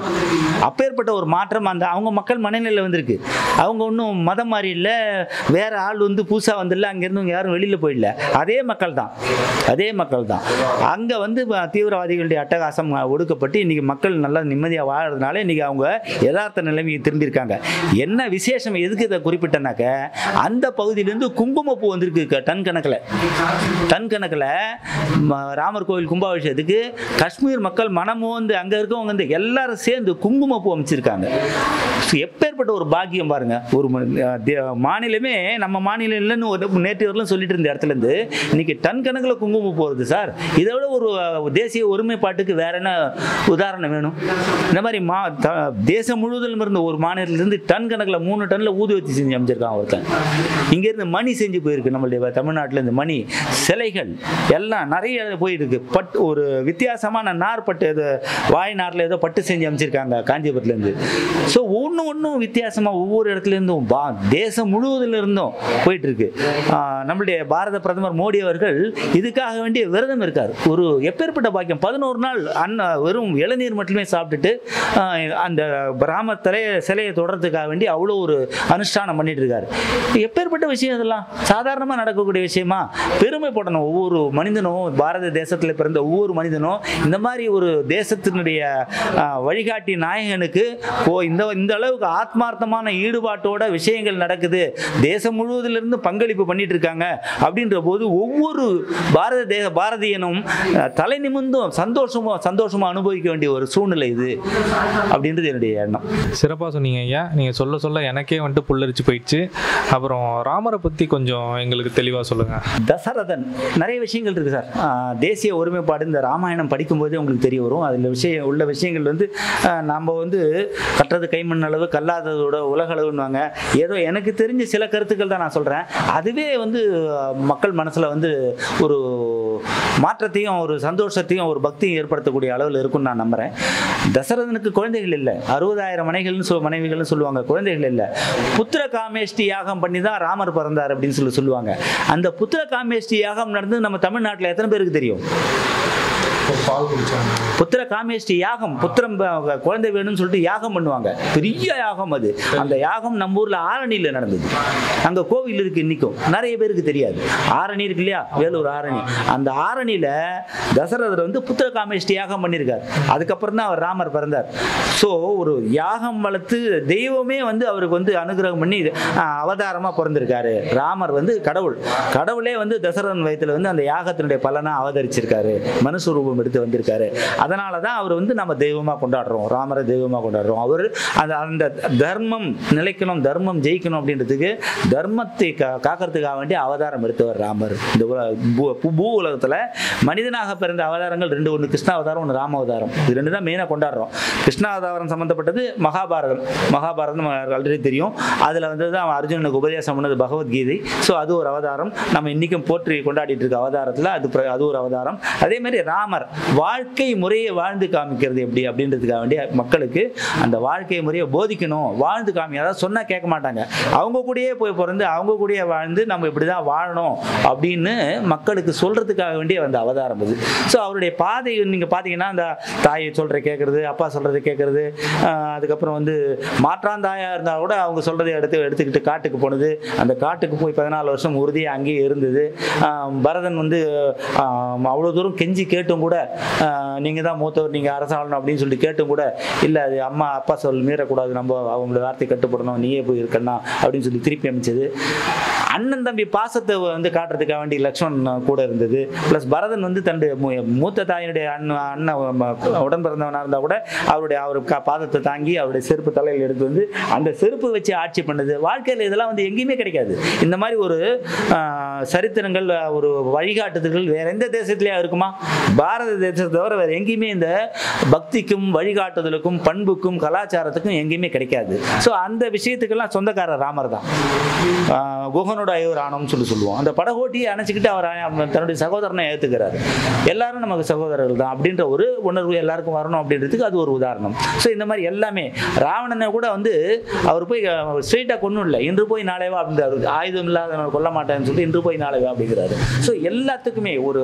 அப்பேற்பட்ட ஒரு மாற்றம் அந்த அவங்க மக்கள் மனநிலையில் வந்திருக்கு. அவங்க ஒன்றும் மதம் மாறி இல்லை, வேற ஆள் வந்து புதுசாக வந்துடல, அங்கேருந்து யாரும் வெளியில் போயிடல. அதே மக்கள் தான் அங்கே வந்து தீவிரவாதிகளுடைய அட்டகாசம் ஒடுக்கப்பட்டு இன்னைக்கு மக்கள் நல்லா நிம்மதியாக வாழறதுனால இன்னைக்கு அவங்க யதார்த்த நிலைமையை திரும்பியிருக்காங்க. என்ன விசேஷம் எதுக்கு இதை குறிப்பிட்டனாக்க, அந்த பகுதியிலேருந்து குங்குமப்பூ வந்திருக்கு டன் கணக்கில் ராமர் கோவில் கும்பாபிஷேகத்துக்கு காஷ்மீர் மக்கள் மனமும் வந்து அங்கே இருக்கவங்க வந்து எல்லாரும் சேர்ந்து குங்குமப்பூ அமைச்சிருக்காங்க. எப்பேற்பட்ட ஒரு பாக்கியம் பாருங்க. ஒரு மாநிலமே நம்ம மாநிலம் இல்லைன்னு ஒரு நேற்று வரலாம் சொல்லிட்டு இருந்த இடத்துல இருந்து இன்னைக்கு டன் கணக்கில் குங்குமம் போகிறது சார். இதை விட ஒரு தேசிய ஒருமைப்பாட்டுக்கு வேற என்ன உதாரணம் வேணும்? இந்த மாதிரி தேசம் முழுவதிலும் இருந்த ஒரு மாநிலத்திலிருந்து டன் கணக்கில் 3 டன்ல ஊதுவத்தி செஞ்சு அமைச்சிருக்காங்க ஒருத்தன். இங்கேருந்து மணி செஞ்சு போயிருக்கு. நம்மளுடைய தமிழ்நாட்டில் இருந்து மணி சிலைகள் எல்லாம் நிறைய போயிருக்கு. ஒரு வித்தியாசமான நார் பட்டு, வாய் நாரில் ஏதோ பட்டு செஞ்சு அமைச்சிருக்காங்க காஞ்சிபுரத்துலேருந்து. ஸோ ஒன்றும் வித்தியாசமாக ஒவ்வொரு இடத்துலேருந்தும் தேசம் முழுவதில் இருந்தும் போயிட்டு இருக்கு. நம்மளுடைய பாரத பிரதமர் மோடி அவர்கள் இதுக்காக வேண்டிய விரதம் இருக்கார். ஒரு எப்பேற்பட்ட பாக்கியம். 11 நாள் வெறும் இளநீர் மட்டுமே சாப்பிட்டுட்டு அந்த ராம சிலையை தொடர்றதுக்காக வேண்டி அவ்வளோ ஒரு அனுஷ்டானம் பண்ணிட்டு இருக்காரு. எப்பேற்பட்ட விஷயம் இதெல்லாம் சாதாரணமாக நடக்கக்கூடிய விஷயமா? பெருமைப்படணும். ஒவ்வொரு மனிதனும், பாரத தேசத்தில் பிறந்த ஒவ்வொரு மனிதனும் இந்த மாதிரி ஒரு தேசத்தினுடைய வழிகாட்டி நாயகனுக்கு இந்த அளவுக்கு ஆத்மார்த்தமான ஈடுபாட்டோட விஷயங்கள் நடக்குது, தேசம் முழுவதிலிருந்து பங்களிப்பு பண்ணிட்டு இருக்காங்க அப்படின்ற போது ஒவ்வொரு பாரதியனும் தலை நிமிர்ந்தும் சந்தோஷமா அனுபவிக்க வேண்டிய ஒரு சூழ்நிலை இது அப்படின்றது என்னுடைய எண்ணம். சிறப்பாக சொன்னீங்க ஐயா. நீங்கள் சொல்ல எனக்கே வந்துட்டு புல்லரிச்சு போயிடுச்சு. அப்புறம் ராமரை பற்றி கொஞ்சம் எங்களுக்கு தெளிவாக சொல்லுங்க. தசரதன் நிறைய விஷயங்கள் இருக்கு சார். தேசிய ஒருமைப்பாடு இந்த ராமாயணம் படிக்கும்போதே உங்களுக்கு தெரிய வரும். அதில் உள்ள விஷயங்கள் வந்து நம்ம வந்து கற்றது கைமண் அளவு கல்லாததோட உலக அளவுன்னுவாங்க. ஏதோ எனக்கு தெரிஞ்ச சில கருத்துக்கள் தான் நான் சொல்கிறேன். அதுவே வந்து மக்கள் மனசில் வந்து ஒரு மாற்றத்தையும் ஒரு சந்தோஷத்தையும் ஒரு பக்தியும் ஏற்படுத்தக்கூடிய அளவில் இருக்கும்னு நான் நம்புகிறேன். தசரதனுக்கு குழந்தைகள் இல்லை, 60,000 மனைவிகள்னு சொல்லுவாங்க. குழந்தைகள் இல்லை. புத்திர காமேஷ்டி யாகம் பண்ணி தான் ராமர் பிறந்தார் அப்படின்னு சொல்லுவாங்க. அந்த புத்திர காமேஷ்டி யாகம் நடந்து நம்ம தமிழ்நாட்டில் எத்தனை பேருக்கு தெரியும்? புத்திர காமேஷ்டி யாகம், புத்திரம் குழந்தை வேணும்னு சொல்லிட்டு யாகம் பண்ணுவாங்க. பெரிய யாகம் அது. அந்த யாகம் நம்ம ஊர்ல ஆரணியில நடந்தது. அங்க கோவில் இருக்கு இன்னைக்கும், நிறைய பேருக்கு தெரியாது. ஆரணி இருக்கு இல்லையா, வேலூர் ஆரணி. அந்த ஆரணியில தசரதர் வந்து புத்திர காமேஷ்டி யாகம் பண்ணியிருக்கார். அதுக்கப்புறம் தான் அவர் ராமர் பிறந்தார். ஸோ ஒரு யாகம் வளர்த்து தெய்வமே வந்து அவருக்கு வந்து அனுகிரகம் பண்ணி அவதாரமா பிறந்திருக்காரு. ராமர் வந்து கடவுளே வந்து தசரதன் வயத்துல வந்து அந்த யாகத்தினுடைய பலனா அவதரிச்சிருக்காரு, மனுஸ்வரூபம் எடுத்து வந்திருக்காரு. அதனால தான் அவர் வந்து நம்ம தெய்வமாக கொண்டாடுறோம், ராமரை தெய்வமாக கொண்டாடுறோம். அவர் அந்த தர்மம் நிலைக்கணும், தர்மம் ஜெயிக்கணும் அப்படின்றதுக்கு, தர்மத்தை காக்கிறதுக்காக வேண்டிய அவதாரம் எடுத்தவர் ராமர். இந்த பூ உலகத்தில் மனிதனாக பிறந்த அவதாரங்கள் 2, ஒன்று கிருஷ்ண அவதாரம், ஒன்று ராம அவதாரம். இது 2 தான் மெயினாக கொண்டாடுறோம். கிருஷ்ண அவதாரம் சம்மந்தப்பட்டது மகாபாரதம் ஆல்ரெடி தெரியும். அதில் வந்து தான் அர்ஜுனனுக்கு உபதேசம் பண்ணது பகவத்கீதை. ஸோ அது ஒரு அவதாரம். நம்ம இன்னைக்கும் போற்றி கொண்டாடிட்டு இருக்க அவதாரத்தில் அது ஒரு அவதாரம். அதே மாதிரி ராமர் வாழ்க்கை முறையை வாழ்ந்து காமிக்கிறது எப்படி அப்படின்றதுக்காக வேண்டிய மக்களுக்கு அந்த வாழ்க்கை முறையை போதிக்கணும், வாழ்ந்து காமி. அதாவது சொன்னால் கேட்க மாட்டாங்க, அவங்க கூடயே போய் பிறந்து அவங்க கூடயே வாழ்ந்து நம்ம இப்படி தான் வாழணும் அப்படின்னு மக்களுக்கு சொல்கிறதுக்காக வேண்டிய அந்த அவதாரம் இது. ஸோ அவருடைய பாதை நீங்கள் பார்த்தீங்கன்னா அந்த தாயை சொல்கிற கேட்குறது, அப்பா சொல்கிறத கேட்குறது, அதுக்கப்புறம் வந்து மாற்றாந்தாயாக இருந்தால் கூட அவங்க சொல்கிறத எடுத்துக்கிட்டு காட்டுக்கு போனது, அந்த காட்டுக்கு போய் 14 வருஷம் உறுதியாக அங்கேயே இருந்தது. பரதன் வந்து அவ்வளோ தூரம் கெஞ்சி கேட்டும் கூட நீங்கள் தான் மூத்தவர், நீங்கள் அரசாளணும் அப்படின்னு சொல்லிட்டு கேட்டும் கூட இல்லை, அது அம்மா அப்பா சொல் மீறக்கூடாது, நம்ம அவங்களோட வார்த்தை கட்டுப்படணும், நீயே போய் இருக்கணும் அப்படின்னு சொல்லி திருப்பி அமைச்சது. அண்ணன் தம்பி பாசத்தை வந்து காட்டுறதுக்காக வேண்டி லக்ஷ்மணன் கூட இருந்தது. ப்ளஸ் பரதன் வந்து தன்னுடைய மூத்த தாயினுடைய அண்ணன் உடன் பிறந்தவனாக இருந்தால் கூட அவர் பாதத்தை தாங்கி அவருடைய செருப்பு தலையில் எடுத்து வந்து அந்த செருப்பு வச்சு ஆட்சி பண்ணது. வாழ்க்கையில் இதெல்லாம் வந்து எங்கேயுமே கிடைக்காது. இந்த மாதிரி ஒரு சரித்திரங்கள், ஒரு வழிகாட்டுதல்கள் வேற எந்த தேசத்திலேயே இருக்குமா? பாரத தேசத்தை தவிர வேற எங்கேயுமே இந்த பக்திக்கும் வழிகாட்டுதலுக்கும் பண்புக்கும் கலாச்சாரத்துக்கும் எங்கேயுமே கிடைக்காது. ஸோ அந்த விஷயத்துக்கெல்லாம் சொந்தக்காரர் ராமர் தான். குகனோட ஐவரானம்னு சொல்லுவோம். அந்த படகோட்டியை அணைச்சிக்கிட்டு அவர் தன்னுடைய சகோதரனை ஏற்றுக்கிறாரு. எல்லாரும் நமக்கு சகோதரர்கள் தான் அப்படின்ற ஒரு உணர்வு எல்லாருக்கும் வரணும் அப்படின்றதுக்கு அது ஒரு உதாரணம். ஸோ இந்த மாதிரி எல்லாமே ராவணனை கூட வந்து அவர் போய் ஸ்ட்ரெயிட்டாக கொன்னும் இல்லை, இன்று போய் நாளைவா அப்படின்றாரு. ஆயுதம் இல்லாத கொல்ல மாட்டேன்னு சொல்லிட்டு இன்று போய் நாளைவா அப்படிங்கிறாரு. ஸோ எல்லாத்துக்குமே ஒரு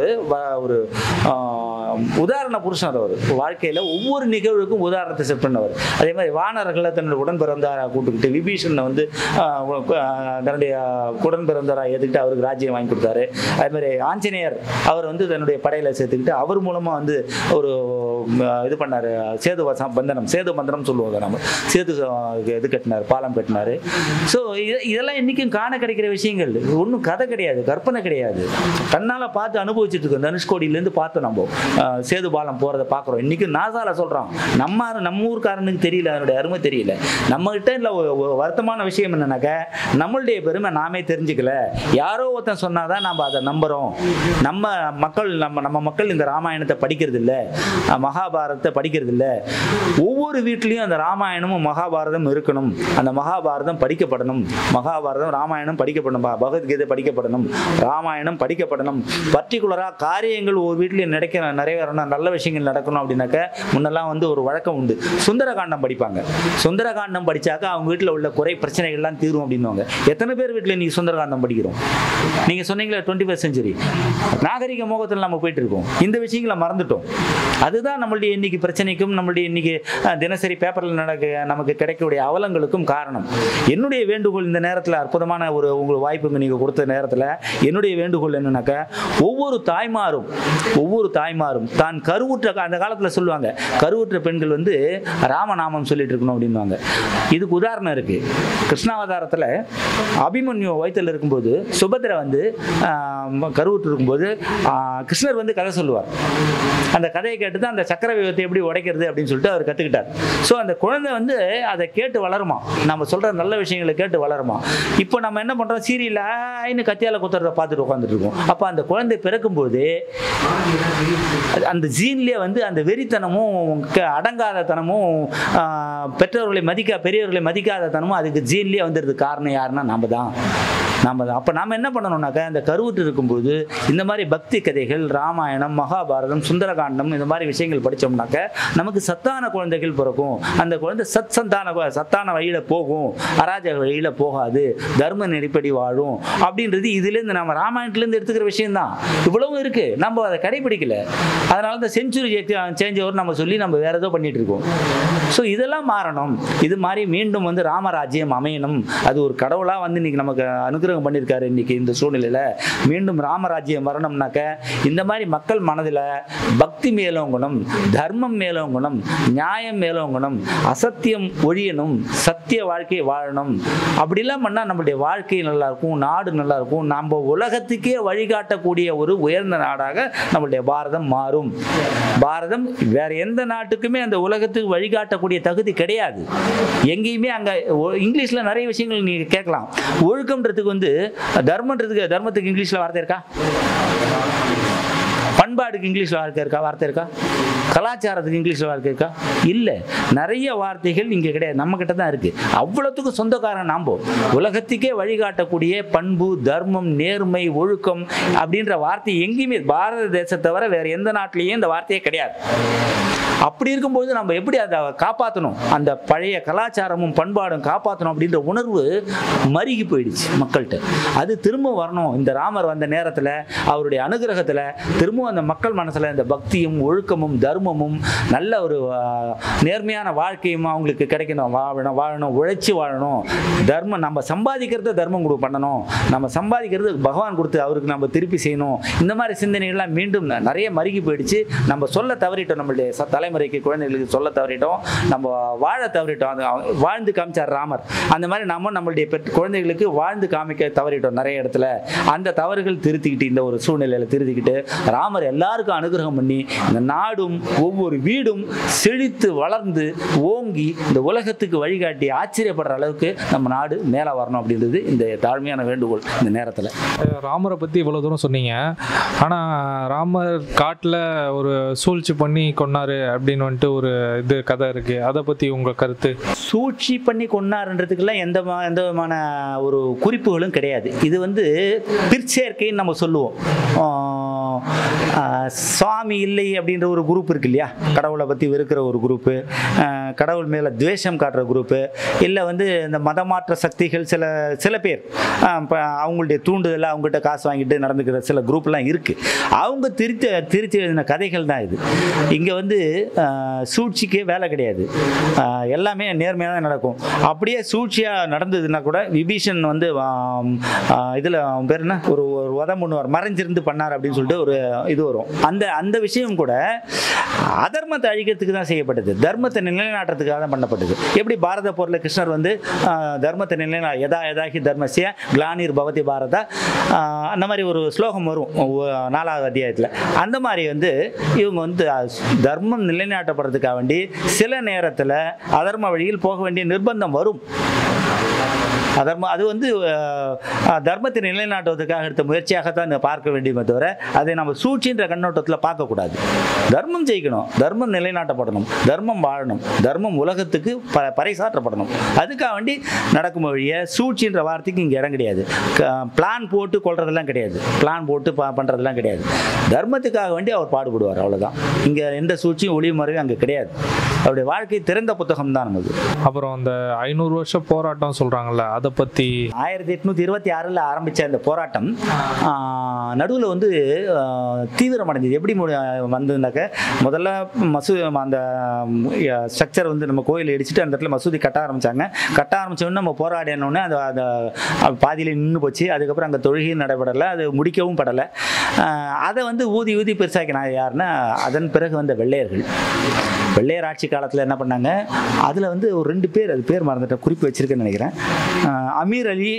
உதாரண புருஷன் அவர். வாழ்க்கையில் ஒவ்வொரு நிகழ்வுக்கும் உதாரணத்தை செட் பண்ணவர். அதே மாதிரி வானர்களை தன்னுடைய உடன் பிறந்தாரா கூட்டுக்கிட்டு விபீஷனை வந்து தன்னுடைய உடன் பிறந்தாராக ஏற்றுக்கிட்டு அவருக்கு ராஜ்யம் வாங்கி கொடுத்தாரு. அதே மாதிரி ஆஞ்சநேயர் அவர் வந்து தன்னுடைய படையில் சேர்த்துக்கிட்டு அவர் மூலமாக வந்து ஒரு இது பண்ணார், சேது பந்தனம் சொல்லுவாங்க, நம்ம சேது இது கட்டினார், பாலம் கட்டினார். ஸோ இதெல்லாம் இன்றைக்கும் காண கிடைக்கிற விஷயங்கள். ஒன்றும் கதை கிடையாது, கற்பனை கிடையாது, கண்ணால் பார்த்து அனுபவிச்சுட்டு இருக்கோம். தனுஷ்கோடியிலேருந்து பார்த்தோம், நம்ம சேது பாலம் போகிறத பார்க்குறோம். இன்றைக்கி நாசால சொல்கிறோம், நம்ம ஊருக்காரனுக்கு தெரியல, அதனுடைய அருமை தெரியல. நம்மகிட்ட இல்லை வருத்தமான விஷயம் என்னன்னாக்கா, நம்மளுடைய பெருமை நாமே தெரிஞ்சுக்கல. யாரோ ஒருத்தன் சொன்னாதான் நம்ம அதை நம்புகிறோம். நம்ம மக்கள் இந்த ராமாயணத்தை படிக்கிறது இல்லை, மகாபாரதத்தை படிக்கிறது இல்லை. ஒவ்வொரு வீட்லேயும் அந்த ராமாயணமும் மகாபாரதம் இருக்கணும், அந்த மகாபாரதம் படிக்கப்படணும், மகாபாரதம் ராமாயணம் படிக்கப்படணும், பகவத்கீதை படிக்கப்படணும், ராமாயணம் படிக்கப்படணும். பர்டிகுலராக காரியங்கள் ஒரு வீட்லேயும் நிறைவேறணும், நல்ல விஷயங்கள் நடக்கணும் அப்படின்னாக்க முன்னெல்லாம் வந்து ஒரு வழக்கம் உண்டு, சுந்தரகாண்டம் படிப்பாங்க. சுந்தரகாண்டம் படித்தாக்க அவங்க வீட்டில் உள்ள குறை பிரச்சனைகள்லாம் தீரும் அப்படின்வாங்க. எத்தனை பேர் வீட்டில் நீங்கள் சுந்தரகாண்டம் படிக்கிறோம்? நீங்கள் சொன்னீங்களா 21st century நாகரிக மோகத்தில் நம்ம போயிட்டு இருக்கோம், இந்த விஷயங்களை மறந்துட்டோம். அதுதான் நம்மளுடைய இன்னைக்கு பிரச்சனைக்கும் நம்மளுடைய இன்னைக்கு தினசரி பேப்பரில் நமக்கு கிடைக்கக்கூடிய அவலங்களுக்கும் காரணம். என்னுடைய வேண்டுகோள் இந்த நேரத்தில், அற்புதமான உங்களுக்கு வாய்ப்புங்க நீங்கள் கொடுத்த நேரத்தில் என்னுடைய வேண்டுகோள் என்னன்னாக்கா, ஒவ்வொரு தாய்மாரும் தான் கருவுற்ற, அந்த காலத்தில் சொல்லுவாங்க கருவுற்ற பெண்கள் வந்து ராமநாமம் சொல்லிட்டு இருக்கணும் அப்படின்வாங்க. இதுக்கு உதாரணம் இருக்கு. கிருஷ்ணாவதாரத்தில் அபிமன்யு வயிற்றில் இருக்கும்போது சுபத்திரை வந்து கருவுற்று இருக்கும்போது கிருஷ்ணர் வந்து கதை சொல்லுவார். அந்த கதையை கேட்டு தான் அந்த சக்கர வியூகத்தை எப்படி உடைக்கிறது அப்படின்னு சொல்லிட்டு அவர் கற்றுக்கிட்டார். ஸோ அந்த குழந்தை வந்து அதை கேட்டு வளருமா, நம்ம சொல்கிற நல்ல விஷயங்களை கேட்டு வளருமா. இப்போ நம்ம என்ன பண்ணுறோம், சீரியல் கத்தியால் குத்துறதை பார்த்துட்டு உட்காந்துட்டு இருக்கோம். அப்போ அந்த குழந்தை பிறக்கும்போது அந்த ஜீன்லேயே வந்து அந்த வெறித்தனமும் அடங்காத தனமும் பெரியவர்களை மதிக்காத தனமும் அதுக்கு ஜீன்லேயே வந்துடுது. காரணம் யாருன்னா நம்ம தான். அப்போ நாம் என்ன பண்ணணும்னாக்கா, இந்த கருவுற்று இருக்கும்போது இந்த மாதிரி பக்தி கதைகள், ராமாயணம், மகாபாரதம், சுந்தரகாண்டம், இந்த மாதிரி விஷயங்கள் படித்தோம்னாக்க நமக்கு சத்தான குழந்தைகள் பிறக்கும். அந்த குழந்தை சத்தான வழியில் போகும், அராஜக வழியில் போகாது, தர்ம நெறிப்படி வாழும் அப்படின்றது இதுலேருந்து நம்ம ராமாயணத்துலேருந்து எடுத்துக்கிற விஷயம்தான். இவ்வளவும் இருக்குது, நம்ம அதை கடைபிடிக்கல. அதனால இந்த செஞ்சுரி சேஞ்ச் ஓவர் நம்ம சொல்லி நம்ம வேறு ஏதோ பண்ணிட்டு இருக்கோம். ஸோ இதெல்லாம் மாறணும். இது மாதிரி மீண்டும் வந்து ராமராஜ்யம் அமையணும். அது ஒரு கடவுளாக வந்து இன்னைக்கு நமக்கு அனுகிரகம் பண்ணியிருக்காரு. இன்னைக்கு இந்த சூழ்நிலையில் மீண்டும் ராமராஜ்யம் வரணும்னாக்க இந்த மாதிரி மக்கள் மனதில் பக்தி மேலோங்கணும், தர்மம் மேலோங்கணும், நியாயம் மேலோங்கணும், அசத்தியம் ஒழியணும், சத்திய வாழ்க்கையை வாழணும். அப்படிலாம் பண்ணால் நம்மளுடைய வாழ்க்கை நல்லா இருக்கும், நாடு நல்லா இருக்கும். நம்ம உலகத்துக்கே வழிகாட்டக்கூடிய ஒரு உயர்ந்த நாடாக நம்மளுடைய பாரதம் மாறும். பாரதம் வேற எந்த நாட்டுக்குமே அந்த உலகத்துக்கு வழிகாட்டக்கூடிய தகுதி கிடையாது. எங்கேயுமே அங்கே இங்கிலீஷில் நிறைய விஷயங்கள் நீங்கள் கேட்கலாம். ஒழுக்கம்ன்றதுக்கு வந்து தர்மத்துக்கு இங்கிலீஷில் வார்த்தை இருக்கா? பண்பாடுக்கு இங்கிலீஷில் வார்த்தை இருக்கா? கலாச்சாரத்துக்கு இங்கிலீஷில் வார்த்தை இருக்கா? இல்லை. நிறைய வார்த்தைகள் இங்கே கிடையாது, நம்ம கிட்ட தான் இருக்குது. அவ்வளோத்துக்கும் சொந்தக்காரன் நாம். உலகத்துக்கே வழிகாட்டக்கூடிய பண்பு, தர்மம், நேர்மை, ஒழுக்கம் அப்படின்ற வார்த்தை எங்கேயுமே பாரத தேசத்தை தவிர வேறு எந்த நாட்டிலையும் இந்த வார்த்தையே கிடையாது. அப்படி இருக்கும்போது நம்ம எப்படி அதை காப்பாற்றணும், அந்த பழைய கலாச்சாரமும் பண்பாடும் காப்பாற்றணும் அப்படின்ற உணர்வு மருகி போயிடுச்சு மக்கள்கிட்ட. அது திரும்ப வரணும். இந்த ராமர் வந்த நேரத்தில் அவருடைய அனுகிரகத்தில் திரும்பவும் அந்த மக்கள் மனசில் இந்த பக்தியும் ஒழுக்கமும் தர்மமும் நல்ல ஒரு நேர்மையான வாழ்க்கையும் அவங்களுக்கு கிடைக்கணும். வாழணும், உழைச்சி வாழணும். தர்மம் நம்ம சம்பாதிக்கிறத தர்மம் பண்ணணும், நம்ம சம்பாதிக்கிறது பகவான் கொடுத்து அவருக்கு நம்ம திருப்பி செய்யணும். இந்த மாதிரி சிந்தனைகள்லாம் மீண்டும் நிறைய மருகி போயிடுச்சு. நம்ம சொல்ல தவறிட்டோம், நம்மளுடைய தலைமுறைக்கு குழந்தைகளுக்கு சொல்ல தவறிட்டோம், நம்ம வாழ தவறிட்டோம். அது வாழ்ந்து காமிச்சார் ராமர். அந்த மாதிரி நம்ம நம்மளுடைய குழந்தைகளுக்கு வாழ்ந்து காமிக்க தவறிட்டோம் நிறைய இடத்துல. அந்த தவறுகள் திருத்திக்கிட்டு இந்த ஒரு சூழ்நிலையில திருத்திக்கிட்டு ராமர் எல்லாருக்கும் அனுகிரகம் பண்ணி இந்த நாடும் ஒவ்வொரு வீடும் செழித்து வளர்ந்து ஓங்கி இந்த உலகத்துக்கு வழிகாட்டி ஆச்சரியப்படுற அளவுக்கு நம்ம நாடு மேலே வரணும் அப்படின்றது இந்த தாழ்மையான வேண்டுகோள். இந்த நேரத்தில் ராமரை பற்றி இவ்வளோ தூரம் சொன்னீங்க. ஆனால் ராமர் காட்டில் ஒரு சூழ்ச்சி பண்ணி கொன்னாரு அப்படின்னு வந்துட்டு ஒரு இது கதை இருக்கு. அதை பற்றி உங்கள் கருத்து? சூழ்ச்சி பண்ணி கொன்னாருன்றதுக்கெல்லாம் எந்த விதமான ஒரு குறிப்புகளும் கிடையாது. இது வந்து பிற்சேர்க்கைன்னு நம்ம சொல்லுவோம். சுவாமி இல்லை அப்படின்ற ஒரு குரூப் இருக்கு இல்லையா, கடவுளை பற்றி வெறுக்கிற ஒரு குரூப்பு, கடவுள் மேலே துவேஷம் காட்டுற குரூப்பு, இல்லை வந்து இந்த மதமாற்ற சக்திகள் சில பேர் அவங்களுடைய தூண்டுதலை அவங்ககிட்ட காசு வாங்கிட்டு நடந்துக்கிற சில குரூப்லாம் இருக்குது. அவங்க திருத்தி எழுதின கதைகள் தான் இது. இங்கே வந்து சூழ்ச்சிக்கே வேலை கிடையாது, எல்லாமே நேர்மையாக தான் நடக்கும். அப்படியே சூழ்ச்சியாக நடந்ததுன்னா கூட விபீஷன் வந்து இதில் அவன் பேர் என்ன, ஒரு வதம் பண்ணுவார், மறைஞ்சிருந்து பண்ணார் அப்படின்னு சொல்லிட்டு ஒரு இது வரும். அந்த விஷயம் கூட அதர்மத்தை அழிக்கிறதுக்கு தான் செய்யப்பட்டது, தர்மத்தை நிலைநாட்டுறதுக்காக தான் பண்ணப்பட்டது. எப்படி பாரத போரில் கிருஷ்ணர் வந்து தர்மத்தை யதாஹி தர்மஸ்ய கிளானிர் பவதி பாரதா, அந்த மாதிரி ஒரு ஸ்லோகம் வரும் 4வது அத்தியாயத்தில். அந்த மாதிரி வந்து இவங்க வந்து தர்மம் நிலைநாட்டப்படுறதுக்காக வேண்டி சில நேரத்தில் அதர்ம வழியில் போக வேண்டிய நிர்பந்தம் வரும். அது வந்து தர்மத்தை நிலைநாட்டுவதற்காக எடுத்த முயற்சியாகத்தான் பார்க்க வேண்டியமே தவிர அதை நம்ம சூழ்ச்சின்ற கண்ணோட்டத்தில் பார்க்கக்கூடாது. தர்மம் ஜெயிக்கணும், தர்மம் நிலைநாட்டப்படணும், தர்மம் வாழணும், தர்மம் உலகத்துக்கு பறைசாற்றப்படணும். அதுக்காக வேண்டி நடக்கும் வழிய சூழ்ச்சின்ற வார்த்தைக்கு இங்கே இடம் கிடையாது. பிளான் போட்டு கொள்றதெல்லாம் கிடையாது, பிளான் போட்டு பண்ணுறதெல்லாம் கிடையாது. தர்மத்துக்காக வேண்டி அவர் பாடுபடுவார், அவ்வளோதான். இங்கே எந்த சூழ்ச்சியும் ஒளிவு மறைவும் அங்கே கிடையாது. அவருடைய வாழ்க்கை திறந்த புத்தகம் தான் நமக்கு. அப்புறம் அந்த 500 வருஷம் போராட்டம் சொல்கிறாங்கல்ல, அதை பற்றி 1826 ஆரம்பித்த இந்த போராட்டம் நடுவில் வந்து தீவிரமடைஞ்சது. எப்படி வந்ததுனாக்க, முதல்ல அந்த ஸ்ட்ரக்சர் வந்து நம்ம கோயில் இடிச்சுட்டு அந்த இடத்துல மசூதி கட்ட ஆரம்பித்தாங்க. கட்ட ஆரம்பித்தோடனே நம்ம போராடினோடனே அந்த பாதியில் நின்று போச்சு. அதுக்கப்புறம் அங்கே தொழுகையும் நடைபெறலை, அது முடிக்கவும் படலை. அதை வந்து ஊதி பெருசாக்கினாங்க. யாருன்னா அதன் பிறகு வந்த வெள்ளையர் ஆட்சி காலத்தில் என்ன பண்ணாங்க, அதில் வந்து ஒரு 2 பேர், அது பேர் மறந்துட்டேன், குறிப்பு வச்சிருக்கேன்னு நினைக்கிறேன். அமீர் அலி,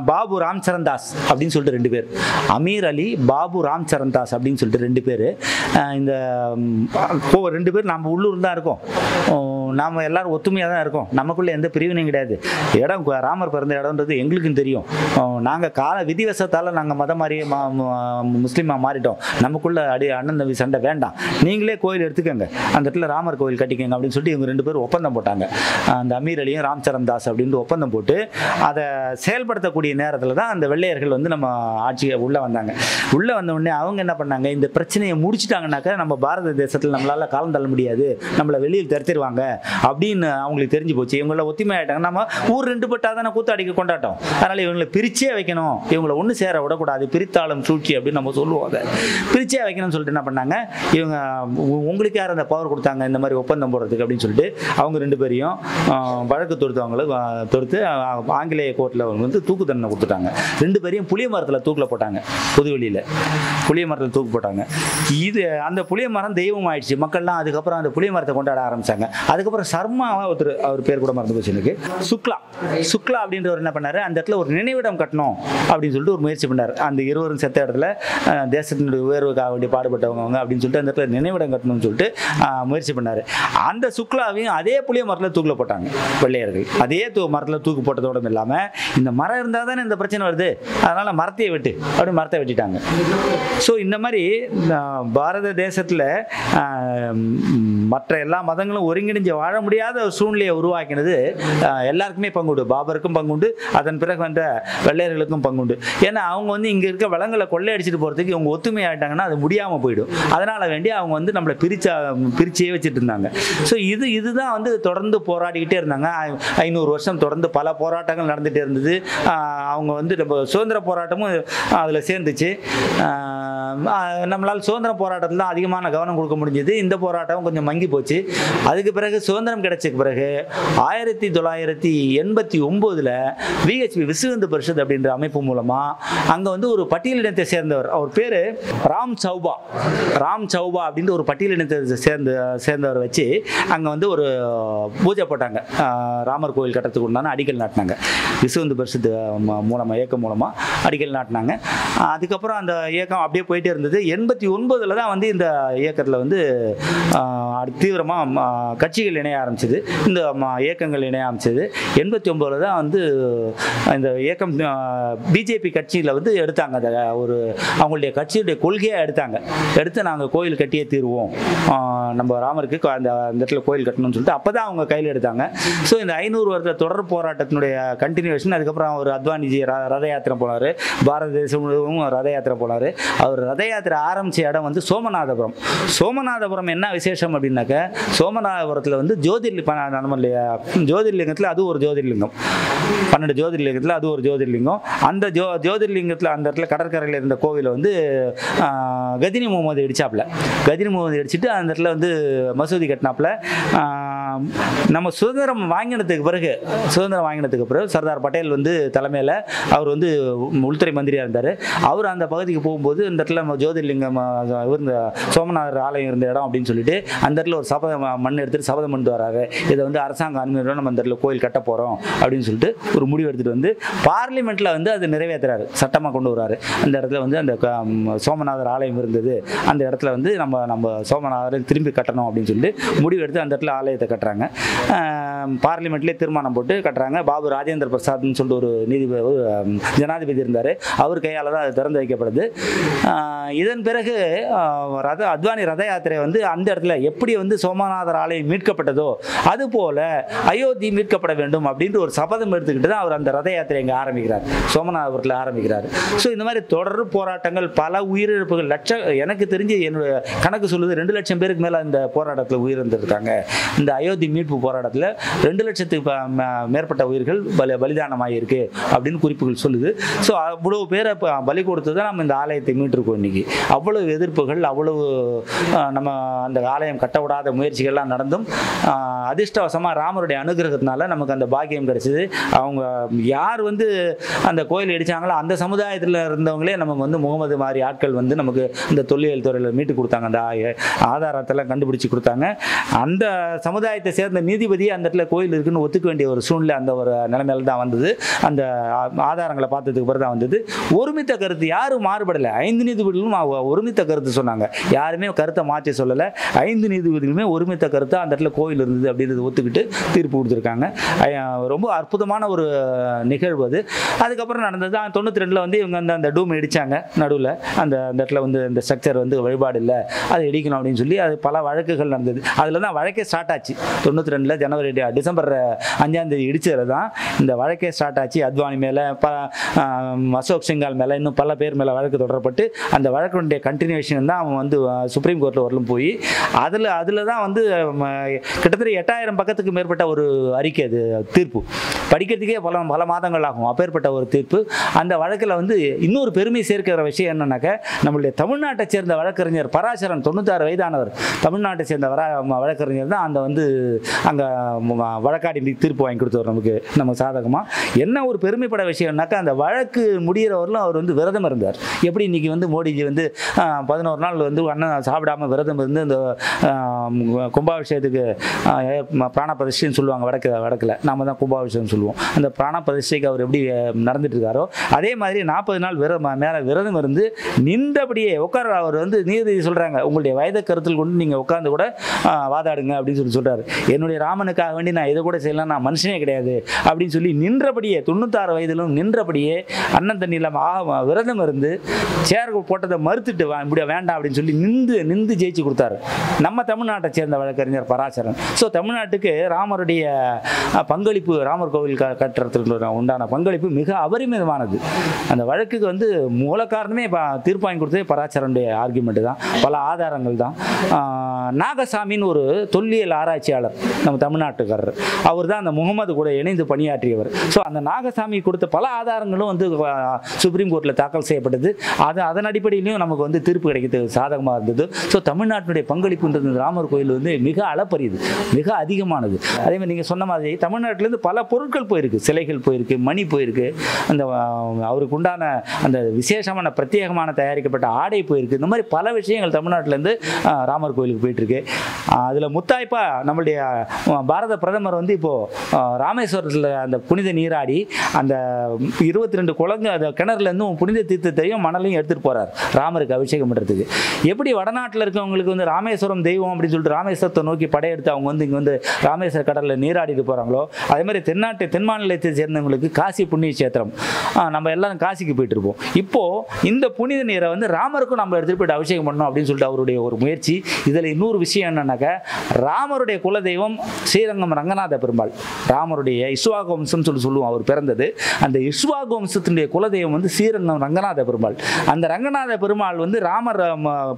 பாபு ராம்சரண் தாஸ் அப்படின்னு சொல்லிட்டு 2 பேர். அமீர் அலி, பாபு ராம்சரண் தாஸ் அப்படின்னு சொல்லிட்டு 2 பேர். இந்த 2 பேர் நம்ம உள்ளூர் தான் இருக்கோம், நாம் எல்லாரும் ஒத்துமையாக தான் இருக்கோம், நமக்குள்ளே எந்த பிரிவினையும் கிடையாது. இடம் ராமர் பிறந்த இடம்ன்றது எங்களுக்கும் தெரியும். நாங்கள் விதிவசத்தால் நாங்கள் மதம் மாறி முஸ்லீமாக மாறிட்டோம். நமக்குள்ள அண்ணன் தம்பி சண்டை வேண்டாம், நீங்களே கோயில் எடுத்துக்கோங்க, அந்த இடத்துல ராமர் கோயில் கட்டிக்கங்க அப்படின்னு சொல்லிட்டு இவங்க 2 பேரும் ஒப்பந்தம் போட்டாங்க. அந்த அமீர் அலியும் ராம்சரண் தாஸ் அப்படின்ட்டு ஒப்பந்தம் போட்டு அதை செயல்படுத்தக்கூடிய நேரத்தில் தான் அந்த வெள்ளையர்கள் வந்து நம்ம ஆட்சியை உள்ளே வந்தாங்க. உள்ளே வந்த உடனே அவங்க என்ன பண்ணாங்க, இந்த பிரச்சனையை முடிச்சுட்டாங்கனாக்கா நம்ம பாரத தேசத்தில் நம்மளால காலம் தள்ள முடியாது, நம்மளை வெளியில் தடுத்துருவாங்க அப்படின்னு அவங்களுக்கு தெரிஞ்சு போச்சு. இவங்கள ஒத்துமை ஆகிட்டாங்க. நம்ம ஊர் 2 பட்டா தானே கூத்தாடிக்கு கொண்டாட்டோம், அதனால் இவங்களை பிரிச்சே வைக்கணும், இவங்களை ஒன்று சேர விடக்கூடாது, பிரித்தாளும் சூழ்ச்சி அப்படின்னு நம்ம சொல்லுவோம். அதை பிரிச்சே வைக்கணும்னு சொல்லிட்டு என்ன பண்ணாங்க, இவங்க உங்களுக்கு யார் அந்த பவர் கொடுத்தாங்க இந்த மாதிரி ஒப்பந்தம் போடுறதுக்கு அப்படின்னு சொல்லிட்டு அவங்க 2 பேரையும் வழக்கு தொடுத்து ஆங்கிலேய கோர்ட்டில் வந்து தூக்கு தண்டனை கொடுத்துட்டாங்க. 2 பேரையும் புளிய மரத்தில் தூக்கில் போட்டாங்க, புதுவெளியில் புளிய மரத்தில் தூக்கு போட்டாங்க. அந்த புளிய மரம் தெய்வம் ஆயிடுச்சு. மக்கள்லாம் அதுக்கப்புறம் அந்த புளிய மரத்தை கொண்டாட ஆரம்பிச்சாங்க. அதுக்கப்புறம் அதுக்கப்புறம் சர்மாவா ஒருத்தர், அவர் பேர் கூட மறந்து போச்சு எனக்கு, சுக்லா அப்படின்றவர் என்ன பண்ணாரு, அந்த இடத்துல ஒரு நினைவிடம் கட்டணும் அப்படின்னு சொல்லிட்டு ஒரு முயற்சி பண்ணார். அந்த இருவரும் செத்த இடத்துல தேசத்தினுடைய உயர்வுக்காக வேண்டி பாடுபட்டவங்க அப்படின்னு சொல்லிட்டு அந்த இடத்துல நினைவிடம் கட்டணும்னு சொல்லிட்டு முயற்சி பண்ணார். அந்த சுக்லாவையும் அதே புளிய மரத்தில் தூக்கில் போட்டாங்க வெள்ளையர்கள். அதே மரத்தில் தூக்கு போட்டதோடு இல்லாமல் இந்த மரம் இருந்தால் தானே இந்த பிரச்சனை வருது, அதனால் மரத்தையே வெட்டு அப்படி மரத்தை வெட்டிட்டாங்க. ஸோ இந்த மாதிரி பாரத தேசத்தில் மற்ற எல்லா மதங்களும் ஒருங்கிணைஞ்சு வாழ முடியாத ஒரு சூழ்நிலையை உருவாக்கினது எல்லாருக்குமே பங்குண்டு. பாபருக்கும் பங்குண்டு, அதன் பிறகு வந்த வெள்ளையர்களுக்கும் பங்குண்டு. ஏன்னா அவங்க வந்து இங்கே இருக்க வளங்களை கொள்ளையடிச்சிட்டு போகிறதுக்கு இவங்க ஒத்துமை ஆகிட்டாங்கன்னா அது முடியாமல் போயிடும். அதனால் வேண்டி அவங்க வந்து நம்மளை பிரிச்சே வச்சுட்டு இருந்தாங்க. ஸோ இதுதான் வந்து தொடர்ந்து போராடிக்கிட்டே இருந்தாங்க. 500 வருஷம் தொடர்ந்து பல போராட்டங்கள் நடந்துகிட்டே இருந்தது. அவங்க வந்து நம்ம சுதந்திர போராட்டமும் அதில் சேர்ந்துச்சு. நம்மளால் சுதந்திர போராட்டத்தில் தான் அதிகமான கவனம் கொடுக்க முடிஞ்சது. இந்த போராட்டம் கொஞ்சம் மங்கி போச்சு. அதுக்கு பிறகு சுதந்திரம் கிடைச்ச பிறகு 1989 விஹெச்பி விஸ்வ இந்து பரிஷத் அப்படின்ற அமைப்பு மூலமாக அங்கே வந்து ஒரு பட்டியலினத்தை சேர்ந்தவர், அவர் பேர் ராம் சௌபா அப்படின்ற ஒரு பட்டியலினத்தை சேர்ந்தவர் வச்சு அங்கே வந்து ஒரு பூஜை போட்டாங்க. ராமர் கோயில் கட்டத்துக்கு உண்டான அடிக்கல் நாட்டினாங்க. விஸ்வ இந்து பரிஷத் இயக்கம் மூலமாக அடிக்கல் நாட்டினாங்க. அதுக்கப்புறம் அந்த இயக்கம் அப்படியே போயிட்டே இருந்தது. 89 தான் வந்து இந்த இயக்கத்தில் வந்து தீவிரமாக கட்சிகள் இணைய ஆரம்பிச்சது, இந்த இயக்கங்கள் இணைய ஆரம்பிச்சது. 89 தான் வந்து இந்த இயக்கம் பிஜேபி கட்சியில் வந்து எடுத்தாங்க. அதை ஒரு அவங்களுடைய கட்சியுடைய கொள்கையாக எடுத்து நாங்கள் கோயில் கட்டியே தீர்வோம், நம்ம ராமருக்கு அந்த இடத்துல கோயில் கட்டணும்னு சொல்லிட்டு அப்போ தான் அவங்க கையில் எடுத்தாங்க. ஸோ இந்த 500 வருட தொடர் போராட்டத்தினுடைய கண்டினியூஷன். அதுக்கப்புறம் அவர் அத்வானிஜி ரத யாத்திரை போனார், பாரத தேசம் முழுவதும் ரத யாத்திரை போனார். அவர் ரத யாத்திரை ஆரம்பித்த இடம் வந்து சோமநாதபுரம். என்ன விசேஷம் அப்படின்னாக்க, சோமநாதபுரத்தில் வந்து ஜோதிர்லிங்கத்தில் அது ஒரு ஜோதிர்லிங்கம், 12 ஜோதிர்லிங்கத்தில் அது ஒரு ஜோதிர்லிங்கம். அந்த ஜோதிர்லிங்கத்தில் அந்த இடத்துல கடற்கரையில் இருந்த கோவிலை வந்து கஜினி முகமது இடிச்சிட்டு அந்த இடத்துல வந்து மசூதி கட்டினாப்புல. நம்ம சுதந்திரம் வாங்கினதுக்கு பிறகு சர்தார் பட்டேல் வந்து தலைமையில் அவர் வந்து உள்துறை மந்திரியாக இருந்தார். அவர் அந்த பகுதிக்கு போகும்போது இந்த இடத்துல ஜோதிர்லிங்கம் இருந்த சோமநாதர் ஆலயம் இருந்த இடம் அப்படின்னு சொல்லிட்டு அந்த இடத்துல ஒரு மண் எடுத்துட்டு சபதம் பண்ணிட்டு வராரு. இதை வந்து அரசாங்க அனுமதியோட நம்ம அந்த இடத்துல கோயில் கட்ட போகிறோம் அப்படின்னு சொல்லிட்டு ஒரு முடிவு எடுத்துகிட்டு வந்து பார்லிமெண்ட்டில் வந்து அது நிறைவேற்றுறாரு, சட்டமாக கொண்டு வராரு. அந்த இடத்துல வந்து அந்த சோமநாதர் ஆலயம் இருந்தது, அந்த இடத்துல வந்து நம்ம சோமநாதரை திரும்பி கட்டணும் அப்படின்னு சொல்லிட்டு முடிவு எடுத்து அந்த இடத்துல ஆலயத்தை கட்டுறாங்க. பார்லிமெண்ட்லேயே தீர்மானம் போட்டு கட்டுறாங்க. பாபு ராஜேந்திர பிரசாத்னு சொல்லிட்டு ஒரு ஜனாதிபதி இருந்தார், அவர் கையால் தான் அது திறந்து வைக்கப்படுது. இதன் பிறகு அத்வானி ரத யாத்திரை வந்து அந்த இடத்துல எப்படி வந்து சோமநாதர் ஆலயம் மீட்கப்பட்டதோ அதுபோல அயோத்தி மீட்கப்பட வேண்டும் அப்படின்ற ஒரு சபதம் எடுத்துக்கிட்டு தான் அவர் அந்த ரத யாத்திரை இங்கே ஆரம்பிக்கிறார், சோமநாதபுரத்தில் ஆரம்பிக்கிறார். ஸோ இந்த மாதிரி தொடர் போராட்டங்கள், பல உயிரிழப்புகள், எனக்கு தெரிஞ்சு என்னுடைய கணக்கு சொல்லுது 2 லட்சம் பேருக்கு மேலே இந்த போராட்டத்தில் உயிரிழந்திருக்காங்க. இந்த அயோத்தி மீட்பு போராட்டத்தில் 2 லட்சத்துக்கு மேற்பட்ட உயிர்கள் பலிதானமாகிருக்கு அப்படின்னு குறிப்புகள் சொல்லுது. ஸோ அவ்வளவு பேரை பலி கொடுத்து தான் நம்ம இந்த ஆலயத்தை மீட்டிருக்கோம். இன்னைக்கு அவ்வளவு எதிர்ப்புகள், அவ்வளவு நம்ம அந்த ஆலயம் கட்ட விடாத முயற்சிகள்லாம் நடந்தும் அதிர்ஷ்டவசமாக ராமருடைய அனுகிரகத்தினால நமக்கு அந்த பாக்கியம் கிடைச்சிது. அவங்க யார் வந்து அந்த கோயில் இடித்தாங்களோ அந்த சமுதாயத்தில் இருந்தவங்களே நமக்கு வந்து முகமது மாதிரி ஆட்கள் வந்து நமக்கு இந்த தொல்லியல் துறையில் மீட்டு கொடுத்தாங்க, அந்த ஆதாரத்தெல்லாம் கண்டுபிடிச்சி கொடுத்தாங்க. அந்த சமுதாயத்தை சேர்ந்த நீதிபதி அந்த இடத்துல கோயில் இருக்குன்னு ஒத்துக்க வேண்டிய ஒரு சூழ்நிலை அந்த ஒரு நிலைமையில தான் வந்தது. அந்த ஆதாரங்களை பார்த்ததுக்கு பிறகு தான் வந்தது. ஒருமித்த கருத்து யாரும் மாறுபடலை. 5 நீதிபதிகளும் ஒருமித்த கருத்து சொன்னாங்க, யாருமே கருத்தை மாற்றி சொல்லலை. 5 நீதிபதிகளுமே ஒருமித்த கருத்தை அந்த இடத்துல கோயில் இருந்தது அப்படின்றது ஒத்துக்கிட்டு தீர்ப்பு கொடுத்துருக்காங்க. ரொம்ப அற்புதமான ஒரு நிகழ்வு அது. அதுக்கப்புறம் நடந்தது 92 வந்து இவங்க அந்த டூம் இடிச்சாங்க நடுவில். அந்த இடத்துல வந்து இந்த ஸ்ட்ரக்சர் வந்து வழிபாடு இல்லை, அதை இடிக்கணும் அப்படின்னு சொல்லி அது பல வழக்குகள் நடந்தது. அதில் தான் வழக்கே ஸ்டார்ட் ஆச்சு. 92 டிசம்பர் 5ஆம் தேதி இடிச்சதுல தான் இந்த வழக்கே ஸ்டார்ட் ஆச்சு. அத்வானி மேலே, அசோக் சிங்கால் மேலே, இன்னும் பல பேர் மேலே வழக்கு தொடரப்பட்டு அந்த வழக்குடைய கண்டினியூஷன் தான் அவன் வந்து சுப்ரீம் கோர்ட்டில் வரலும் போய் அதில் தான் வந்து கிட்டத்தட்ட 8000 பக்கத்துக்கு மேற்பட்ட ஒரு அறிக்கை, அது தீர்ப்பு படிக்கிறதுக்கே பல மாதங்கள் ஆகும். அப்பேற்பட்ட ஒரு தீர்ப்பு. அந்த வழக்கில் வந்து இன்னொரு பெருமை சேர்க்கிற விஷயம் என்னன்னாக்க, நம்மளுடைய தமிழ்நாட்டை சேர்ந்த வழக்கறிஞர் பராசரன் 96 வயதானவர், தமிழ்நாட்டை சேர்ந்த வழக்கறிஞர் தான் அந்த வந்து அங்கே வழக்காடி தீர்ப்பு வாங்கி கொடுத்தவர் நமக்கு சாதகமாக. என்ன ஒரு பெருமைப்பட விஷயம்னாக்கா, அந்த வழக்கு முடிகிறவர்களும் அவர் வந்து விரதம் இருந்தார். எப்படி இன்றைக்கி வந்து மோடிஜி வந்து 11 நாள் வந்து அண்ணன் சாப்பிடாமல் விரதம் இருந்து இந்த கும்பாபிஷேகத்துக்கு பிராண பிரதிஷ்டைன்னு சொல்லுவாங்க வடக்கில், நாம தான் கும்பாபிஷேகம் சொல்லுவோம். அந்த பிராண பிரதிஷ்டைக்கு அவர் எப்படி நடந்துட்டு இருக்காரோ அதே மாதிரி 40 நாள் மேலே விரதம் இருந்து நின்றபடியே உட்கார. அவர் வந்து நீதிபதி சொல்கிறாங்க, உங்களுடைய வயதை கருத்தில் கொண்டு நீங்கள் உட்கார்ந்து கூட வாதாடுங்க அப்படின்னு சொல்கிறாரு. என்னுடைய ராமனுக்காக வேண்டி நான் இதை கூட செய்யலாம், நான் மனுஷனே கிடையாது அப்படின்னு சொல்லி நின்றபடியே 96 வயதிலும் நின்றபடியே அண்ணன் தண்ணி இல்லாமல் விரதம் இருந்து சேர் போட்டதை மறுத்துட்டு இப்படி வேண்டாம் அப்படின்னு சொல்லி நின்று ஜெயிச்சு கொடுத்தாரு நம்ம தமிழ்நாட்டை சேர்ந்த வழக்கறிஞர் பராசரன். ஸோ தமிழ்நாட்டுக்கு ராமருடைய பங்களிப்பு, ராமர் கோவில் கட்டுறதுக்கு உண்டான பங்களிப்பு மிக அபரிமிதமானது. அந்த வழக்குக்கு வந்து மூல காரணமே தீர்ப்பு வாங்கி கொடுத்ததே பராசரனுடைய ஆர்குமெண்ட் தான், பல ஆதாரங்கள் தான். நாகசாமின்னு ஒரு தொல்லியல் ஆராய்ச்சியாளர் நம்ம தமிழ்நாட்டுக்காரர், அவர் தான் அந்த முகமது கூட இணைந்து பணியாற்றியவர். ஸோ அந்த நாகசாமி கொடுத்த பல ஆதாரங்களும் வந்து சுப்ரீம் கோர்ட்டில் தாக்கல் செய்யப்பட்டது. அதன் அடிப்படையிலையும் நமக்கு வந்து தீர்ப்பு கிடைக்கிறது சாதகமாக இருந்தது. ஸோ தமிழ்நாட்டினுடைய பங்களிப்புன்றது ராமர் கோயில் வந்து மிக அளப்பரியது, மிக அதிகமானது. அதே மாதிரி நீங்கள் சொன்ன மாதிரி தமிழ்நாட்டிலேருந்து பல பொருட்கள் போயிருக்கு, சிலைகள் போயிருக்கு, மணி போயிருக்கு, அந்த அவருக்கு உண்டான அந்த விசேஷமான பிரத்யேகமான தயாரிக்கப்பட்ட ஆடை போயிருக்கு. இந்த மாதிரி பல விஷயங்கள் தமிழ்நாட்டிலேருந்து ராமர் கோயிலுக்கு போயிட்டுருக்கு. அதில் முத்தாய்ப்பா நம்மளுடைய பாரத பிரதமர் வந்து இப்போது ராமேஸ்வரத்தில் அந்த புனித நீராடி அந்த 22 குளங்க அந்த கிணறுலேருந்து புனித தீர்த்தத்தையும் மணலையும் எடுத்துகிட்டு போகிறார் ராமருக்கு அபிஷேகம் பண்ணுறதுக்கு. எப்படி வடநாட்டில் இருக்கவங்களுக்கு வந்து ராமேஸ்வரம் தெய்வம் அப்படின்னு சொல்லிட்டு ராமேஸ்வரத்தை நோக்கி படையெடுத்து அவங்க வந்து இங்கே வந்து ராமேஸ்வர கடலில் நீராடிட்டு போகிறாங்களோ, அதே மாதிரி தென் மாநிலத்தை சேர்ந்தவங்களுக்கு காசி புண்ணிய சேத்திரம், நம்ம எல்லாரும் காசிக்கு போயிட்டு இருப்போம். இப்போது இந்த புனித நீரை வந்து ராமருக்கும் நம்ம எடுத்துகிட்டு போய்ட்டு அபிஷேகம் பண்ணணும் அப்படின்னு சொல்லிட்டு அவருடைய ஒரு முயற்சி. இதில் இன்னொரு விஷயம் என்னன்னாக்கா, ராமருடைய குலதெய்வம் ஸ்ரீரங்கம் ரங்கநாத பெருமாள், ராமருடைய இஸ்வாக வம்சம் சொல்லுவோம் அவர் பிறந்தது. அந்த இஸ்வாக வம்சத்தினுடைய குலதெய்வம் வந்து ஸ்ரீரங்கம் ரங்கநாத பெருமாள். அந்த ரங்கநாத பெருமாள் வந்து ராமர்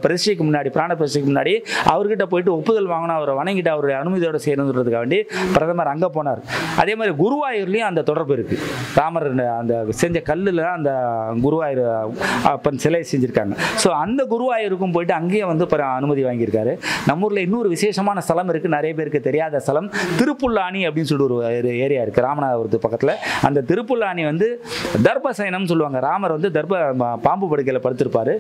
பிரதிஷ்டைக்கு முன்னாடி, பிராண பிரதிஷ்டைக்கு முன்னாடி அவர்கிட்ட போயிட்டு ஒப்புதல் வாங்கினா, அவரை வணங்கிட்டு அவருடைய அனுமதியோட செய்யணுன்றதுக்காக வேண்டி பிரதமர் அங்கே போனார். அதே மாதிரி குருவாயூர்லேயும் அந்த தொடர்பு இருக்குது. ராமர் அந்த செஞ்ச கல்லில் அந்த குருவாயூர் அப்பன் சிலை செஞ்சுருக்காங்க. ஸோ அந்த குருவாயூருக்கும் போயிட்டு அங்கேயே வந்து அனுமதி வாங்கியிருக்காரு. நம்ம ஊரில் இன்னொரு விசேஷமான ஸ்தலம் இருக்குது, நிறைய பேருக்கு தெரியாத ஸ்தலம், திருப்புல்லானி அப்படின்னு சொல்லிட்டு ஒரு ஏரியா இருக்குது ராமநாதபுரத்து பக்கத்தில். அந்த திருப்புல்லானி வந்து தர்பசயனம் சொல்லுவாங்க. ராமர் வந்து பாம்பு படுக்கையில் படுத்திருப்பார்.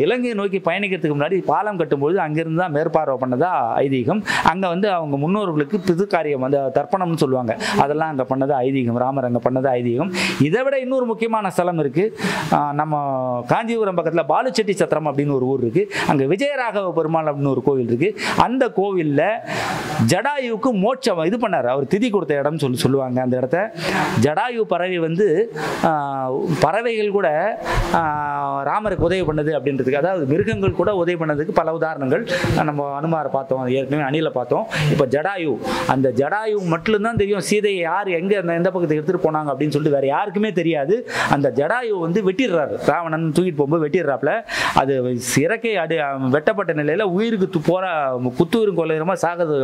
இலங்கையை நோக்கி பயணிக்கிறதுக்கு முன்னாடி பாலம் கட்டும்போது அங்கிருந்து தான் மேற்பார்வை பண்ணதா ஐதீகம். அங்கே வந்து அவங்க முன்னோர்களுக்கு பிதுக்காரியம் அந்த தர்ப்பணம்னு சொல்லுவாங்க, அதெல்லாம் அங்கே பண்ணது ஐதீகம். ராமர் அங்கே பண்ணது ஐதீகம். இதை விட இன்னொரு முக்கியமான ஸ்தலம் இருக்குது. நம்ம காஞ்சிபுரம் பக்கத்தில் பாலுச்செட்டி சத்திரம் அப்படின்னு ஒரு ஊர் இருக்குது. அங்கே விஜயராகவ பெருமாள் அப்படின்னு ஒரு கோவில் இருக்குது. அந்த கோவிலில் ஜடாயுவுக்கு மோட்சம் இது பண்ணார், அவர் திதி கொடுத்த இடம் சொல்லுவாங்க. அந்த இடத்த ஜடாயு பறவை வந்து பறவைகள் கூட ராமருக்கு உதவி பண்ணது அப்படின்றதுக்கு, அதாவது மிருகங்கள் கூட உதவி பண்ணதுக்கு பல உதாரணங்கள் நம்ம அனுமாரை பார்த்தோம், ஏற்கனவே அணில பார்த்தோம். இப்போ ஜடாயு, அந்த ஜடாயு மட்டும்தான் தெரியும் சீதையை யார் எங்கே எந்த பக்கத்துக்கு எடுத்துகிட்டு போனாங்க அப்படின்னு சொல்லிட்டு வேறு யாருக்குமே தெரியாது. அந்த ஜடாயு வந்து வெட்டிடுறாரு, ராவணன் தூக்கிட்டு போகும்போது வெட்டிடுறாப்புல. அது இறக்கை வெட்டப்பட்ட நிலையில் உயிருக்கு போகிற குத்தூரும் கொள்ளையரமாக சாகிறது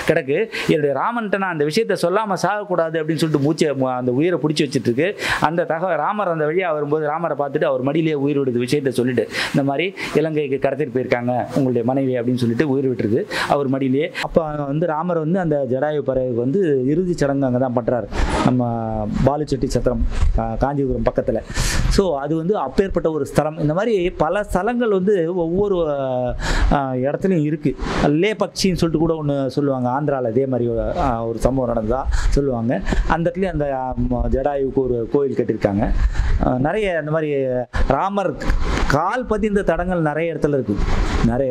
கிடக்கு. என்னுடைய ராமன்ட்ட நான் அந்த விஷயத்தை சொல்லாமல் சாகக்கூடாது அப்படின்னு சொல்லிட்டு மூச்சை அந்த உயிரை பிடிச்சி வச்சுட்டு இருக்கு. அந்த ராமர் அந்த வழியாக வரும்போது ராமரை பார்த்துட்டு அவர் மடியிலேயே உயிர் விடுது விஷயத்தை சொல்லிட்டு, இந்த மாதிரி இலங்கைக்கு கடத்திட்டு போயிருக்காங்க உங்களுடைய மனைவி அப்படின்னு சொல்லிட்டு உயிர் விட்டுருது அவர் மடியிலேயே. அப்போ வந்து ராமர் வந்து அந்த ஜடாயு பறவைக்கு வந்து இறுதி சடங்கு அங்கே தான் பண்ணுறாரு, நம்ம பாலுச்செட்டி சத்திரம் காஞ்சிபுரம் பக்கத்தில். ஸோ அது வந்து அப்பேற்பட்ட ஒரு ஸ்தலம். இந்த மாதிரி பல ஸ்தலங்கள் வந்து ஒவ்வொரு இடத்துலையும் இருக்குது. லே பக்ஷின்னு சொல்லிட்டு கூட ஒன்று சொல்லுவாங்க ஆந்திராவில், இதே மாதிரி ஒரு சம்பவம் நடந்ததா சொல்லுவாங்க. அந்த இடத்துலையும் அந்த ஜடாயுக்கு ஒரு கோயில் கட்டியிருக்காங்க. நிறைய இந்த மாதிரி ராமர் கால் பதிந்த தடங்கள் நிறைய இடத்துல இருக்குது. நிறைய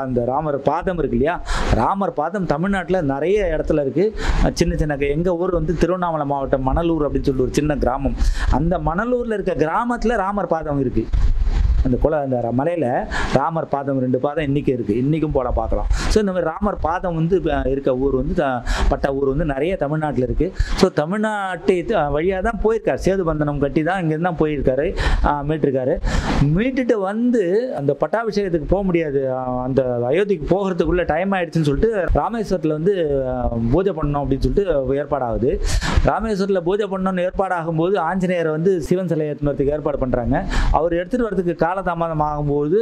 அந்த ராமர் பாதம் இருக்கு இல்லையா, ராமர் பாதம் தமிழ்நாட்டில் நிறைய இடத்துல இருக்குது. சின்ன சின்ன எங்கள் ஊர் வந்து திருவண்ணாமலை மாவட்டம் மணலூர் அப்படின்னு சொல்லிட்டு ஒரு சின்ன கிராமம். அந்த மணலூரில் இருக்க கிராமத்தில் ராமர் பாதம் இருக்குது. அந்த மலையில் ராமர் பாதம் 2 பாதம் இன்றைக்கி இருக்குது, இன்றைக்கும் போல பார்க்கலாம். ஸோ இந்த மாதிரி ராமர் பாதம் வந்து இருக்க ஊர் வந்து பட்ட ஊர் வந்து நிறைய தமிழ்நாட்டில் இருக்குது. ஸோ தமிழ்நாட்டை வழியாக தான் போயிருக்கார், சேது பந்தனம் கட்டி தான் இங்கேருந்து தான் போயிருக்காரு, மீட்டிருக்காரு. மீட்டுட்டு வந்து அந்த பட்டாபிஷேகத்துக்கு போக முடியாது, அந்த அயோத்திக்கு போகிறதுக்குள்ள டைம் ஆயிடுச்சுன்னு சொல்லிட்டு ராமேஸ்வரத்தில் வந்து பூஜை பண்ணணும் அப்படின்னு சொல்லிட்டு ஏற்பாடாகுது. ராமேஸ்வரத்தில் பூஜை பண்ணணும்னு ஏற்பாடாகும்போது ஆஞ்சநேயரை வந்து சிவன் சிலை ஏற்றுனதுக்கு ஏற்பாடு பண்ணுறாங்க. அவர் எடுத்துகிட்டு வரதுக்கு காலதாமதம் ஆகும்போது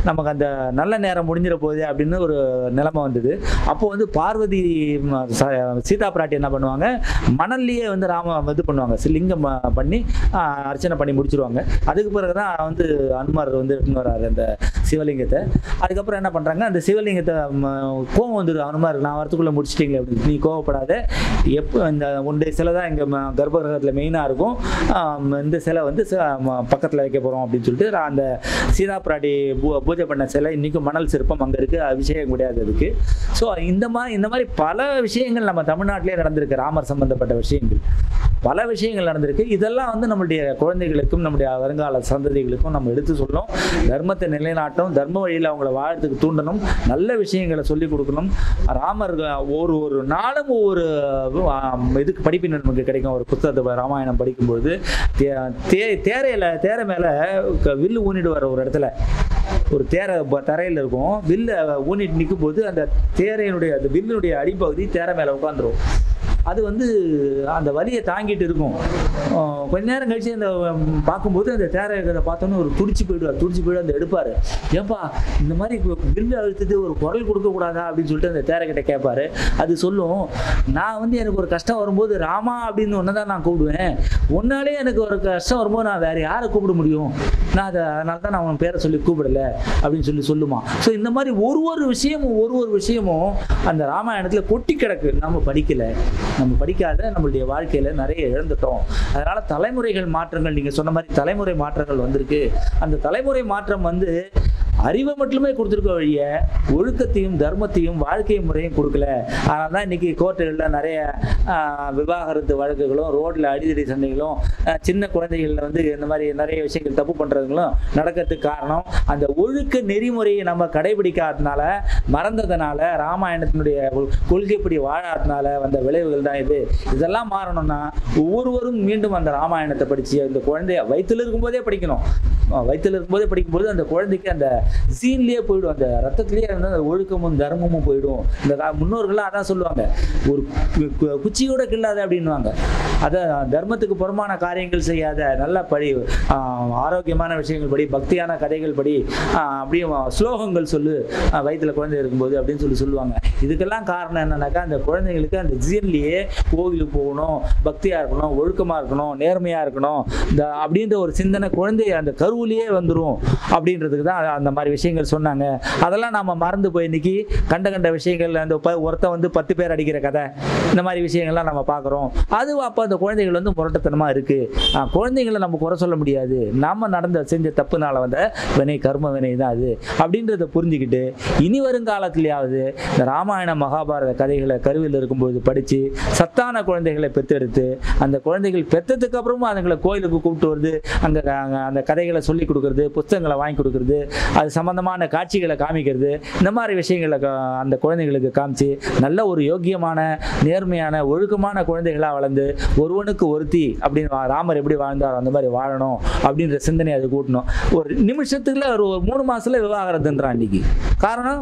நமக்கு அந்த நல்ல நேரம் முடிஞ்சிட போகுது அப்படின்னு ஒரு நிலைமை வந்தது. அப்போ வந்து பார்வதி சீதா பிராட்டி என்ன பண்ணுவாங்க, மணல்லையே வந்து இது பண்ணுவாங்க, லிங்கம் பண்ணி அர்ச்சனை பண்ணி முடிச்சிருவாங்க. அதுக்கு பிறகு தான் வந்து அனுமார் வந்து எடுத்துன்னு வர்றாரு அந்த சிவலிங்கத்தை. அதுக்கப்புறம் என்ன பண்ணுறாங்க, அந்த சிவலிங்கத்தை கோவம் வந்துடுது அனுமார், நான் வரத்துக்குள்ளே முடிச்சிட்டிங்களே அப்படின்னு. நீ கோவப்படாத, எப்போ இந்த ஒன்றை சிலை தான் எங்கள் கர்ப்பகிரகத்தில் மெயினாக இருக்கும், இந்த சிலை வந்து பக்கத்தில் வைக்க போகிறோம் அப்படின்னு சொல்லிட்டு அந்த சீதா பிராட்டி பூஜை பண்ண சிலை இன்றைக்கும் மணல் சிற்பம் அங்கே இருக்குது, அபிஷேகம் கிடையாது அதுக்கு. ஸோ இந்த மாதிரி பல விஷயங்கள் நம்ம தமிழ்நாட்டிலே நடந்திருக்கு, ராமர் சம்பந்தப்பட்ட விஷயங்கள் பல விஷயங்கள் நடந்திருக்கு. இதெல்லாம் வந்து நம்மளுடைய குழந்தைகளுக்கும் நம்முடைய வருங்கால சந்ததிகளுக்கும் நம்ம எடுத்து சொல்லணும். தர்மத்தை நிலைநாட்டும், தர்ம வழியில் அவங்கள வாழறதுக்கு தூண்டணும், நல்ல விஷயங்களை சொல்லிக் கொடுக்கணும். ராமர் ஒரு நாளும் ஒவ்வொரு இதுக்கு படிப்பினை நமக்கு கிடைக்கும். ஒரு புத்தகத்தை ராமாயணம் படிக்கும்போது தேரை மேலே வில்லு ஊனிடுவார். ஒரு இடத்துல ஒரு தரையில் இருக்கும், வில்லு ஊனிட்டு நிற்கும் போது அந்த தேரையினுடைய அந்த வில்லுடைய அடிப்பகுதி தேரை மேலே உட்காந்துரும். அது வந்து அந்த வலியை தாங்கிட்டு இருக்கும். கொஞ்ச நேரம் கழிச்சு அந்த பார்க்கும்போது அந்த தேரை பார்த்தோன்னு ஒரு துடிச்சு போயிடுவார் அந்த எடுப்பார். ஏப்பா இந்த மாதிரி வில்லு அழுத்துட்டு ஒரு குரல் கொடுக்கக்கூடாதா அப்படின்னு சொல்லிட்டு அந்த தேரைக்கிட்ட கேட்பாரு. அது சொல்லும், நான் வந்து எனக்கு ஒரு கஷ்டம் வரும்போது ராமா அப்படின்னு ஒன்று தான் நான் கூப்பிடுவேன், ஒன்னாலே எனக்கு ஒரு கஷ்டம் வரும்போது நான் வேறு யாரை கூப்பிட முடியும், நான் அதனால தான் நான் அவன் பேரை சொல்லி கூப்பிடலை அப்படின்னு சொல்லுமா. ஸோ இந்த மாதிரி ஒரு விஷயமும் அந்த ராமாயணத்தில் கொட்டி கிடக்கு. நம்ம படிக்காத நம்மளுடைய வாழ்க்கையில் நிறைய இழந்துட்டோம். அதனால் தலைமுறைகள் மாற்றங்கள், நீங்கள் சொன்ன மாதிரி தலைமுறை மாற்றங்கள் வந்திருக்கு. அந்த தலைமுறை மாற்றம் வந்து அறிவை மட்டுமே கொடுத்துருக்க வழிய ஒழுக்கத்தையும் தர்மத்தையும் வாழ்க்கை முறையும் கொடுக்கல. அதனால தான் இன்றைக்கி கோர்ட்டுகளில் நிறைய விவாகரத்து வழக்குகளும் ரோட்டில் அடிதடி சண்டைகளும் சின்ன குழந்தைகளில் வந்து இந்த மாதிரி நிறைய விஷயங்கள் தப்பு பண்ணுறதுங்களும் நடக்கிறதுக்கு காரணம் அந்த ஒழுக்க நெறிமுறையை நம்ம கடைபிடிக்காததுனால, மறந்ததுனால, ராமாயணத்தினுடைய கொள்கைப்படி வாழாததுனால வந்த விளைவுகள் தான் இது. இதெல்லாம் மாறணும்னா ஒவ்வொருவரும் மீண்டும் அந்த ராமாயணத்தை படித்து அந்த குழந்தைய வயிற்றில் இருக்கும்போதே படிக்கணும். படிக்கும்போது அந்த குழந்தைக்கு அந்த ஜீன்லேயே போயிடும், அந்த ரத்தத்திலேயே வந்து அந்த ஒழுக்கமும் தர்மமும் போயிடும். இந்த முன்னோர்கள்லாம் அதான் சொல்லுவாங்க, ஒரு குச்சியோட கில்லாத அப்படின்வாங்க. அதான் தர்மத்துக்கு புறமான காரியங்கள் செய்யாத, நல்லா படி, ஆரோக்கியமான விஷயங்கள் படி, பக்தியான கதைகள் படி, அப்படியும் ஸ்லோகங்கள் சொல்லு வயிற்றில் குழந்தை இருக்கும்போது அப்படின்னு சொல்லுவாங்க. இதுக்கெல்லாம் காரணம் என்னன்னாக்கா, அந்த குழந்தைங்களுக்கு அந்த ஜீன்லேயே கோவிலுக்கு போகணும், பக்தியாக இருக்கணும், ஒழுக்கமாக இருக்கணும், நேர்மையாக இருக்கணும், இந்த அப்படின்ற ஒரு சிந்தனை குழந்தை அந்த கருவிலேயே வந்துடும் அப்படின்றதுக்கு தான் அந்த மாதிரி விஷயங்கள் சொன்னாங்க. அதெல்லாம் நம்ம மறந்து போய் இன்னைக்கு கண்ட விஷயங்கள், அந்த ஒருத்தன் வந்து 10 பேர் அடிக்கிற கதை, இந்த மாதிரி விஷயங்கள்லாம் நம்ம பார்க்குறோம். அது அப்போ அந்த குழந்தைகள் வந்து முரட்டத்தனமாக இருக்குது. குழந்தைங்களை நம்ம குறை சொல்ல முடியாது, நம்ம செஞ்ச தப்புனால வந்த வினை, கர்ம வினை தான் அது அப்படின்றத புரிஞ்சுக்கிட்டு இனி வருங்காலத்திலேயாவது இந்த ராமாயண மகாபாரத கதைகளை கருவில் இருக்கும்போது படித்து சத்தான குழந்தைகளை பெற்றெடுத்து, அந்த குழந்தைகள் பெற்றதுக்கு அப்புறமும் அதுங்களை கோயிலுக்கு கூப்பிட்டு வருது, அங்கே அந்த கதைகளை சொல்லி கொடுக்குறது, புத்தகங்களை வாங்கி கொடுக்குறது, அது சம்பந்தமான காட்சிகளை காமிக்கிறது, இந்த மாதிரி விஷயங்களை அந்த குழந்தைகளுக்கு காமிச்சு நல்ல ஒரு யோக்கியமான, நேர்மையான, ஒழுக்கமான குழந்தைகளாக வளர்ந்து ஒருவனுக்கு ஒருத்தி அப்படின்னு ராமர் எப்படி வாழ்ந்தாரோ அந்த மாதிரி வாழணும் அப்படின்ற சிந்தனை அது கூட்டணும். ஒரு நிமிஷத்துக்குள்ள ஒரு 3 மாசத்துல விவாகரத்துன்றான் இன்னைக்கு. காரணம்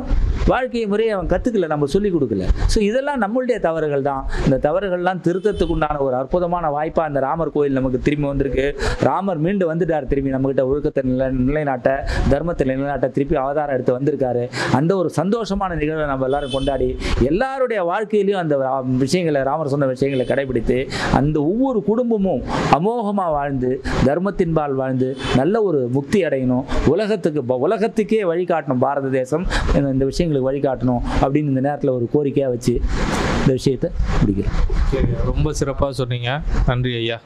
வாழ்க்கை முறையை அவன் கற்றுக்கல, நம்ம சொல்லிக் கொடுக்கல. ஸோ இதெல்லாம் நம்மளுடைய தவறுகள் தான். இந்த தவறுகள்லாம் திருத்தத்துக்கு உண்டான ஒரு அற்புதமான வாய்ப்பாக அந்த ராமர் கோயில் நமக்கு திரும்பி வந்திருக்கு. ராமர் மீண்டு வந்துட்டார், திரும்பி நம்மகிட்ட ஒழுக்கத்தை நிலைநாட்ட, தர்மத்தை நிலைநாட்ட திருப்பி அவதாரம் எடுத்து வந்திருக்காரு. அந்த ஒரு சந்தோஷமான நிகழ்வை நம்ம எல்லாரும் கொண்டாடி எல்லாருடைய வாழ்க்கையிலையும் அந்த விஷயங்களை, ராமர் சொன்ன விஷயங்களை கடைபிடித்து அந்த ஒவ்வொரு குடும்பமும் அமோகமாக வாழ்ந்து தர்மத்தின்பால் வாழ்ந்து நல்ல ஒரு முக்தி அடையணும். உலகத்துக்கே வழிகாட்டணும். பாரத தேசம் இந்த விஷயங்களுக்கு வழிகாட்டணும் அப்படின்னு இந்த நேரத்தில் ஒரு கோரிக்கையாக வச்சு இந்த விஷயத்தை முடிக்கிறேன். ரொம்ப சிறப்பாக சொன்னீங்க. நன்றி ஐயா.